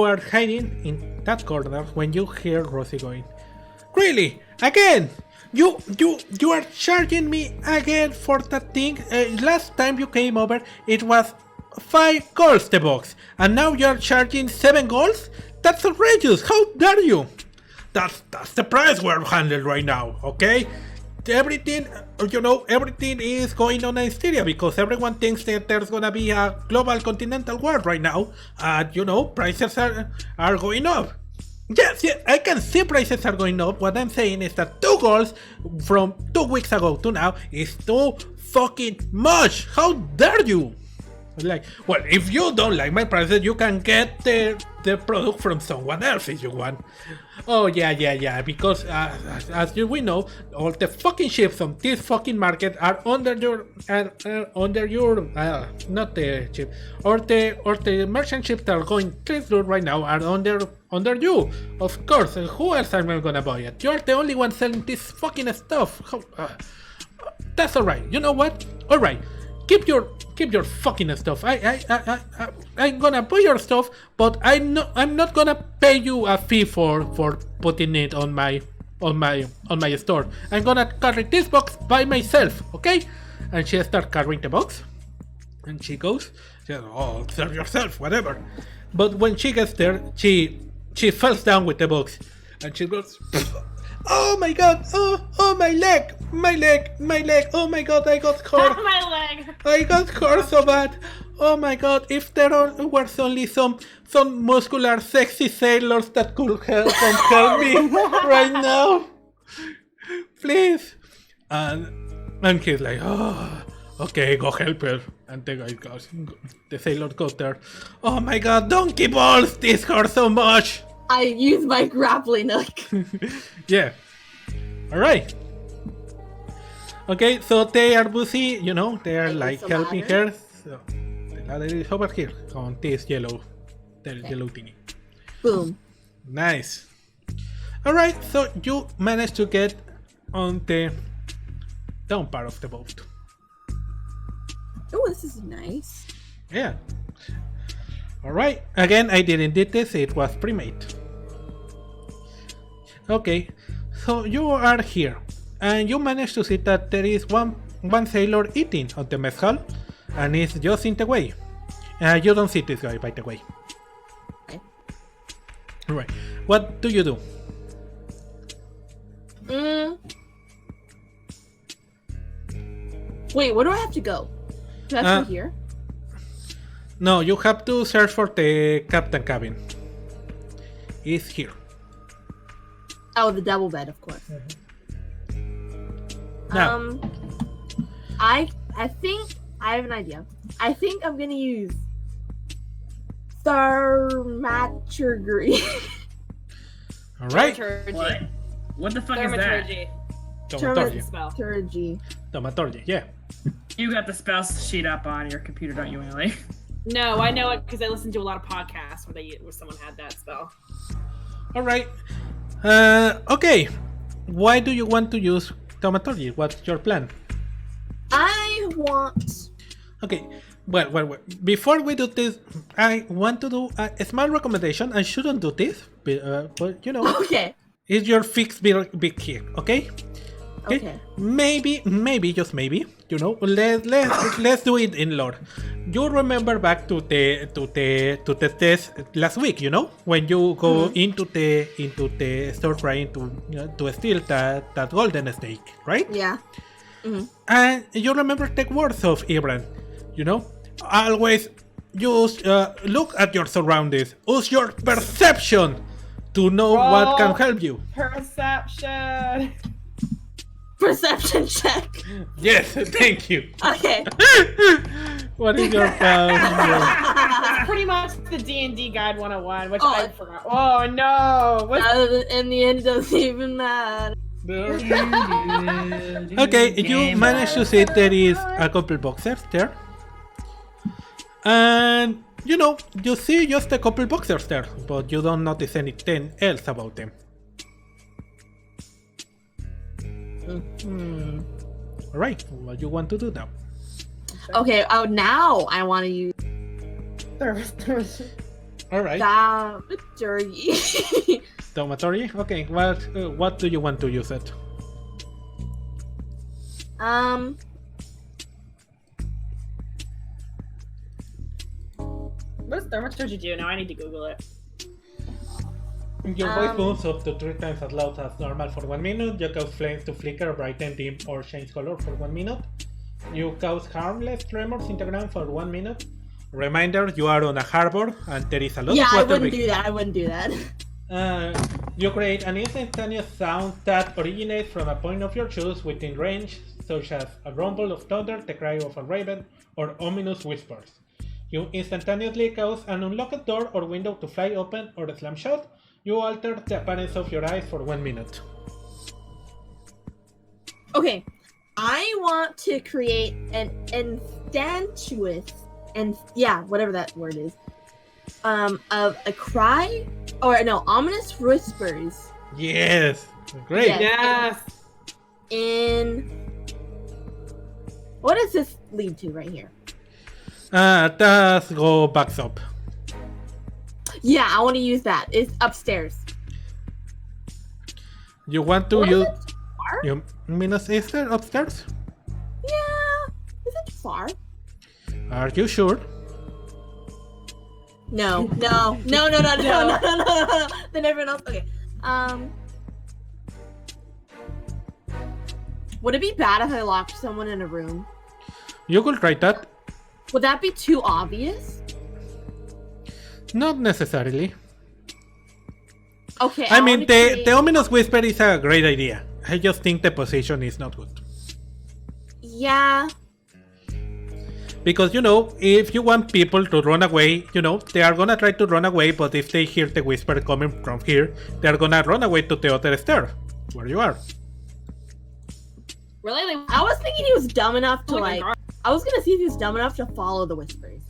are hiding in that corner when you hear Rosie going, "Really? Again? You are charging me again for that thing? Last time you came over, it was 5 golds the box, and now you are charging 7 golds? That's outrageous! How dare you? That's the price we're handling right now, okay? everything, everything is going on in hysteria because everyone thinks that there's gonna be a global continental war right now. Prices are going up. Yes, I can see prices are going up. What I'm saying is that 2 goals from 2 weeks ago to now is too fucking much. How dare you? Like, well, if you don't like my prices, you can get the product from someone else if you want. Oh yeah, because as we know, all the fucking ships on this fucking market are under your not the ship, or the merchant ships that are going through right now are under you. Of course, and who else am I gonna buy it? You're the only one selling this fucking stuff. That's alright. You know what? Alright. Keep your fucking stuff. I'm gonna buy your stuff, but I'm not gonna pay you a fee for putting it on my store. I'm gonna carry this box by myself, okay? And she starts carrying the box, and she goes, "Oh, serve yourself, whatever." But when she gets there, she falls down with the box, and she goes, "Oh my god! Oh my leg! Oh my god! I got hurt! My leg! I got hurt so bad! Oh my god! If there were only some muscular, sexy sailors that could help me right now, please!" And he's like, "Oh, okay, go help her." And the guy goes, the sailor goes there. "Oh my god! Donkey balls! This hurts so much!" I use my grappling hook. Yeah. Alright. Okay, so they are busy, they are like helping her. So the ladder is over here on this yellow thingy. Boom. Nice. Alright, so you managed to get on the down part of the boat. Oh, this is nice. Yeah. Alright, again, I didn't did this, it was pre-made. Okay, so you are here, and you managed to see that there is one sailor eating on the mess hall, and it's just in the way. You don't see this guy, by the way. Okay. Alright, what do you do? Wait, where do I have to go? Do I have to go here? No, you have to search for the captain cabin. It's here. Oh, the double bed, of course. Now, I think I have an idea. I think I'm gonna use thaumaturgy. alright. Thaumaturgy. What the fuck is that? Thaumaturgy. Thaumaturgy. Spell. Thaumaturgy, yeah. You got the spell sheet up on your computer, don't you, Emily? No, I know it because I listened to a lot of podcasts where someone had that spell. Alright. Okay. Why do you want to use thaumaturgy? What's your plan? I want. Okay. Well. Before we do this, I want to do a small recommendation. I shouldn't do this, but Okay. it's your fixed big here. Okay. Okay. Maybe, just maybe. Let's do it in lore. You remember back to the test last week, when you go into the store trying to steal that golden snake, right? Yeah. And you remember the words of Ibran, always use look at your surroundings, use your perception to know what can help you. Perception. Perception check. Yes, thank you. Okay. What is your It's pretty much the D&D Guide 101, which I forgot. Oh no! In the end, it doesn't even matter. Okay, you managed to see there is a couple boxers there. And, you see just a couple boxers there, but you don't notice anything else about them. Alright, what you want to do now? Okay, now I want to use Alright. thaumaturgy. Thaumaturgy? Okay, what do you want to use it? What does thaumaturgy do? Now I need to Google it. Your voice moves up to 3 times as loud as normal for 1 minute. You cause flames to flicker, brighten, dim, or change color for 1 minute. You cause harmless tremors in the ground for 1 minute. Reminder, you are on a harbor and there is a lot of water. I wouldn't do that. You create an instantaneous sound that originates from a point of your choice within range, such as a rumble of thunder, the cry of a raven, or ominous whispers. You instantaneously cause an unlocked door or window to fly open or slam shut. You alter the appearance of your eyes for 1 minute. Okay, I want to create an instantaneous, and whatever that word is, of a cry, or no, ominous whispers. Yes, great. Yes. What does this lead to right here? Let's go back up. Yeah, I want to use that. It's upstairs. You want to Or is use... it far? You mean is there upstairs? Yeah. Is it far? Are you sure? No. Then everyone else. Okay. Would it be bad if I locked someone in a room? You could try that. Would that be too obvious? Not necessarily. Okay. I mean, wanna create- the ominous whisper is a great idea. I just think the position is not good. Yeah. Because, you know, if you want people to run away, you know, they are gonna try to run away, but if they hear the whisper coming from here, they are gonna run away to the other stair, where you are. Really? I was thinking he was dumb enough to Like, I was gonna see if he was dumb enough to follow the whispers.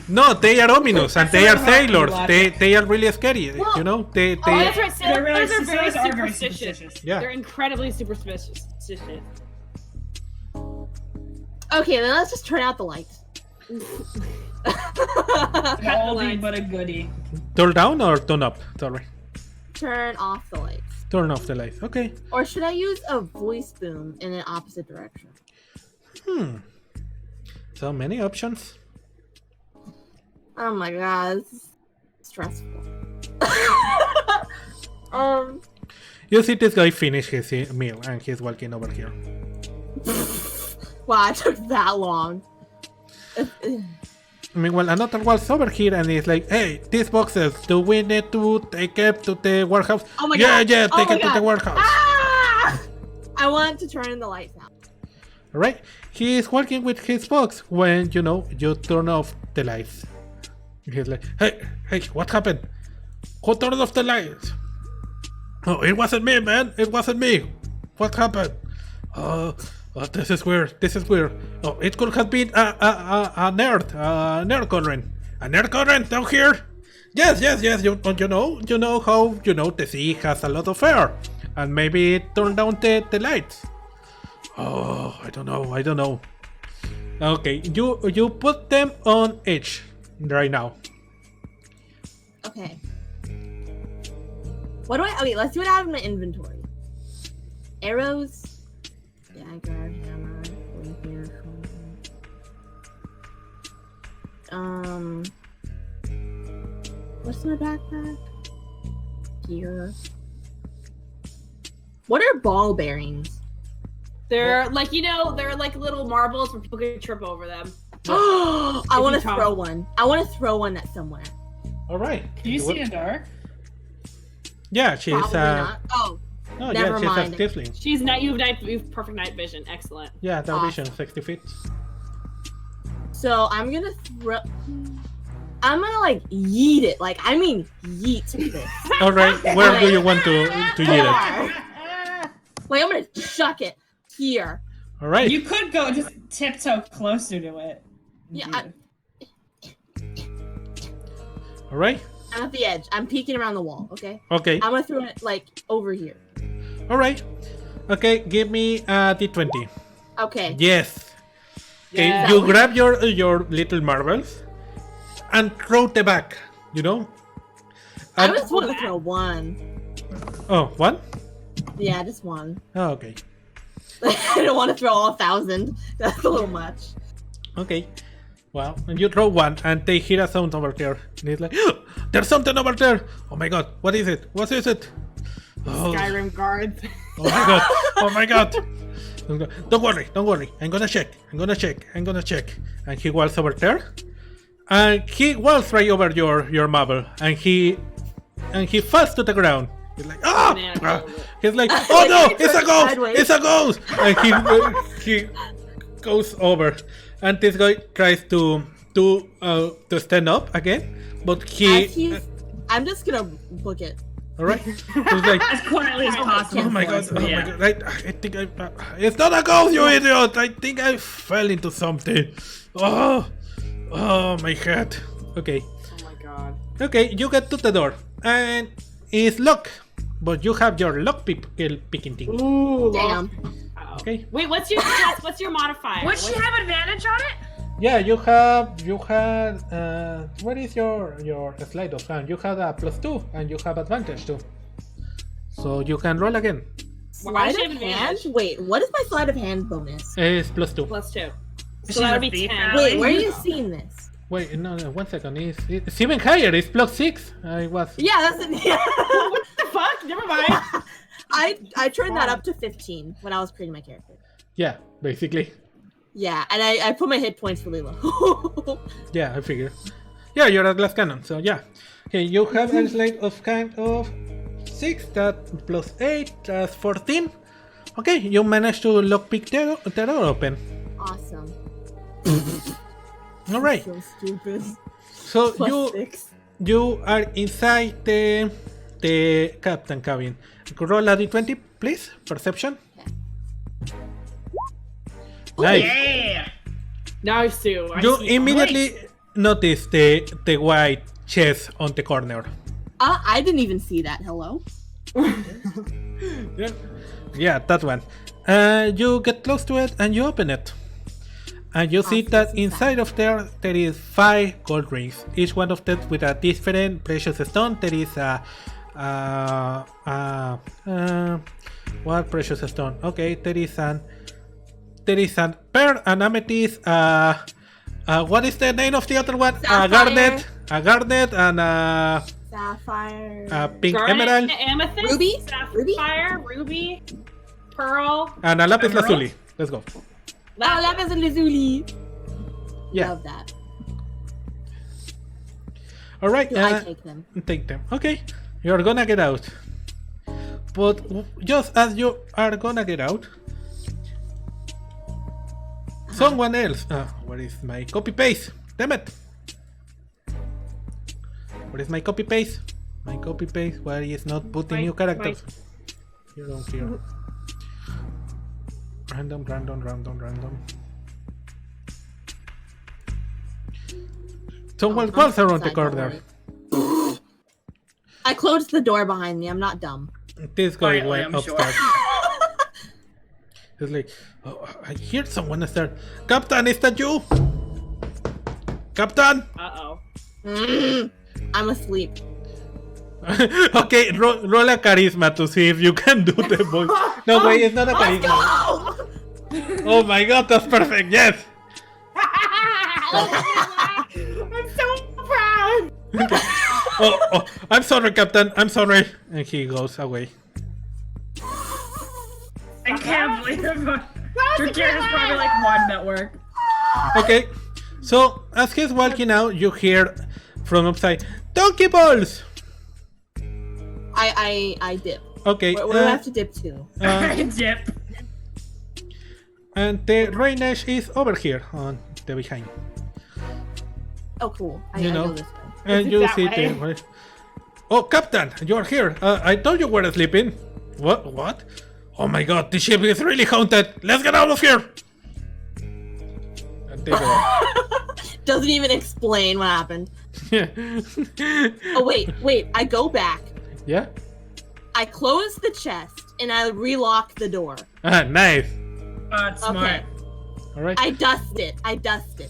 No, they are ominous, and they are That's not sailors. logic. They are really scary, Well, you know? They Oh, that's right. They're really- Sailors are very sailors are very superstitious. superstitious. Yeah. They're incredibly superstitious. Okay, then let's just turn out the lights. An oldie but a goodie. Turn down or turn up? Sorry. Turn off the lights. Turn off the lights. Okay. Or should I use a voice boom in the opposite direction? So many options. Oh my god, this is stressful. You see this guy finish his meal and he's walking over here. Wow, it took that long. Meanwhile, another was over here and he's like, hey, these boxes, do we need to take it to the warehouse? Oh my yeah, god. Yeah, Oh take my it to god. the warehouse. Ah! I want to turn the lights out. Alright, he is working with his box when, you know, you turn off the lights. He's like, hey, what happened? Who turned off the lights? Oh, it wasn't me, man. It wasn't me. What happened? Oh, this is weird. Oh, it could have been a nerd current. A nerd current down here? Yes. You know how, you know, the sea has a lot of air. And maybe it turned down the lights. Oh, I don't know. Okay, you put them on edge right now. Okay. Okay, let's see what I have in my inventory. Arrows. Dagger, hammer, rapier, what's in my backpack? Gear. What are ball bearings? They're like, you know, they're like little marbles where people can trip over them. I want to you talk- throw one. I want to throw one at somewhere. Alright. Can you see in the dark? Yeah, she's Probably not. Oh, no, never yeah, mind. she's a tiefling. She's you've perfect night vision. Excellent. Yeah, dark Awesome. vision, 60 feet. so I'm gonna throw. I'm gonna like yeet it. Like I mean yeet this. Alright, where do you want to eat it? Far. Like I'm gonna chuck it here. Alright. You could go just tiptoe closer to it. Yeah, Alright. I'm at the edge. I'm peeking around the wall. Okay. Okay. I'm gonna throw it like over here. Alright. Okay, give me a d20. Okay. Yes. Okay, Yeah. you grab your little marbles and throw the back, you know? I And- just want to throw one. Oh, one? Yeah, just one. Oh, okay. I don't want to throw all 1,000. That's a little much. Okay. Well, and you throw one, and they hear a sound over there. And it's like, there's something over there! Oh my god, what is it? What is it? Oh, Skyrim guards. oh my god, oh my god! Don't worry, I'm gonna check. And he walks over there. And he walks right over your marble. And he falls to the ground. He's like, he's like, oh no, it's a ghost! Sideways. It's a ghost! And he goes over. And this guy tries to stand up again, but I'm just gonna book it. all right. He's like, As quietly as possible. oh my god, of course, but yeah. I think it's not a ghost, you idiot! I think I fell into something. Oh my head. Okay, Oh my god. okay, you get to the door and it's locked, but you have your lock picking thing. Ooh. Damn. Okay. Wait, what's your modifier? Would she have advantage on it? Yeah, you had what is your slide of hand? You had a +2 and you have advantage too. So you can roll again. Why Sleight does she of have hand? advantage? Wait, what is my sleight of hand bonus? It's +2. +2. She's So that'll a be thief 10. now. Wait, where are you seeing this? Wait, no, 1 second. It's even higher. It's +6. I was. Yeah, that's it. Yeah. What the fuck? Never mind. I turned that up to 15 when I was creating my character. Yeah, basically. Yeah, and I put my hit points really low. Yeah, I figure. Yeah, you're a glass cannon, so yeah. Okay, you have a sleight of hand of 6. That +8. That's 14. Okay, you managed to lockpick the door open. Awesome. All right. So stupid. So +6. you are inside the captain cabin. Roll a d20, please. Perception. Nice. Yeah. Nice too. You immediately notice the white chest on the corner. I didn't even see that. Hello. Yeah, that one. You get close to it and you open it. And you see that inside of there is 5 gold rings. Each one of them with a different precious stone. There is what precious stone? Okay, there is an pearl, an amethyst. What is the name of the other one? Sapphire. A garnet, and a Sapphire. pink Garnet, emerald, amethyst, Ruby? sapphire, ruby, pearl. and a lapis Emerald? lazuli. Let's go. Oh, lapis lazuli. Yeah. Love that. All right. Do I take them? Take them. Okay. You're gonna get out. But just as you are gonna get out, someone else. Where is my copy paste? Damn it! Where is my copy paste? My copy paste. Why is not putting new characters? Here, down here. Random. Someone was around the Inside, don't corner. worry. I closed the door behind me. I'm not dumb. This guy Quietly, went I'm sure. upstairs. He's like, oh, I hear someone start. Captain, is that you? Captain? Uh-oh. I'm asleep. Okay, roll a charisma to see if you can do the voice. No, wait, it's not a Let's charisma. go! Oh my god, that's perfect, yes! I'm so proud. Oh, I'm sorry, Captain, I'm sorry. And he goes away. I can't believe it. Your character's probably like 1 network. Okay, so as he's walking out, you hear from upside, Donkey balls! I dip. Okay, Where do I have to dip to? Dip. and the range is over here on the behind. Oh, cool. I You know. know this one. And it you that see way? Oh, Captain, you're here. I thought you were sleeping. What? Oh my god, the ship is really haunted. Let's get out of here. And they go. Doesn't even explain what happened. Yeah. Oh, wait. I go back. Yeah? I close the chest and I relock the door. Nice. It's smart. Okay. Alright. I dust it.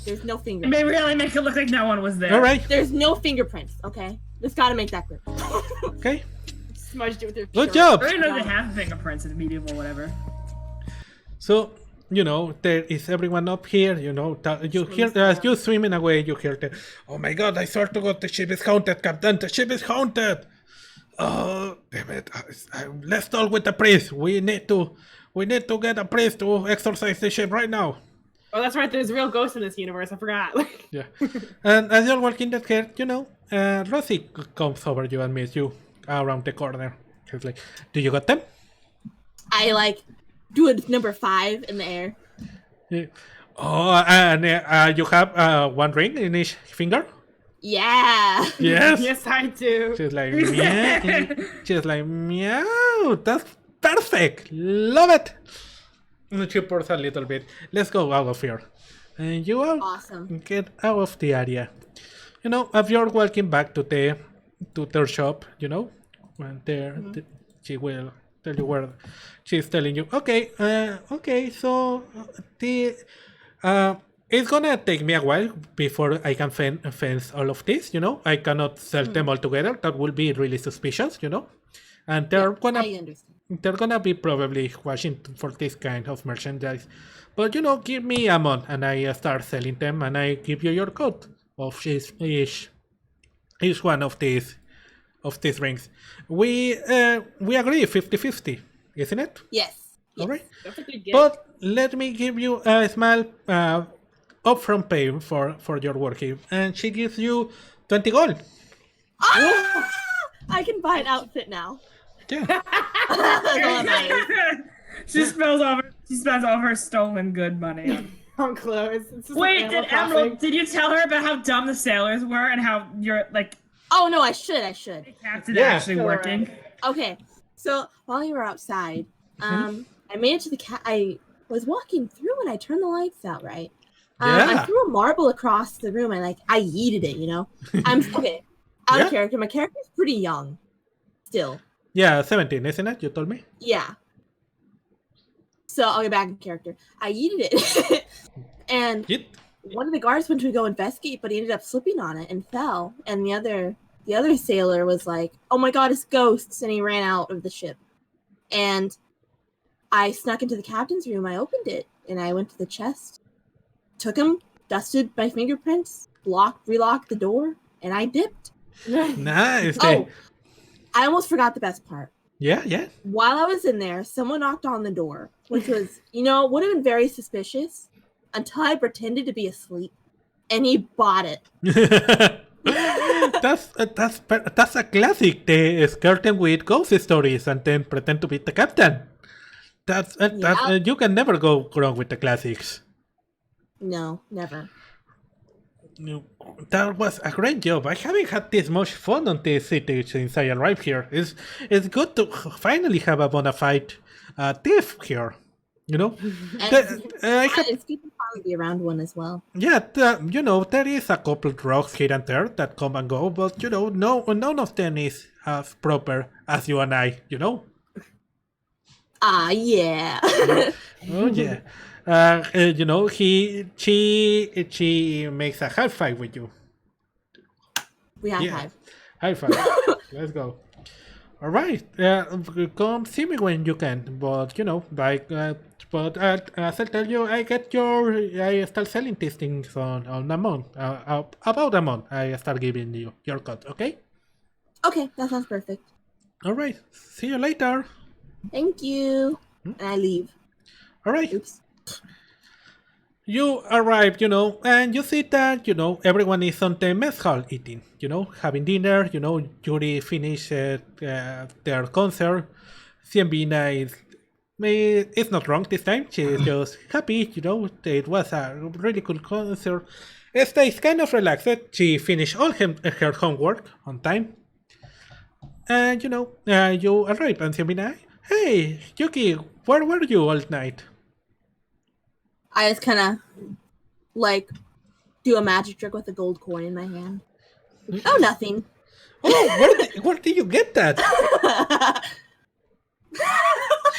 There's no It fingerprints. may really make it look like no one was there. Alright. There's no fingerprints, okay? Just gotta make that clear. Okay. Smudged it with your Good shirt. job. I don't even know they have fingerprints in medieval whatever. So, you know, there is everyone up here, you know, you hear, as you swimming away, you hear the, oh my god, I swear to god, the ship is haunted, Captain, the ship is haunted! Oh, damn it, let's talk with the priest, we need to get a priest to exorcise the ship right now. Oh, that's right. There's real ghosts in this universe. I forgot. Yeah. And as you're walking that here, you know, Rosie comes over you and meets you around the corner. She's like, do you got them? I like do a number 5 in the air. Yeah. Oh, and you have one ring in each finger? Yeah. Yes. Yes, I do. She's like, meow. She's like, meow. That's perfect. Love it. And she pours a little bit. Let's go out of here. And you all Awesome. get out of the area. You know, as you're walking back to their shop, you know, when she will tell you where she's telling you. Okay, so it's gonna take me a while before I can fence all of this. You know, I cannot sell them all together. That will be really suspicious. You know, and they're gonna. I understand. They're gonna be probably watching for this kind of merchandise. But you know, give me a month and I start selling them and I give you your code of each one of these rings. We agree 50-50, isn't it? Yes. Alright. That's a good gift. But let me give you a small upfront pay for your work here. And she gives you 20 gold. Ah! I can buy an outfit now. Yeah. That's all that matters. She spends all her stolen good money on. On clothes. It's just Wait, like did Animal Emerald? Did you tell her about how dumb the sailors were and how you're like Oh no, I should. the captain Yeah. actually Go working? Okay, so while you were outside, I made it to the I was walking through and I turned the lights out, right? I Yeah. threw a marble across the room and I yeeted it, you know? I'm okay. Out Yeah. of character. My character's pretty young. Still. Yeah, 17, isn't it? You told me? Yeah. So I'll get back in character. I yeeted it. And Yeet. one of the guards went to go investigate, but he ended up slipping on it and fell. And the other sailor was like, "Oh my god, it's ghosts!" And he ran out of the ship. And I snuck into the captain's room. I opened it and I went to the chest, took him, dusted my fingerprints, relocked the door, and I dipped. Nice. Oh, I almost forgot the best part. Yeah. While I was in there, someone knocked on the door, which was, would have been very suspicious until I pretended to be asleep, and he bought it. That's a classic. They scare them with ghost stories and then pretend to be the captain. That's you can never go wrong with the classics. No, never. That was a great job. I haven't had this much fun on this city since I arrived here. It's good to finally have a bona fide thief here. You know, And it's good to probably be around one as well. yeah, there is a couple rocks here and there that come and go, but none of them is as proper as you and I. You know. Ah, yeah. Oh yeah. She makes a high five with you. We have Yeah. five. High five. Let's go. All right. Come see me when you can. But as I tell you, I start selling these things on a month. About a month, I start giving you your cut. Okay. Okay, that sounds perfect. All right. See you later. Thank you. And I leave. All right. Oops. You arrive, and you see that, everyone is on the mess hall eating, having dinner, Yuri finished their concert. Cienbina is not wrong this time. She's just happy, it was a really cool concert. Esta is kind of relaxed. She finished all her homework on time. And, you arrive and Cienbina, hey, Yuki, where were you all night? I just kind of do a magic trick with a gold coin in my hand. Oh, nothing. Oh, where did you get that?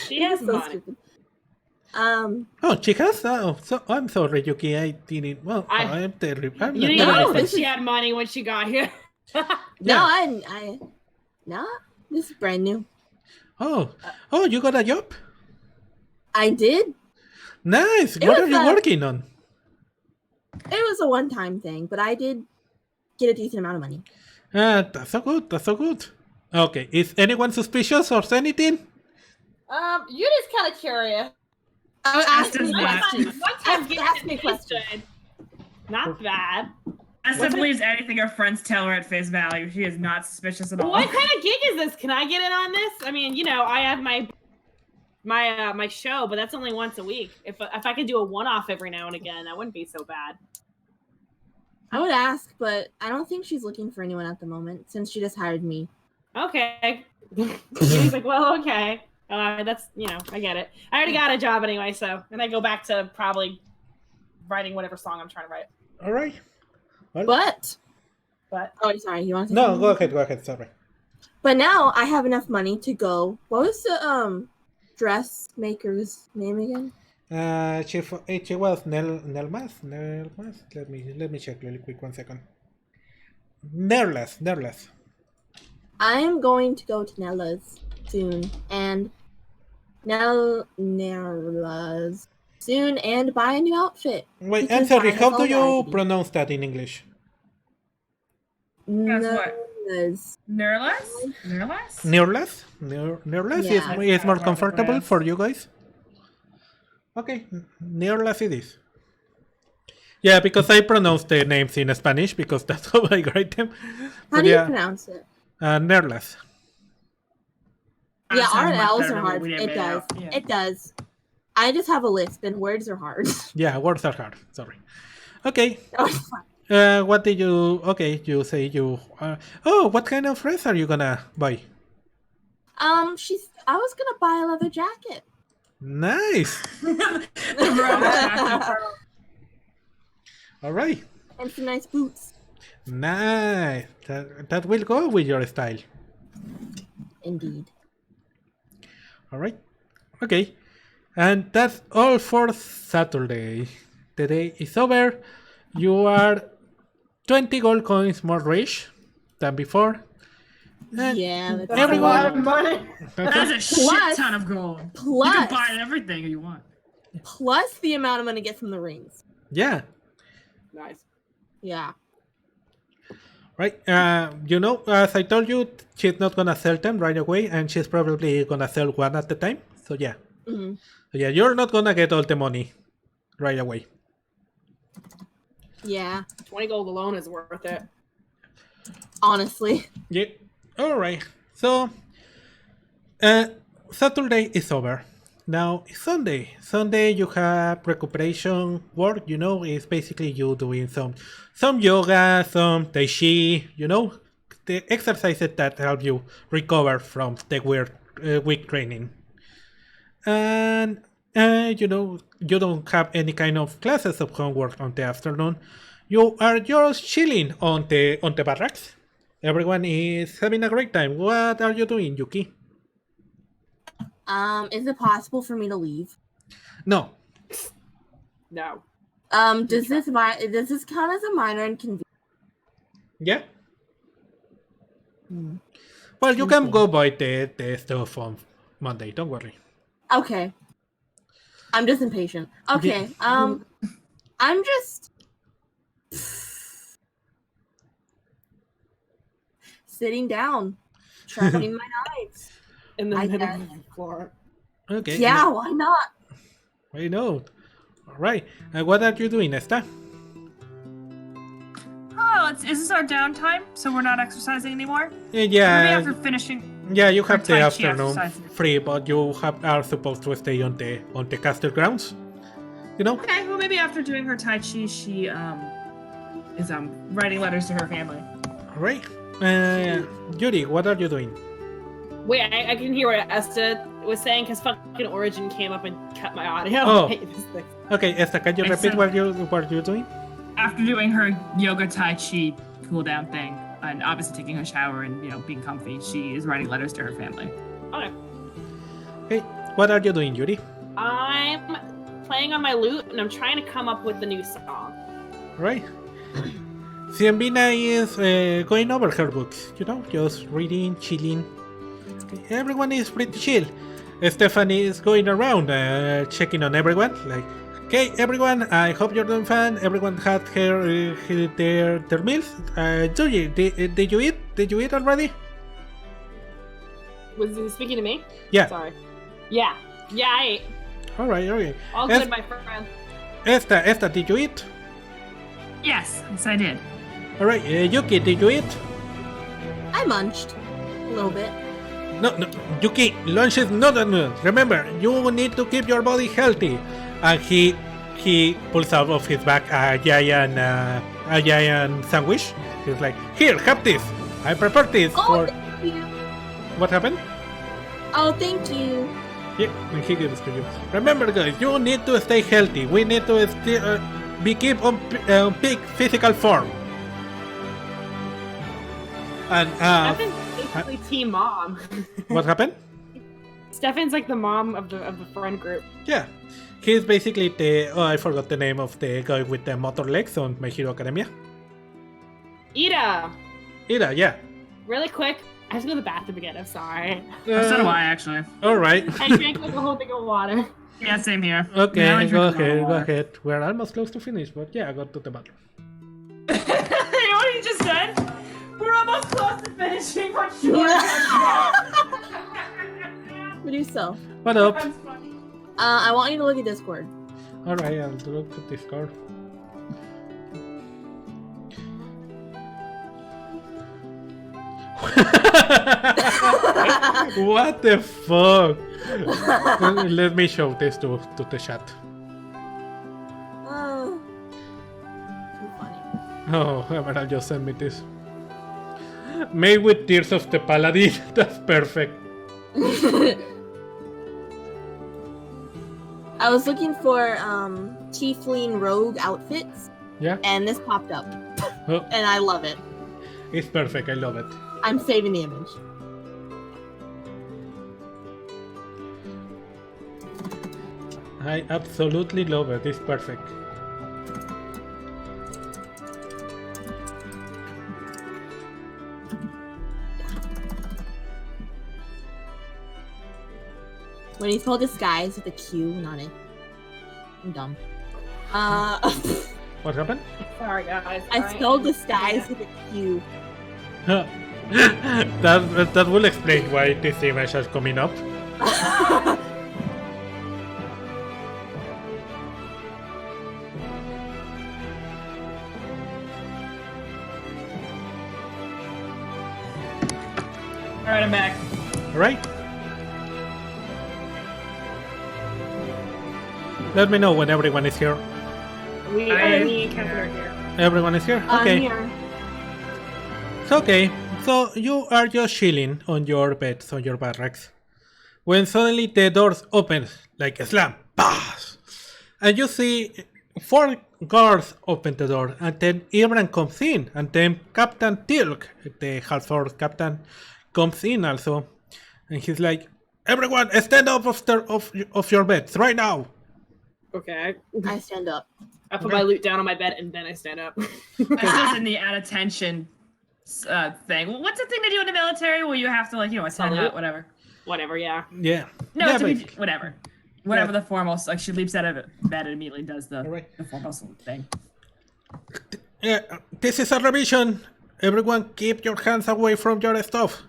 She has So money. stupid. Oh, she has? Oh, so I'm sorry, Yuki. I didn't. Well, I'm terrible. I'm You not didn't know terrible. that she had money when she got here. No, no, this is brand new. Oh, you got a job? I did. Nice. It What was are you a- working on? It was a one-time thing, but I did get a decent amount of money. That's so good. That's so good. Okay. Is anyone suspicious or anything? You're just kind of curious. Ask does me not. questions. Ask me questions. Not bad. Esther believes anything her friends tell her at face value. She is not suspicious at all. What kind of gig is this? Can I get in on this? I mean, I have my show, but that's only once a week. If I could do a one-off every now and again, that wouldn't be so bad. I would ask, but I don't think she's looking for anyone at the moment since she just hired me. Okay. He's like, well, okay. That's I get it. I already got a job anyway, so and I go back to probably writing whatever song I'm trying to write. All right. Well, But But oh, sorry, you want to? no, go ahead. Go ahead. Sorry. But now I have enough money to go. What was the dressmaker's name again? She was Nelmas. Let me check really quick. 1 second. Nerless. I am going to go to Nella's soon and Nella's soon and buy a new outfit. Wait, Because I'm sorry. I How have do all you that. pronounce that in English? Guess what? Nella's. Nerless? Nerless? Nerless Yeah. is more Probably comfortable is. for you guys? Okay, Nerless it is. Yeah, because I pronounce the names in Spanish because that's how I write them. How But do you yeah, pronounce it? Nerless. That Yeah, sounds R and much L's better are than what hard. we did It made does. out. Yeah. It does. I just have a lisp and words are hard. Yeah, words are hard. Sorry. Okay. Oh, it's fine. What did you? Okay, you say you. Oh, what kind of dress are you gonna buy? I was gonna buy a leather jacket. Nice. All right. And some nice boots. Nice. That will go with your style. Indeed. All right. Okay. And that's all for Saturday. The day is over. You are 20 gold coins more rich than before. And Yeah, that's everyone. money. That's a shit Plus- ton of gold. You Plus, can buy everything you want. plus the amount I'm gonna get from the rings. Yeah. Nice. Yeah. Right. As I told you, she's not gonna sell them right away, and she's probably gonna sell one at a time. So yeah. hmm So yeah, you're not gonna get all the money right away. Yeah. 20 gold alone is worth it. Honestly. Yeah. All right. So Saturday is over. Now it's Sunday. Sunday you have recuperation work. It's basically you doing some yoga, some tai chi. The exercises that help you recover from the weak training. And you don't have any kind of classes of homework on the afternoon. You are just chilling on the barracks. Everyone is having a great time. What are you doing, Yuki? Is it possible for me to leave? No. No. Does this count as a minor inconvenience? Yeah? Well, you can go buy the stuff on Monday. Don't worry. Okay. I'm just impatient. Okay. I'm just sitting down, sharpening my knives. In the I middle guess. of the floor. Okay. Yeah, why not? I know. All right. And what are you doing, Esta? Oh, is this our downtime? So we're not exercising anymore? Maybe Yeah. after finishing. Yeah, you have Or the Tai Chi afternoon exercises. free, but you are supposed to stay on the castle grounds. Okay, well maybe after doing her Tai Chi, she is writing letters to her family. All right. Yuri, what are you doing? Wait, I can hear what Esta was saying because fucking Origin came up and cut my audio. Oh. I hate this thing. Okay, Esta, can you I repeat said- what you're doing? After doing her yoga Tai Chi cool down thing, and obviously taking her shower and being comfy, she is writing letters to her family. Okay. Okay, what are you doing, Yuri? I'm playing on my lute and I'm trying to come up with the new song. Right. Ciambina is going over her books, just reading, chilling. Everyone is pretty chill. Stephanie is going around checking on everyone. Like, okay, everyone, I hope you're doing fine. Everyone had their meals. Juji, did you eat? Did you eat already? Was he speaking to me? Yeah. Sorry. Yeah. Yeah, I ate. All right. All good, my friend. Esta, did you eat? Yes, I did. All right, Yuki, did you eat? I munched a little bit. No, Yuki, lunch is not enough. Remember, you need to keep your body healthy. And he pulls out of his back a giant sandwich. He's like, here, have this. I prepared this for. Thank you. What happened? Oh, thank you. Yeah, and he gives it to you. Remember, guys, you need to stay healthy. We need to keep on peak physical form. And Stefan's basically team mom. what happened? Stefan's like the mom of the friend group. Yeah, he's basically the I forgot the name of the guy with the motor legs on My Hero Academia. Ida, Yeah. really quick. I have to go to the bathroom again. I'm sorry. So do I, actually. All right. I drank like a whole thing of water. Yeah, same here. Okay, Now I go drink a lot of ahead. water. We're almost close to finish, but yeah, I got to the bathroom. You know what you just said? We're almost close to finishing, but sure. Meduso. What up? I want you to look at Discord. All right, I'll look at this card. What the fuck? Let me show this to the chat. Too funny. Oh, Emerald just sent me this. Made with Tears of the Paladin. That's perfect. I was looking for Tiefling rogue outfits, Yeah, and this popped up, oh, and I love it. it's perfect. I love it. I'm saving the image. I absolutely love it. It's perfect. When you spell disguise with a Q, not a. I'm dumb. What happened? Sorry, guys. I spelled disguise with a Q. that will explain why this image is coming up. Alright, I'm back. Alright. Let me know when everyone is here. Me and Kevin are here. Everyone is here? I'm Okay. here. It's okay. So you are just chilling on your beds, on your barracks, when suddenly the doors open like a slam, pass, and you see 4 guards open the door, and then Ibram comes in, and then Captain Tilk, the half-orc captain, comes in also, and he's like, "Everyone, stand up of your beds right now." Okay. I stand up. I put my loot down on my bed and then I stand up. It's just in the at attention thing. What's the thing they do in the military where you have to, like, stand Salute. up, whatever? Whatever, yeah. Yeah. No, yeah, it's but- whatever. Whatever the formal, like, she leaps out of bed and immediately does the Alright. formal thing. This is a revision. Everyone keep your hands away from your stuff.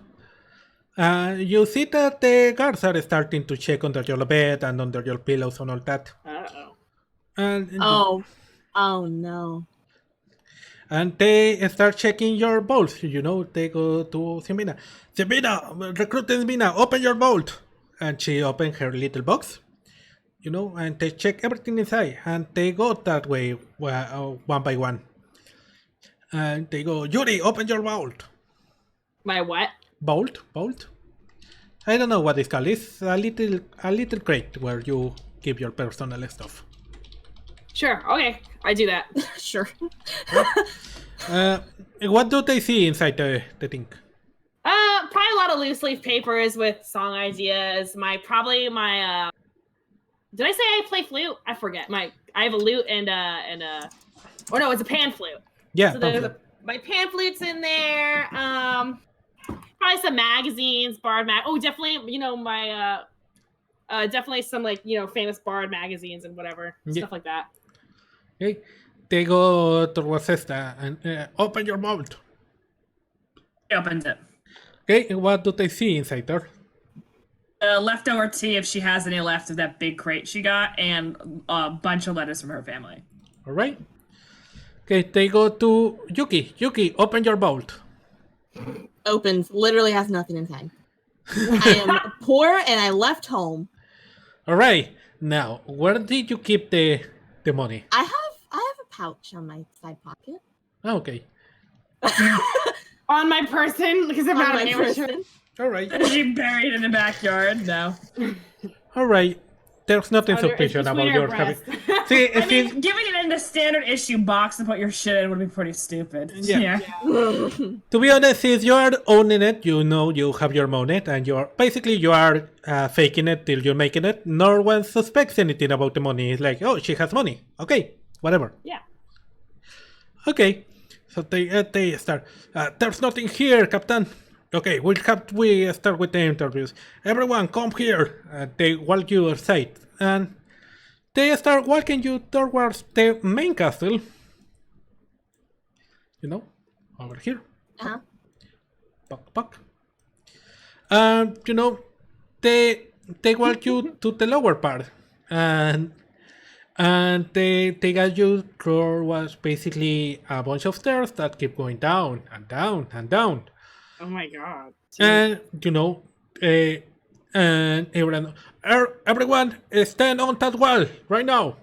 You see that the guards are starting to check under your bed and under your pillows and all that. Uh-oh. And Oh no. And they start checking your bolts. They go to Simina. Simina, recruit Simina, open your bolt. And she opens her little box. And they check everything inside. And they go that way one by one. And they go, Yuri, open your bolt. My what? Bolt? I don't know what it's called. It's a little crate where you keep your personal stuff. Sure, okay. I do that. Sure. What do they see inside the thing? Probably a lot of loose leaf papers with song ideas. Did I say I play flute? I forget. I have a lute and or no, it's a pan flute. Yeah. So there's my pan flute's in there. Probably some magazines, Bard Mag. Oh, definitely. My Definitely some like famous bard magazines and whatever stuff like that. Okay, they go towards Esta and open your mouth. He opens it. Okay, what do they see inside there? Leftover tea, if she has any left of that big crate she got, and a bunch of letters from her family. All right. Okay, they go to Yuki. Yuki, open your mouth. Opens. Literally has nothing inside. I am poor and I left home. All right. Now, where did you keep the money? I have a pouch on my side pocket. Oh, okay. On my person, because I'm not an amateur. All right. Is she buried in the backyard? No. All right. There's nothing It's suspicious about between your her having. breasts. See, I mean, giving it in the standard issue box to put your shit in would be pretty stupid. Yeah. To be honest, since you are owning it, you know you have your money, and you are faking it till you're making it. No one suspects anything about the money. It's like, oh, she has money. Okay, whatever. Yeah. Okay, so they start. There's nothing here, Captain. Okay, we start with the interviews. Everyone, come here. They walk you aside, and they start walking you towards the main castle. Over here. Uh-huh. Puck. They walk you to the lower part, and they got you towards basically a bunch of stairs that keep going down and down and down. Oh my god. And and everyone stand on that wall right now.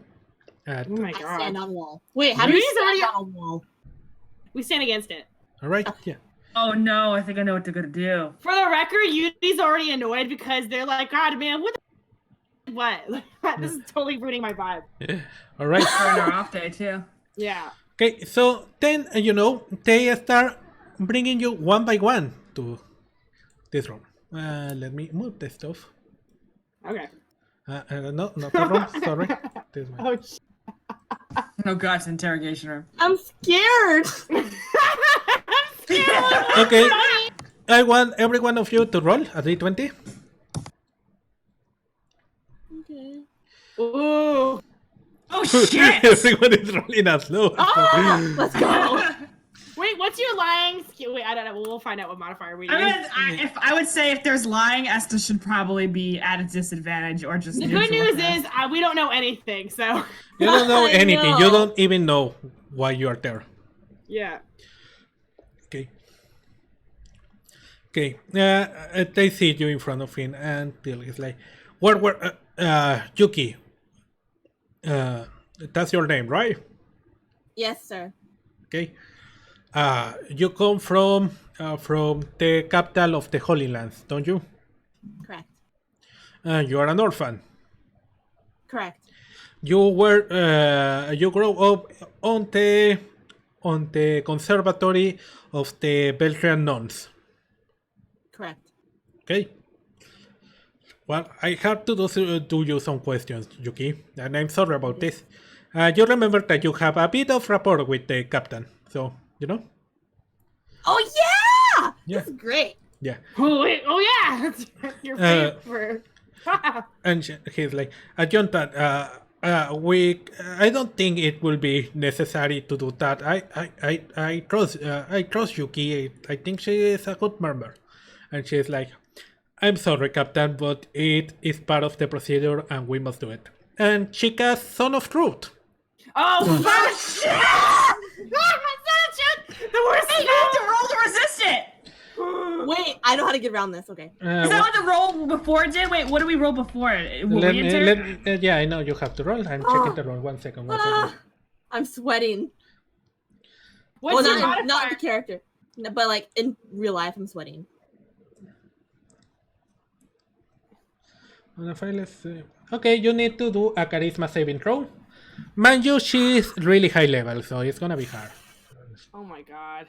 Oh my I god. stand on wall. Wait, how do we stand on a wall? We stand against it. All right, yeah. Oh no, I think I know what they're gonna do. For the record, Yudi's already annoyed because they're like, God, man, what? This is totally ruining my vibe. All right. Turn her off day too. Yeah. Okay, so then they start bringing you one by one to this room. Let me move the stuff. Okay. No, not the room. Sorry. This one. Oh, Oh god, it's an interrogation room. I'm scared. I'm scared. Okay, I want every one of you to roll a d20. Okay. Ooh. Oh shit! Everyone is rolling as low. Oh, let's go. Wait, what's your lying skill? Wait, I don't know. We'll find out what modifier we use. I would say if there's lying, Esther should probably be at a disadvantage or just. The good news is we don't know anything, so. You don't know I anything. know. You don't even know why you are there. Yeah. Okay. Okay. They see you in front of him, and he's like, "Where, Yuki? That's your name, right? Yes, sir. Okay. You come from the capital of the Holy Lands, don't you? Correct. You are an orphan. Correct. You grow up on the conservatory of the Belgian nuns. Correct. Okay. Well, I have to do you some questions, Yuki, and I'm sorry about this. You remember that you have a bit of rapport with the captain, so Oh yeah! Yeah. That's great. Yeah. Oh, wait. Oh, yeah. That's your favorite. And he's like, Adjutant, I don't think it will be necessary to do that. I trust Yuki. I think she is a good member. And she's like, I'm sorry, Captain, but it is part of the procedure and we must do it. And she casts Son of Truth. Oh, fuck! Shit! God, my son of shit! The worst Hey, you have to roll to resist it! Wait, I know how to get around this. Okay. Is that what the roll before did? Wait, what did we roll before it? Will we enter? Yeah, I know you have to roll. I'm checking the roll. One second. I'm sweating. What's your Not modifier? the character, but like in real life, I'm sweating. Let's see. Okay, you need to do a charisma saving throw. Mind you, she's really high level, so it's gonna be hard. Oh my god.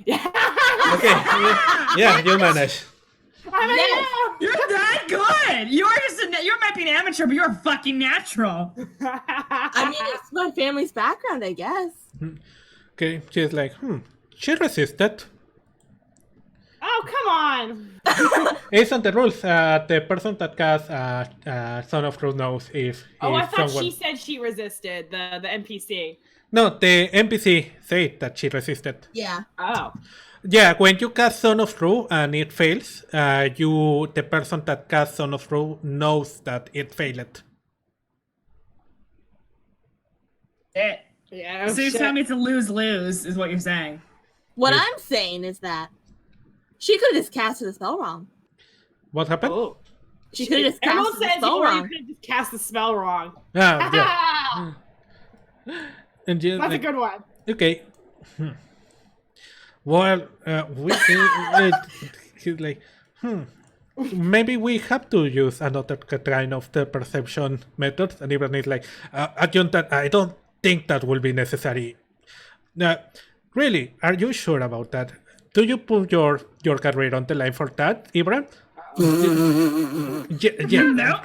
Yeah. Okay. Yeah, you manage. I'm You're that good! You might be an amateur, but you're a fucking natural. I mean, it's my family's background, I guess. Okay, she's like, she resisted. Oh, Oh, come on. It's on the rules. The person that casts Son of Truth knows if Oh, I thought someone... she said she resisted the NPC. No, the NPC said that she resisted. Yeah. Oh. Yeah, when you cast Son of Truth and it fails, the person that casts Son of Truth knows that it failed. Yeah. So you're telling me it's a lose-lose, is what you're saying. What Yes. I'm saying is that she could have just casted the spell wrong. What happened? Oh. She could have just Everyone casted the says spell you wrong. could have just cast the spell wrong. Yeah. And you, That's a like, good one. okay. Well, he's like, maybe we have to use another kind of the perception methods. And even is like, Adjutant, I don't think that will be necessary. Really, are you sure about that? Do you put your career on the line for that, Ibram? Yeah. No.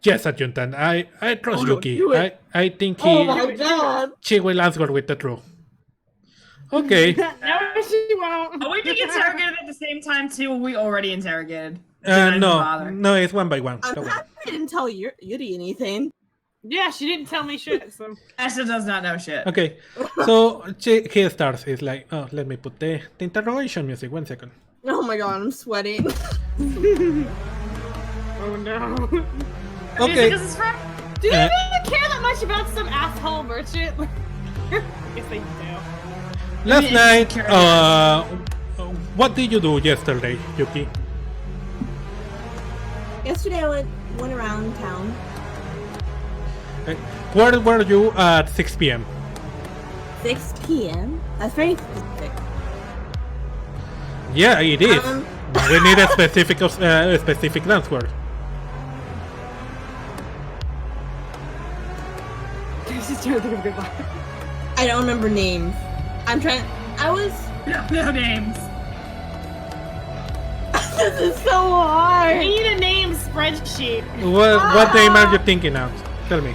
Yes, Adjutant. I trust no, Yuki. do it. I think Oh my god! she will answer with the truth. Okay. No, she won't. Are we being interrogated at the same time too? Or we already interrogated? Did not bother. No, it's one by one. I'm Don't worry. happy I didn't tell Yuri anything. Yeah, she didn't tell me shit. So. Asha does not know shit. Okay, so he starts. It's like, oh, let me put the interrogation music. 1 second. Oh my god, I'm sweating. Oh no. Okay. This is from? Do they really care that much about some asshole merchant? Yes, they do. Last night, curious. what did you do yesterday, Yuki? Yesterday I went around town. Where were you at 6 p.m.? 6 p.m. That's very specific. Yeah, it is. Um, We need a specific answer. She's trying to think of a good one. I don't remember names. I was. No names. This is so I hard. need a name spreadsheet. What name are you thinking of? Tell me.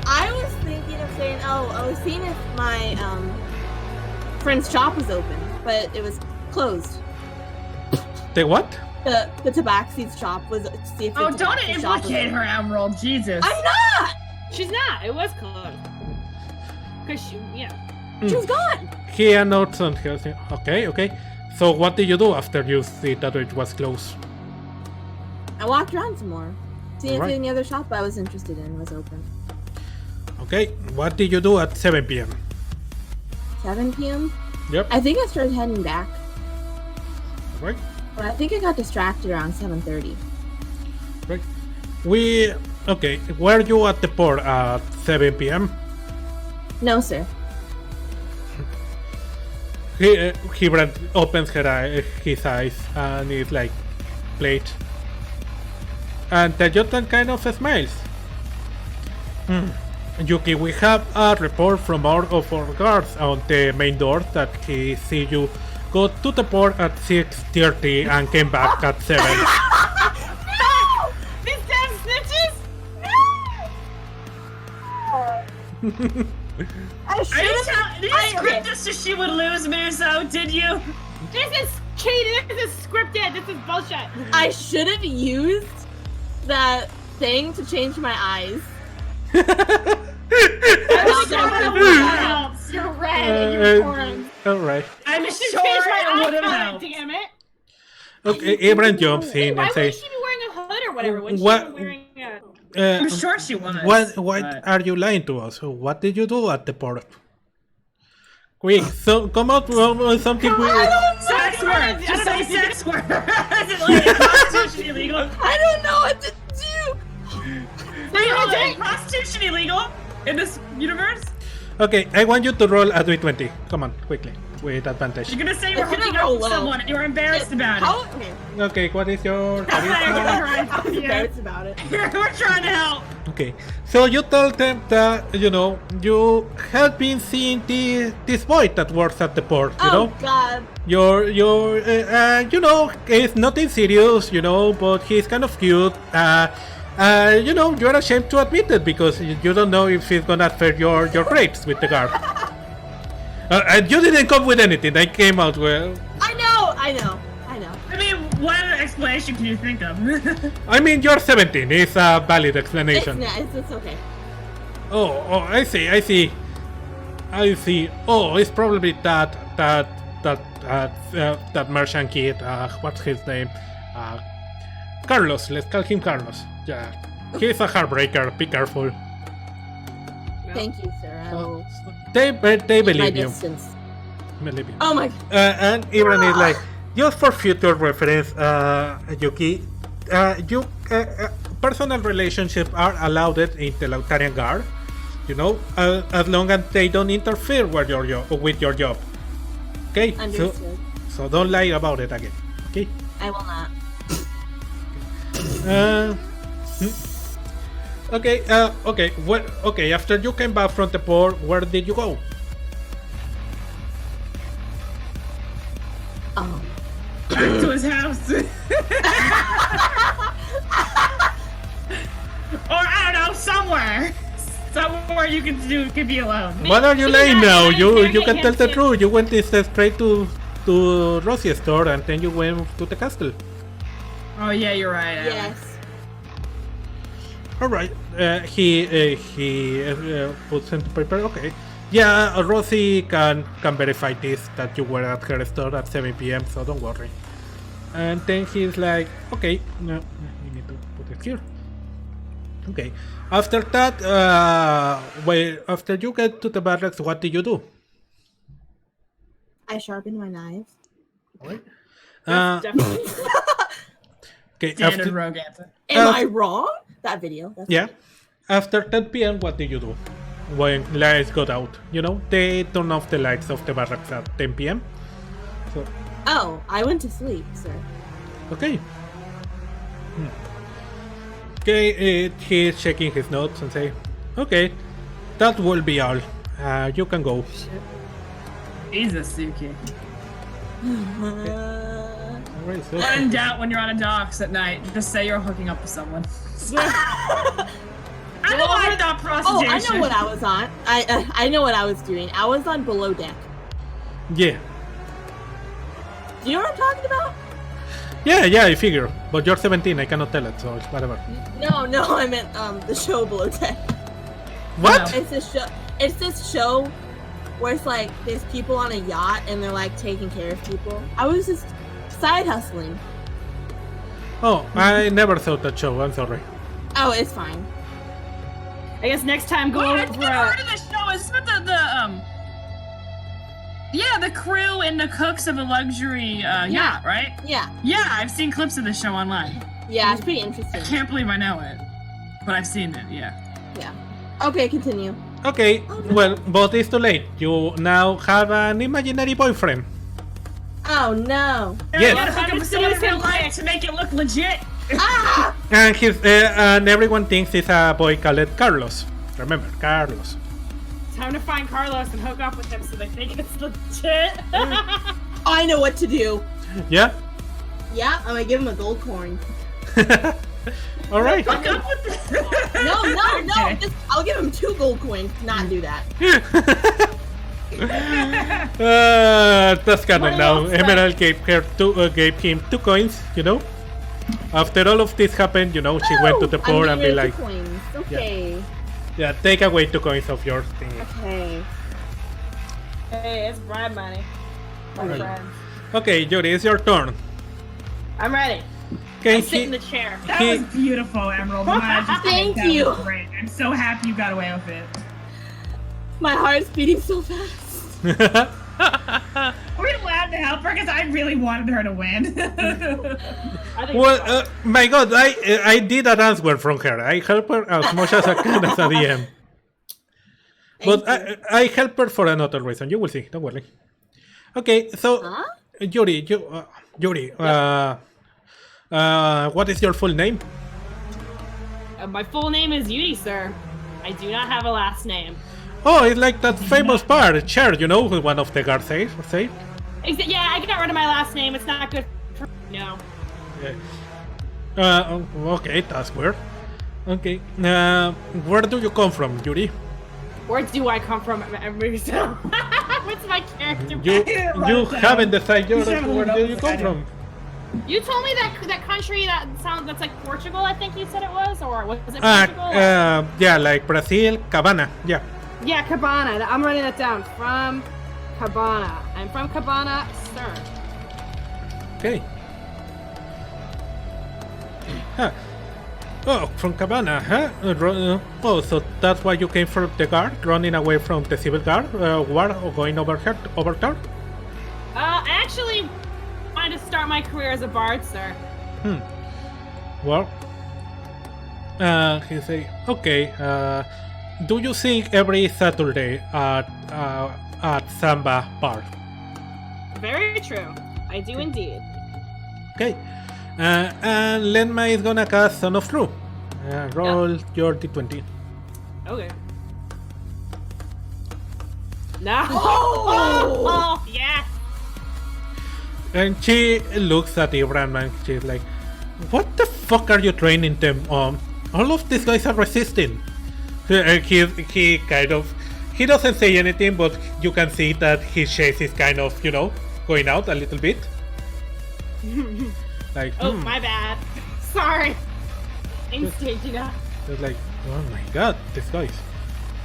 I was thinking of saying, I was seeing if my friend's shop was open, but it was closed. The what? The Tabaxi's shop was. See if the Oh, don't Tabaxi shop was implicate open. her, Emerald. Jesus. I'm not. She's not. It was closed. Cause she, yeah. She was gone. He notes on his. Okay. So what did you do after you see that it was closed? I walked around some more, seeing Alright. if any other shop I was interested in was open. Okay. What did you do at 7 p.m.? 7 p.m. Yep. I think I started heading back, Right. but I think I got distracted around 7:30. Right. Okay. Were you at the port at 7 p.m.? No, sir. He opens his eyes and is like, plate. And the Jotun kind of smiles. Yuki, we have a report from all of our guards on the main door that he see you go to the port at 6:30 and came back at 7. No! These damn snitches! No! I should have. Did you script this so she would lose, Muso? Did you? This is cheating. This is scripted. This is bullshit. I should have used that thing to change my eyes. You're red and you're orange. Alright. I'm Change sure my it would have eye, helped. damn it. Okay, Abraham jumps in Why and would says, she be wearing a hood or whatever when What- she was wearing a... I'm sure she was. What but- are you lying to us? What did you do at the port? Quick, so come out with something weird. Sex work! Just say sex work! Is it like prostitution illegal? I don't know what to do. Is prostitution illegal in this universe? Okay, I want you to roll a d20. Come on, quickly, with advantage. You're gonna say you were It's gonna hooking up roll with low. someone and you were embarrassed about it. How? Okay. Okay, what is your charisma? I was embarrassed about it. We're trying to help. Okay, so you told them that, you have been seeing this boy that works at the port, you Oh know? God. It's nothing serious, but he's kind of cute. You're ashamed to admit it because you don't know if he's gonna fair your grades with the guard. And you didn't come with anything. I came out with. I know. explanation can you think of? I mean, you're 17. It's a valid explanation. It's okay. Oh, I see. Oh, it's probably that merchant kid. What's his name? Carlos. Let's call him Carlos. Yeah, he's a heartbreaker. Be careful. Thank you, sir. I will They keep my believe you. distance. Believe you. Oh my. And Ibran is like, just for future reference, Yuki, personal relationships are allowed in the Lautarian Guard. You know, as long as they don't interfere with your job. Okay, Understood. so don't lie about it again. Okay. I will not. Okay. After you came back from the port, where did you go? Oh. To his house. Or I don't know, somewhere you can be alone. What are you maybe lying not now? lying, You maybe can tell the him truth. You went straight to Rosie's store and then you went to the castle. Oh yeah, you're right. Alan. Yes. All right. He puts into paper. Okay. Yeah, Rosie can verify this that you were at her store at 7 p.m. So don't worry. And then he's like, okay, no, you need to put it here. Okay. After that, after you get to the barracks, what do you do? I sharpen my knives. Alright. Definitely. Okay. Standard rogue answer. Am I wrong? That video. That's Yeah. After 10 p.m., what do you do? When lights got out, you know, they turn off the lights of the barracks at 10 p.m. So, Oh, I went to sleep, sir. okay. Okay, he's checking his notes and say, okay, that will be all. You can go. Jesus, Suki. Alright, so When in doubt, when you're on a docks at night, just say you're hooking up with someone. I know I thought Oh, prostitution. I know what I was on. I know what I was doing. I was on below deck. yeah. Do you know what I'm talking about? Yeah, I figure. But you're 17, I cannot tell it, so it's whatever. No, I meant the show below deck. What? It's this show where it's like there's people on a yacht and they're like taking care of people. I was just side hustling. Oh, I never saw that show, I'm sorry. Oh, it's fine. I guess next time go Wait, over. I've never heard of this show. Is it the crew and the cooks of a luxury yacht, right? Yeah, I've seen clips of this show online. yeah, it's pretty I interesting. can't believe I know it, but I've seen it. Yeah. Yeah. Okay, continue. Okay, well, but it's too late. You now have an imaginary boyfriend. Oh no. Yes. You gotta hook up with someone in real life to make it look legit. Ah! And and everyone thinks it's a boy called Carlos. Remember, Carlos. Time to find Carlos and hook up with him so they think it's legit. I know what to do. Yeah? Yeah, I'm gonna give him a gold coin. Alright. Hook up with the... No. Okay. Just, I'll give him 2 gold coins. Not do that. That's canon What now. else, then? Emerald gave him 2 coins, you know? After all of this happened, you know, she went to the I'm poor and giving be her like, 2 coins. Okay. yeah, take away 2 coins of yours thing. Okay. Hey, it's bribe money. My Alright. friend. Okay, Yuri, it's your turn. I'm ready. Okay, Sit in the chair. That was beautiful, Emerald. Thank That you. was great. I'm so happy you got away with it. My heart's beating so fast. Are we allowed to help her? Because I really wanted her to win. I think Well, my God, I did an answer from her. I help her as much as I can as a DM. But I help her for another reason. You will see. Don't worry. Okay, so Huh? Yuri, what is your full name? my full name is Yuri, sir. I do not have a last name. Oh, it's like that famous part, Cher, you know, one of the guards say. Yeah, I got rid of my last name. It's not good for no. Okay, that's weird. Okay, where do you come from, Yuri? Where do I come from? What's my character? You haven't decided You should have where looked do you up come beside from. You told me that country that's like Portugal. I think you said it was, or was it Portugal? Yeah, like Brazil, Cabana. Yeah. Yeah, Cabana. I'm writing that down. From Cabana. I'm from Cabana, sir. Okay. Huh. Oh, from Cabana, huh? Oh, so that's why you came from the guard, running away from the civil guard, war, or going over there? I actually wanted to start my career as a bard, sir. Well, he say, okay. Do you sing every Saturday at Samba Bar? Very true. I do indeed. Okay. And Lenma is gonna cast Son of True. Roll your d20. Okay. No. Oh, yes. And she looks at Ibram and she's like, "What the fuck are you training them on? All of these guys are resisting." He kind of, he doesn't say anything, but you can see that his chest is kind of, going out a little bit. Like, oh, my bad. Sorry. I'm staging up. It's like, oh my god, these guys.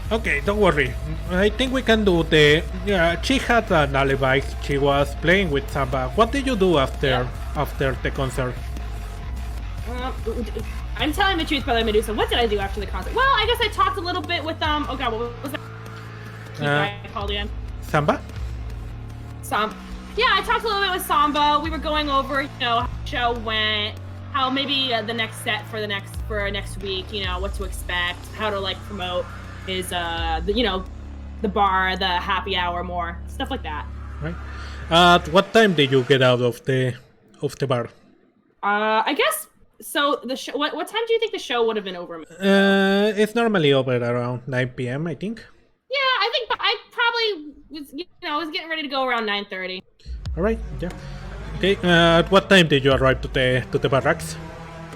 Okay, don't worry. I think we can do the. Yeah, she had an alibi. She was playing with Samba. What did you do after the concert? I'm telling the truth, brother Medusa. What did I do after the concert? Well, I guess I talked a little bit with Oh god, what was that? I called again. Samba? Yeah, I talked a little bit with Samba. We were going over, how the show went, how maybe the next set for next week, what to expect, how to like promote his the bar, the happy hour more, stuff like that. Right. At what time did you get out of the bar? I guess so. The show. What time do you think the show would have been over? It's normally over around 9 p.m. I think. Yeah, I think I probably was getting ready to go around 9:30. All right. Yeah. Okay. At what time did you arrive to the barracks?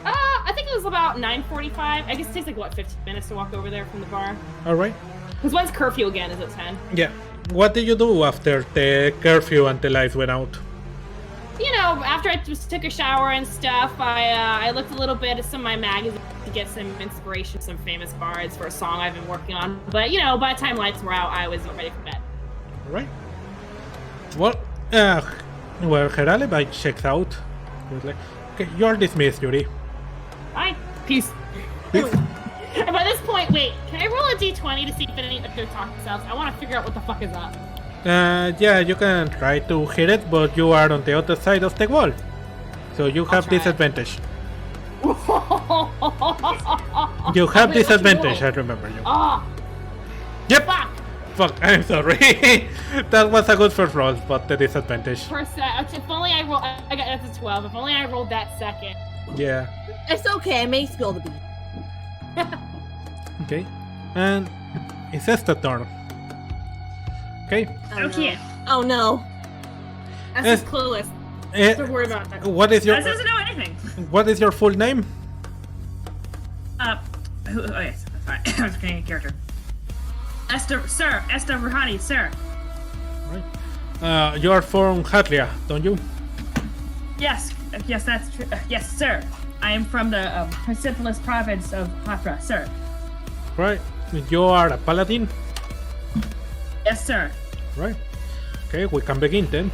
I think it was about 9:45. I guess it takes like 15 minutes to walk over there from the bar. All right. Because when's curfew again? Is it 10? Yeah. What did you do after the curfew and the lights went out? After I just took a shower and stuff, I looked a little bit at some of my magazines to get some inspiration, some famous bards for a song I've been working on. But, by the time lights were out, I was ready for bed. All right. Well, her alibi checks out. Like, okay, you're dismissed, Yuri. Bye. Peace. And by this point, wait, can I roll a d20 to see if they're talking themselves? I want to figure out what the fuck is up. Yeah, you can try to hit it, but you are on the other side of the wall. So you have disadvantage. You have disadvantage, I remember you. Oh. Yep. Fuck, I'm sorry. That was a good first roll, but the disadvantage. If only I rolled, I got that's a 12. If only I rolled that second. Yeah. It's okay, I may spill the beans. Okay. And it's Esther's turn. Okay. Okay. Oh no. That's just clueless. Don't worry about that. What is your? That doesn't know anything. What is your full name? Yes. Sorry, I was creating a character. Esther Rouhani, sir. Right. You are from Hatria, don't you? Yes, that's true. Yes, sir. I am from the Persepolis province of Hafra, sir. Right. You are a paladin? Yes, sir. Right. Okay, we can begin then.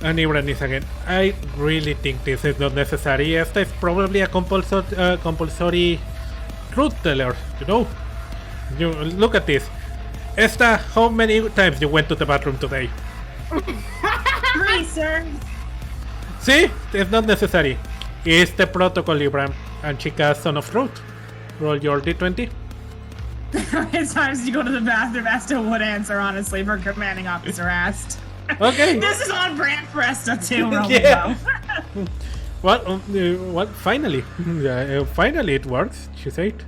And Ibran is again. I really think this is not necessary. Esta is probably a compulsory truth teller, You look at this. Esta, how many times you went to the bathroom today? 3, sir. See? It's not necessary. It's the protocol, Ibram. And she casts Son of Truth. Roll your d20. As times you go to the bathroom, Esta would answer, honestly, if her commanding officer asked. Okay. This is on brand for Esta, too, Yeah. Well, finally. Finally it works, she said.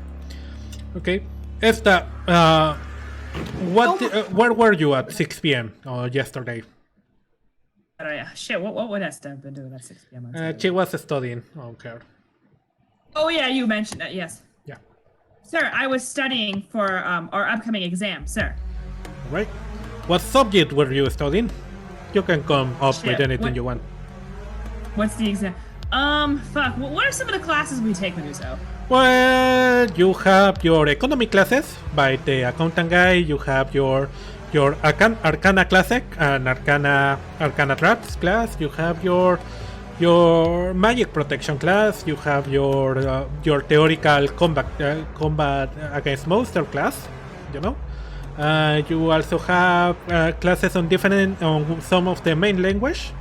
Okay. Esta, where were you at 6 p.m. Yesterday? Shit, what would Esta have been doing at 6 p.m.? She was studying. Okay. Oh, yeah, you mentioned that, yes. Yeah. Sir, I was studying for our upcoming exam, sir. Right. What subject were you studying? You can come up with anything you want. What's the exam? Fuck. What are some of the classes we take, Meduso? Well, you have your economy classes by the accountant guy. You have your Arcana Classic and Arcana Traps class. You have your magic protection class. You have your theoretical combat against monster class. You know. You also have classes on some of the main language.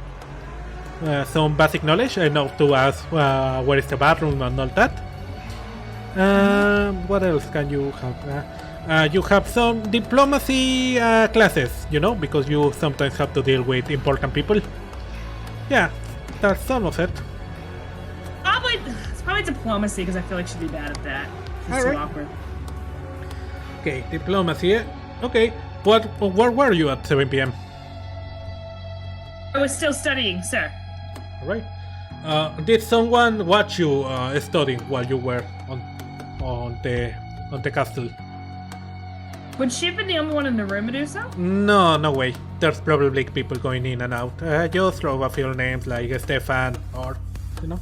Some basic knowledge enough to ask where is the bathroom and all that. What else can you have? You have some diplomacy classes, you know, because you sometimes have to deal with important people. Yeah, that's some of it. It's probably diplomacy because I feel like she'd be bad at that. It's too awkward. Okay, diplomacy. Okay, where were you at 7 p.m.? I was still studying, sir. All right. Did someone watch you studying while you were on the castle? Would she have been the only one in the room, Medusa? No way. There's probably people going in and out. Just throw a few names like Stefan or, you know.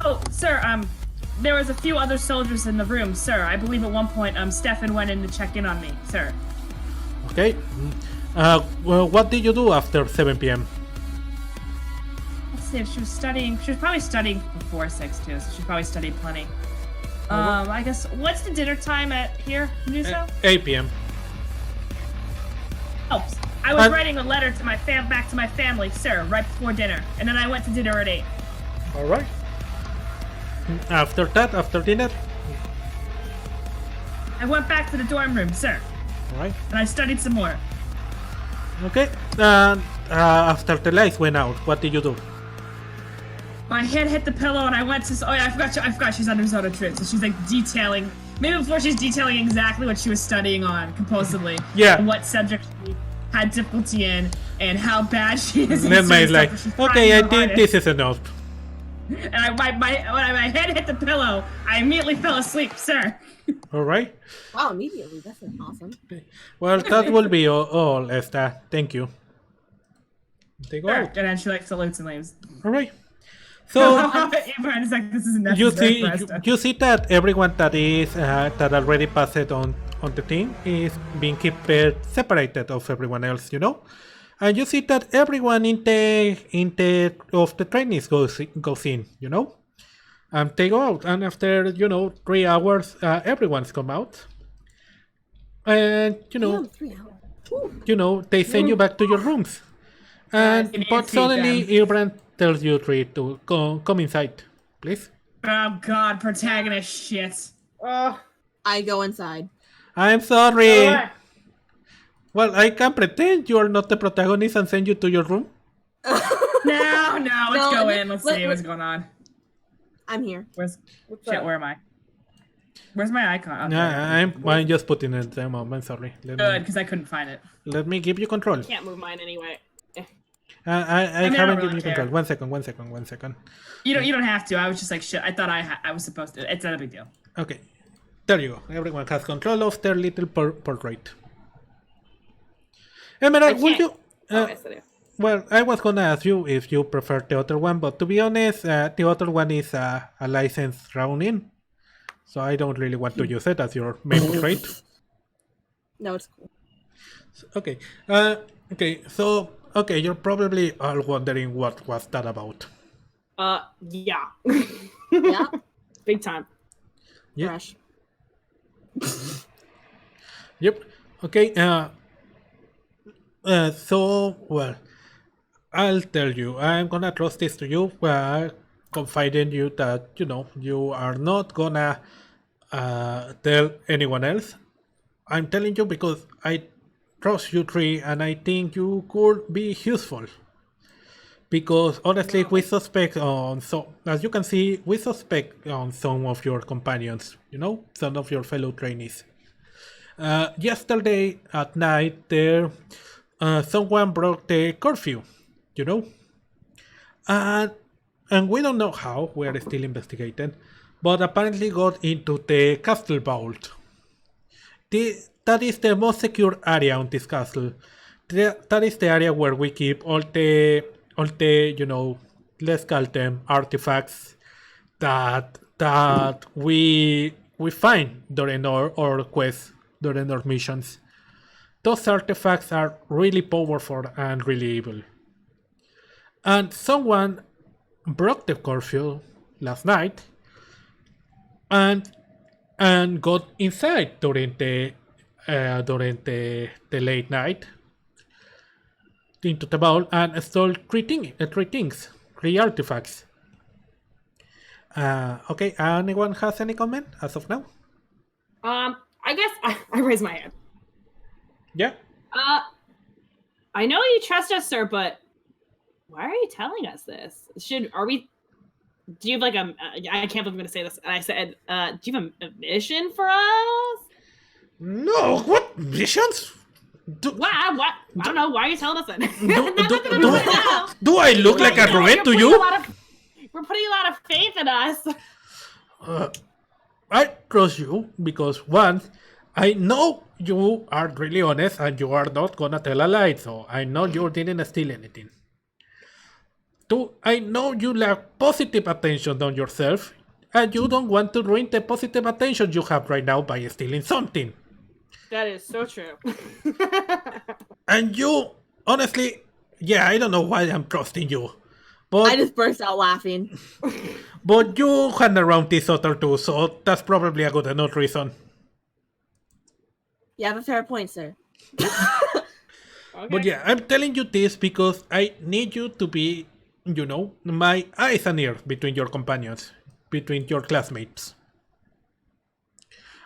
Oh, sir, there was a few other soldiers in the room, sir. I believe at one point, Stefan went in to check in on me, sir. Okay. Well, what did you do after 7 p.m.? Let's see, if she was studying. She was probably studying before 6 too, so she probably studied plenty. I guess, what's the dinner time at here, Meduso? 8 p.m. Oh, I was writing a letter to back to my family, sir, right before dinner, and then I went to dinner at 8. All right. After dinner? I went back to the dorm room, sir. All right. And I studied some more. Okay. After the lights went out, what did you do? My head hit the pillow and I went to... Oh yeah, I forgot she's on Risotto Trip, so she's like detailing... Maybe before she's detailing exactly what she was studying on, compulsively. Yeah. And what subject she had difficulty in, and how bad she is in Then my certain like, stuff, but she's okay, I trying her think this is enough. And when my head hit the pillow, I immediately fell asleep, sir. All right. Wow, immediately. That's awesome. Well, that will be all, Esther. Thank you. They go Sure. out. And then she like salutes and leaves. All right. So Abraham is like, this isn't you necessary see, for us to- you see that everyone that is that already passed on the team is being kept separated of everyone else, you know, and you see that everyone in the of the trainees goes in, you know, and they go out, and after 3 hours, everyone's come out, and Damn, 3 hours. they send you back to your rooms, and Can you but see suddenly them? Ibran tells you three to come inside, please. Oh god, protagonist shit. I go inside. I'm sorry. Well, I can pretend you are not the protagonist and send you to your room. No, let's go in. Let's see let- what's going on. I'm here. Where's shit? Where am I? Where's my icon? I'm just putting it there, Mom. I'm sorry. Good, because I couldn't find it. Let me give you control. Can't move mine anyway. I mean, I haven't don't given you really control. care. 1 second. You don't have to. I was just like shit. I thought I was supposed to. It's not a big deal. Okay. There you go. Everyone has control of their little portrait. Emerald, would you... Yes, I do. Well, I was gonna ask you if you prefer the other one, but to be honest, the other one is a licensed round-in. So I don't really want to use it as your main trait. No, it's cool. Okay. Okay, you're probably all wondering what was that about. Yeah. Yeah. Big time. Yeah. Fresh. Yep. Okay. So, well, I'll tell you. I'm gonna trust this to you. Confiding you that you are not gonna tell anyone else. I'm telling you because I trust you three, and I think you could be useful. Because honestly, we suspect as you can see, we suspect on some of your companions. Some of your fellow trainees. Yesterday at night, there, someone broke the curfew. And we don't know how. We are still investigating, but apparently got into the castle vault. That is the most secure area on this castle. That is the area where we keep all the let's call them artifacts that we find during our quests, during our missions. Those artifacts are really powerful and really evil. And someone broke the curfew last night and got inside during the late night into the vault and stole three artifacts. Okay, anyone has any comment as of now? I guess I raise my hand. Yeah. I know you trust us, sir, but why are you telling us this? Do you have like I can't believe I'm gonna say this. And I said, do you have a mission for us? No, what missions? What? I don't know. Why are you telling us that? Do I look like a threat to you? We're putting a lot of faith in us. I trust you because one, I know you are really honest and you are not gonna tell a lie, so I know you didn't steal anything. Two, I know you lack positive attention on yourself and you don't want to ruin the positive attention you have right now by stealing something. That is so true. And you, honestly, yeah, I don't know why I'm trusting you. But I just burst out laughing. But you hang around this other two, so that's probably a good enough reason. You have a fair point, sir. Okay. But yeah, I'm telling you this because I need you to be, my eyes and ears between your companions, between your classmates.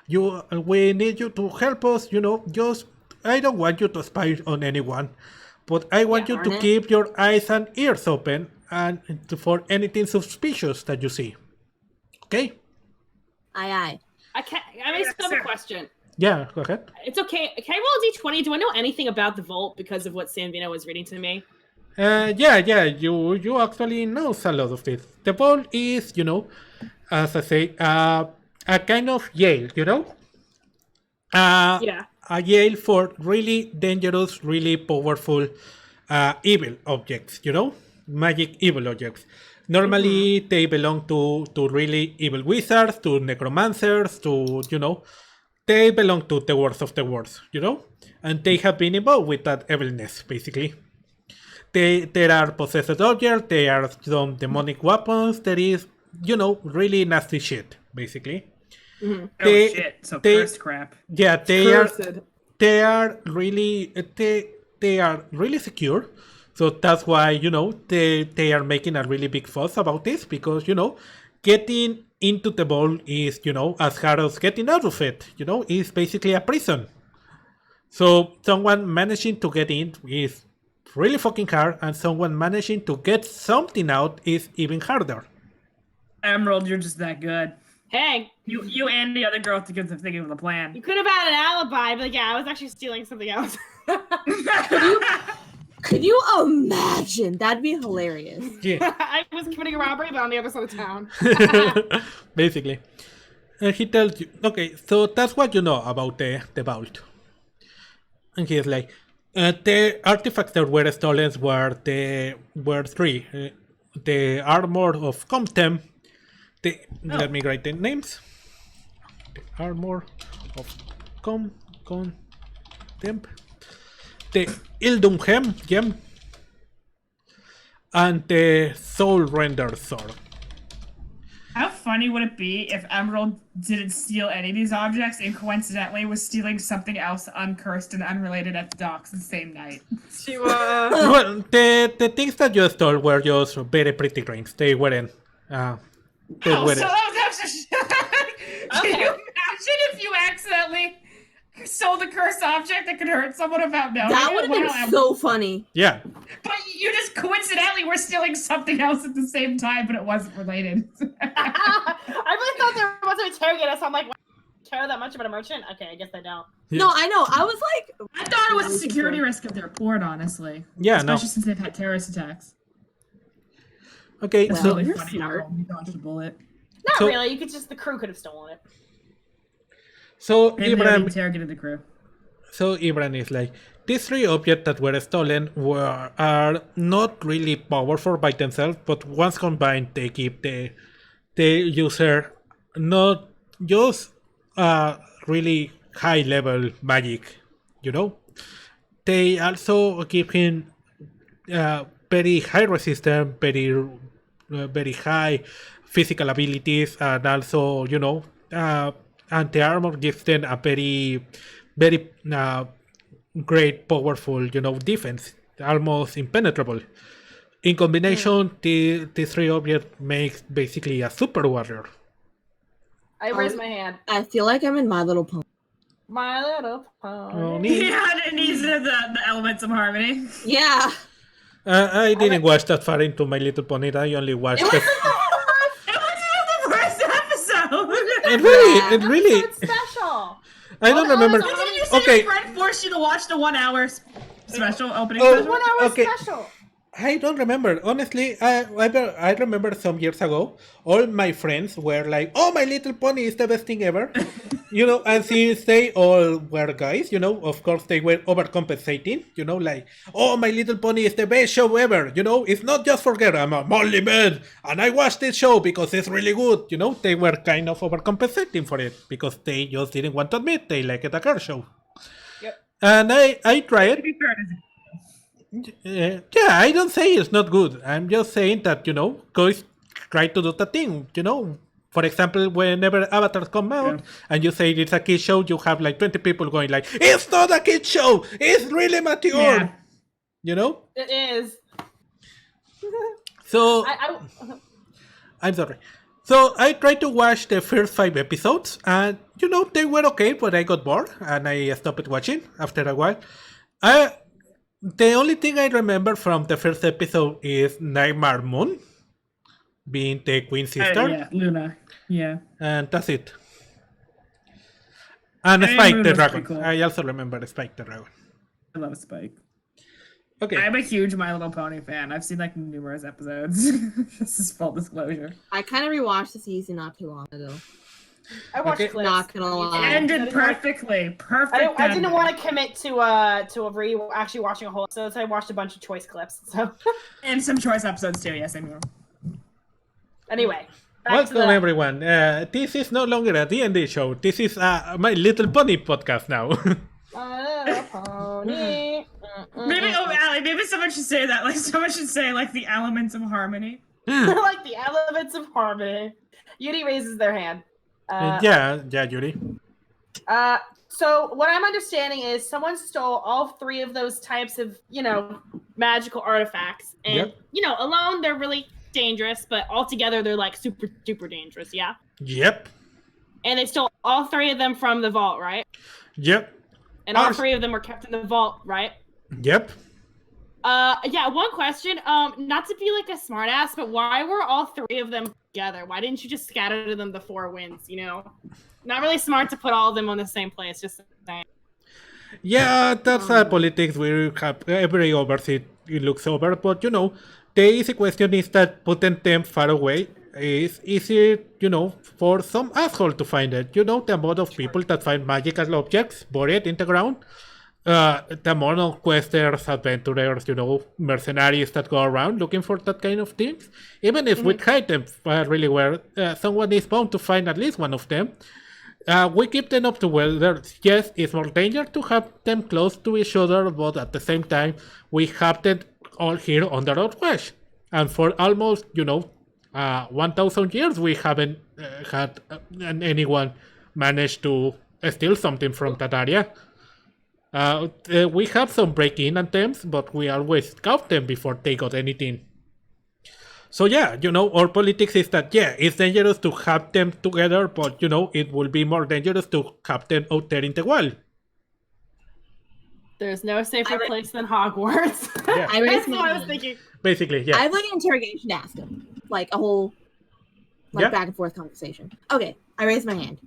We need you to help us, I don't want you to spy on anyone, but I want you to keep your eyes and ears open and for anything suspicious that you see. Okay? Aye. I still have a question. Yeah, go ahead. It's okay. Can I roll a d20? Do I know anything about the vault because of what Sanvino was reading to me? Yeah, you actually know a lot of this. The vault is, as I say, a kind of jail, Yeah. A jail for really dangerous, really powerful evil objects, magic evil objects. Normally they belong to really evil wizards, to necromancers, to, they belong to the worst of the worst, and they have been involved with that evilness, basically. There are possessed objects, there are some demonic weapons, there is, really nasty shit, basically. Mm-hmm. Shit, so cursed crap. Yeah, they are really secure. So that's why, they are making a really big fuss about this because, getting into the vault is, as hard as getting out of it, is basically a prison. So someone managing to get in is really fucking hard, and someone managing to get something out is even harder. Emerald, you're just that good. Hey. You and the other girl have to get thinking of the plan. You could have had an alibi, but yeah, I was actually stealing something else. Could you imagine? That'd be hilarious. Yeah. I was committing a robbery, but on the other side of town. Basically. He tells you, okay, so that's what you know about the vault. And he's like, the artifacts that were stolen were three. The armor of Comtem. Let me write the names. The armor of Comtem. The Ildum gem. And the Soul Render sword. How funny would it be if Emerald didn't steal any of these objects and coincidentally was stealing something else uncursed and unrelated at the docks the same night? She Well, the things that you stole were just very pretty rings. They weren't. So that was Can you imagine if you accidentally sold a cursed object that could hurt someone without knowing? That would have been so funny. Yeah. But you just coincidentally were stealing something else at the same time, but it wasn't related. I really thought there was an interrogator, so I'm like, care that much about a merchant? Okay, I guess I don't. Yeah. No, I know. I was like... I thought it was a security risk of their port, honestly. Yeah, especially since they've had terrorist attacks. Okay, That's so... really you're funny. smart. You dodged a bullet. Not really. You could just... The crew could have stolen it. So Maybe they Ibrahim interrogated the crew. So Ibrahim is like, these three objects that were stolen are not really powerful by themselves, but once combined, they give the user not just really high level magic, you know. They also give him very high resistance, very high physical abilities, and also, you know, anti-armor gives them a very great, powerful, you know, defense, almost impenetrable. In combination, the three objects makes basically a super warrior. I raise my hand. I feel like I'm in My Little Pony. My Little Pony. Yeah, it needs the elements of harmony. Yeah. I didn't watch that far into My Little Pony. I only watched It wasn't the first episode. it really. It's special. I don't remember. Didn't you say Okay. your friend forced you to watch the 1 hour special opening Oh, special? 1 hour Okay. special. I don't remember. Honestly, I remember some years ago, all my friends were like, "Oh, My Little Pony is the best thing ever," you know. And since they all were guys, you know, of course they were overcompensating, you know, like, "Oh, My Little Pony is the best show ever," you know. It's not just for girls. I'm a only man, and I watched this show because it's really good, you know. They were kind of overcompensating for it because they just didn't want to admit they liked a girl show. Yep. And I tried. To be fair, it is- Yeah, I don't say it's not good. I'm just saying that, you know, guys try to do the thing, you know. For example, whenever avatars come out and you say it's a kid show, you have like 20 people going like, "It's not a kid show! It's really mature!" Yeah. You know? It is. So, I I'm sorry. So I tried to watch the first 5 episodes and, you know, they were okay, but I got bored and I stopped watching after a while. The only thing I remember from the first episode is Nightmare Moon being the Queen Sister, yeah, Luna. Yeah. and that's it. And I Spike mean, the Luna's Dragon. pretty cool. I also remember Spike the Dragon. I love Spike. Okay. I'm a huge My Little Pony fan. I've seen like numerous episodes. This is full disclosure. I kind of rewatched the season not too long ago. watched Okay. clips. Not gonna lie. It ended perfectly. Perfect. I didn't ending. want to commit to actually watching a whole episode, so I watched a bunch of choice clips. So And some choice episodes too. Yes, I'm here. anyway, back to Welcome the, everyone. This is no longer a D&D show. This is My Little Pony podcast now. My Little Pony. Maybe Allie, maybe someone should say that. Like someone should say like the elements of harmony. like the elements of harmony. Yuri raises their hand. yeah, Yuri. So what I'm understanding is someone stole all 3 of those types of, you know, magical artifacts, and Yep. you know, alone they're really dangerous, but all together they're like super duper dangerous. Yeah. Yep. And they stole all 3 of them from the vault, right? Yep. And all Ours- 3 of them were kept in the vault, right? Yep. Yeah, one question. Not to be like a smartass, but why were all 3 of them together? Why didn't you just scatter them the 4 winds, you know? Not really smart to put all of them on the same place, just saying. Yeah, that's politics. We have every overseas it looks over, but you know, the easy question is that putting them far away is easy, you know, for some asshole to find it. You know, the amount of people that find magical objects buried in the ground, the amount of questers, adventurers, you know, mercenaries that go around looking for that kind of things. Even if we hide them really well, someone is bound to find at least one of them. We keep them up to weather. Yes, it's more danger to have them close to each other, but at the same time, we have them all here under our watch. And for almost, you know, 1,000 years, we haven't had anyone manage to steal something from that area. We have some break-in attempts, but we always scout them before they got anything. So yeah, you know, our politics is that, yeah, it's dangerous to have them together, but, you know, it will be more dangerous to have them out there in the wild. There's no safer place than Hogwarts. Yeah. I raised That's my what I was hand. thinking. Basically, I yeah. have like an interrogation to ask him, like a whole, like Yeah. back and forth conversation. Okay, I raised my hand.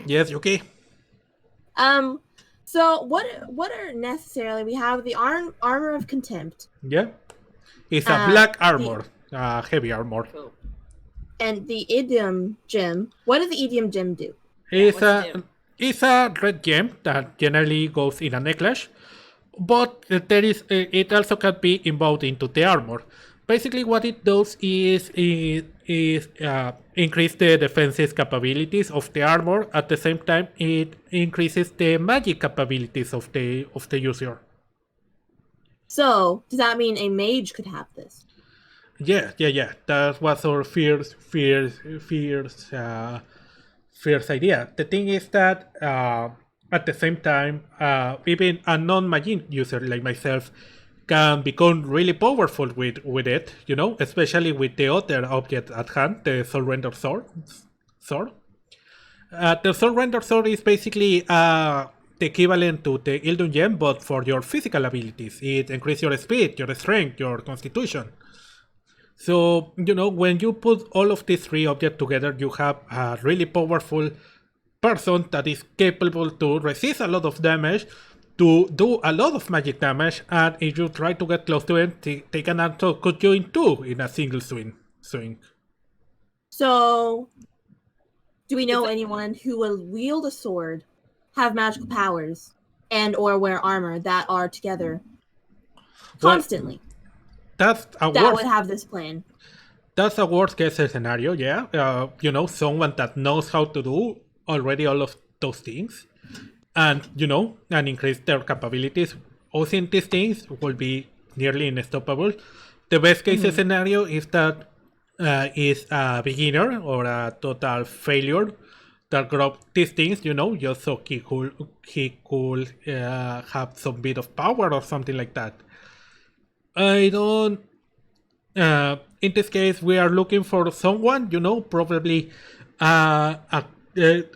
Yes, okay. So what are necessarily we have the armor of contempt Yeah. It's a black armor, heavy armor. and the idiom gem. What does the idiom gem do? It's what's it a red gem that generally goes in a necklace. but there is it also can be involved into the armor. Basically, what it does is increase the defensive capabilities of the armor. At the same time, it increases the magic capabilities of the user. So, does that mean a mage could have this? Yeah. That was our fierce idea. The thing is that at the same time, even a non-magic user like myself can become really powerful with it, especially with the other object at hand, the Soul Render Sword. The Soul Render Sword is basically the equivalent to the Ildun Gem, but for your physical abilities. It increases your speed, your strength, your constitution. So, when you put all of these three objects together, you have a really powerful person that is capable to resist a lot of damage, to do a lot of magic damage, and if you try to get close to it, they can also cut you in two in a single swing. So, do we know anyone who will wield a sword, have magical powers, and or wear armor that are together constantly? That would have this plan. That's a worst case scenario, yeah. Someone that knows how to do already all of those things, and increase their capabilities. Using these things will be nearly unstoppable. The best case scenario is that is a beginner or a total failure that grab these things, just so he could have some bit of power or something like that. I don't. In this case, we are looking for someone, probably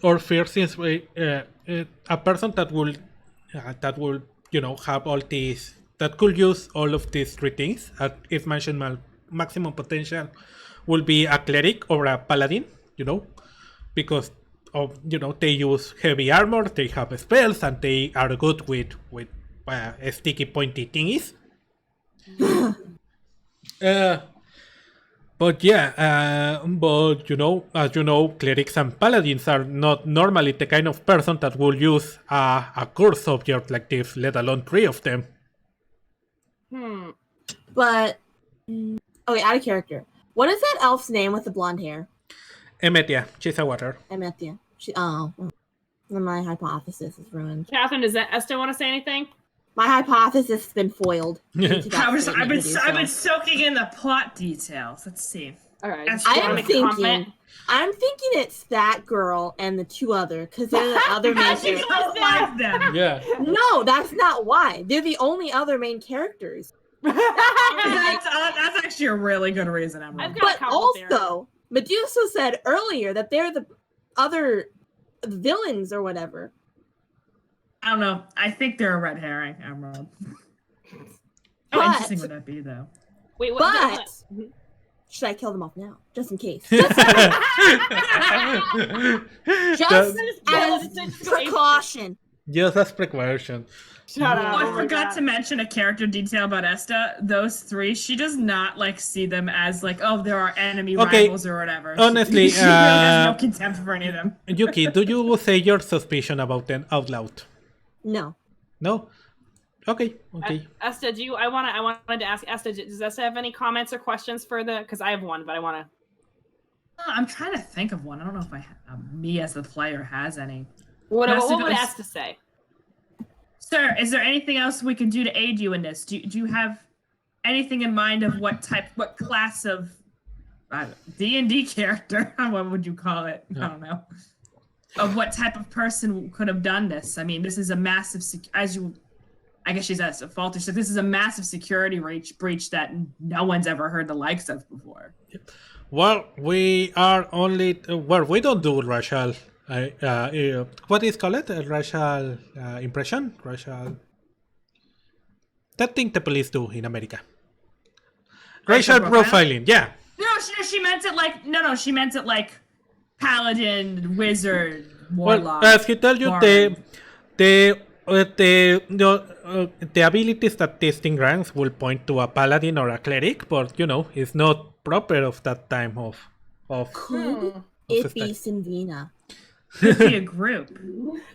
or first, since a person that will have all these, that could use all of these three things. If mentioned, maximum potential will be a cleric or a paladin, because of they use heavy armor, they have spells, and they are good with sticky pointy thingies. But as clerics and paladins are not normally the kind of person that will use a curse object like this, let alone three of them. But okay, out of character. What is that elf's name with the blonde hair? Emetia, she's a water. Emetia. My hypothesis is ruined. Catherine, does Esther want to say anything? My hypothesis has been foiled. I've been soaking in the plot details. Let's see. All right. I'm thinking it's that girl and the two other, because they're the other main characters. Like them. Yeah. No, that's not why. They're the only other main characters. That's actually a really good reason. But also, Medusa said earlier that they're the other villains or whatever. I don't know. I think they're a red herring, Emerald. How interesting would that be, though? Wait, what? Should I kill them off now, just in case? Just as precaution. Just as precaution. Shut up. I forgot to mention a character detail about Esta. Those three, she does not see them as there are enemy rivals or whatever. Honestly, she really has no contempt for any of them. Yuki, do you say your suspicion about them out loud? No. No? Okay. Esta, I wanted to ask Esta, does Esta have any comments or questions for because I have one, but I want to. I'm trying to think of one. I don't know if me as the player has any. What would Esta say? Sir, is there anything else we can do to aid you in this? Do you have anything in mind of what class of D&D character, what would you call it? I don't know. Of what type of person could have done this? I mean, this is a massive, I guess she's at fault. So this is a massive security breach that no one's ever heard the likes of before. Well, we are only, we don't do racial. What is called? Racial impression? Racial. That thing the police do in America. Racial profiling, yeah. No, she meant it she meant it paladin, wizard, warlock. Well, as he told you, the ability statistic ranks will point to a paladin or a cleric, but it's not proper of that time of Could it be Sinvina? Could be a group.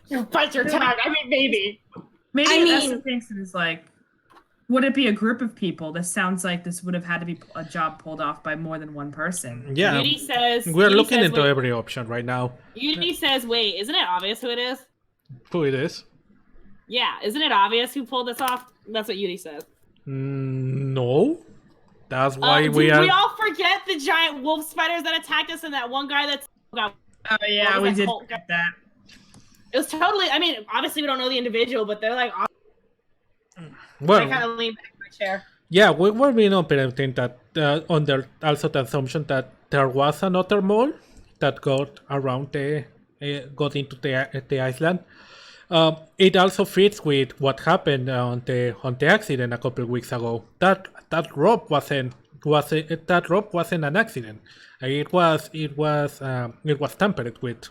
You bite your tongue. I mean, maybe. Maybe I that's the mean- thing. Is like, would it be a group of people? This sounds like this would have had to be a job pulled off by more than one person. Yeah, Yudi says we're Yudi looking says, into wait, every option right now. Yudi says, "Wait, isn't it obvious who it is?" Who it is? Yeah, isn't it obvious who pulled this off? That's what Yudi says. No. That's why Did we are. we all forget the giant wolf spiders that attacked us and that one guy that's got. Oh yeah, What was we that did cult get that. It was totally. I mean, obviously we don't know the individual, but they're like. I Well, kind of leaned back in my chair. yeah, we were being operating that under also the assumption that there was another mole that got around got into the island. It also fits with what happened on the accident a couple of weeks ago. That rope wasn't an accident. It was tampered with.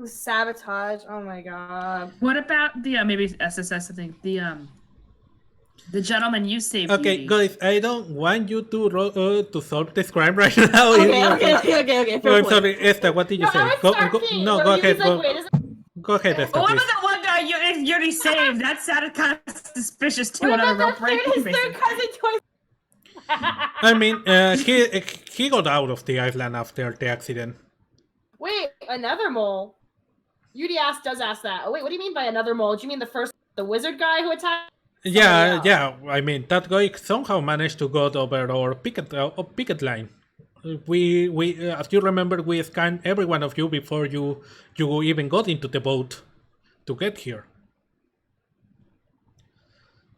Sabotage. Oh my god. What about the maybe SSS? I think the gentleman you saved. Okay, Yudi. guys, I don't want you to solve this crime right now. Okay. Fair I'm point. sorry, Esther. What did you No, say? I was starting. No, Where go Yudi's ahead. like, wait, isn't- Go ahead, Esther. What Please. about the one guy you already saved? That sounded kind of suspicious too. What On a about rope break. his third cousin twice? I mean, he got out of the island after the accident. Wait, another mole. Yudi does ask that. Oh wait, what do you mean by another mole? Do you mean the wizard guy who attacked? Yeah, Oh, yeah. I mean, that guy somehow managed to go over our picket line. We, as you remember, we scanned every one of you before you even got into the boat to get here.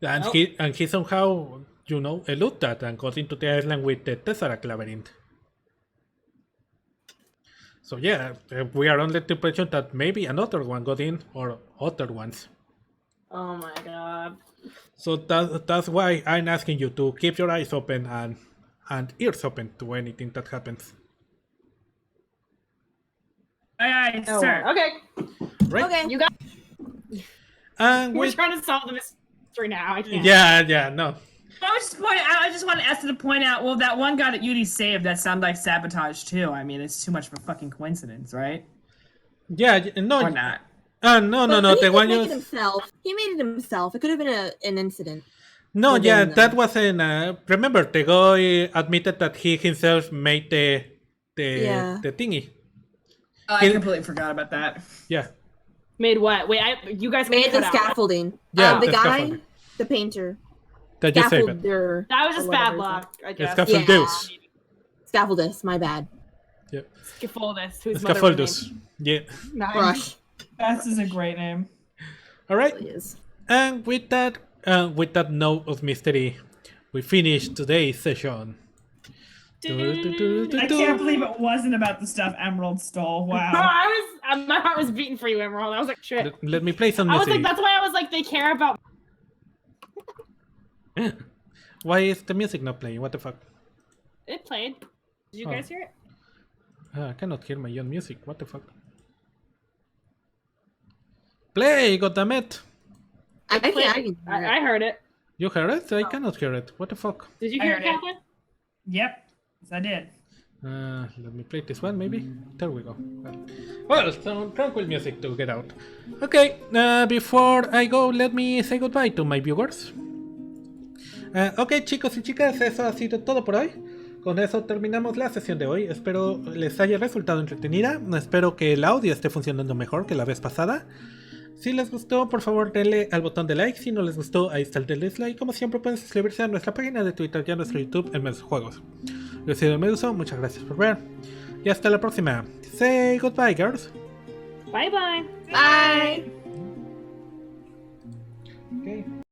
And he somehow, eluded that and got into the island with the Tesseract labyrinth. So yeah, we are under the impression that maybe another one got in, or other ones. Oh my god. So that's why I'm asking you to keep your eyes open and ears open to anything that happens. Aye, Oh, sir. okay. Right? Okay. You got. And We're with, trying to solve the mystery now. I can't. yeah, no. I just want Esther to point out. Well, that one guy that Yudi saved, that sounded like sabotage too. I mean, it's too much of a fucking coincidence, right? Yeah, no. Or not? No. But he The one did make you. it himself. He made it himself. It could have been an incident. No, Well, yeah, then, that wasn't. Remember, the guy admitted that he himself made the Yeah. thingy. Oh, I completely forgot about that. Yeah, Made what? Wait, you guys Made the cut out. scaffolding. Yeah, the the guy, scaffolding. the painter, that you save it. scaffolder. That was just or bad whatever luck, I guess. Scaffoldus. Scaffoldus, my bad. Yeah, Scaffoldus. Whose mother was Scaffoldus. Yeah. named- Brush. That is a great name. All right. Really is. And with that note of mystery, we finish today's session. I can't believe it wasn't about the stuff Emerald stole. No, Wow. my heart was beating for you, Emerald. I was like, shit. Let me play some I was music. like, that's why I was like, they care about. Why is the music not playing? What the fuck? It played. Did you Oh. guys hear it? I cannot hear my own music. What the fuck? Play, goddammit! I can hear it. I heard it. You heard it? I cannot hear it. What the fuck? Did you I hear heard it, it. Catherine? Yep. Yes, I did. Let me play this one, maybe? There we go. Well, some tranquil music to get out. Okay, before I go, let me say goodbye to my viewers. Ok, chicos y chicas, eso ha sido todo por hoy. Con eso terminamos la sesión de hoy. Espero les haya resultado entretenida. Espero que el audio esté funcionando mejor que la vez pasada. Si les gustó, por favor denle al botón de like. Si no les gustó, ahí está el de dislike. Como siempre, pueden suscribirse a nuestra página de Twitter y a nuestro YouTube en MedusoJuegos. Yo soy el Meduso, muchas gracias por ver. Y hasta la próxima. Say goodbye, girls. Bye bye. Bye. Okay.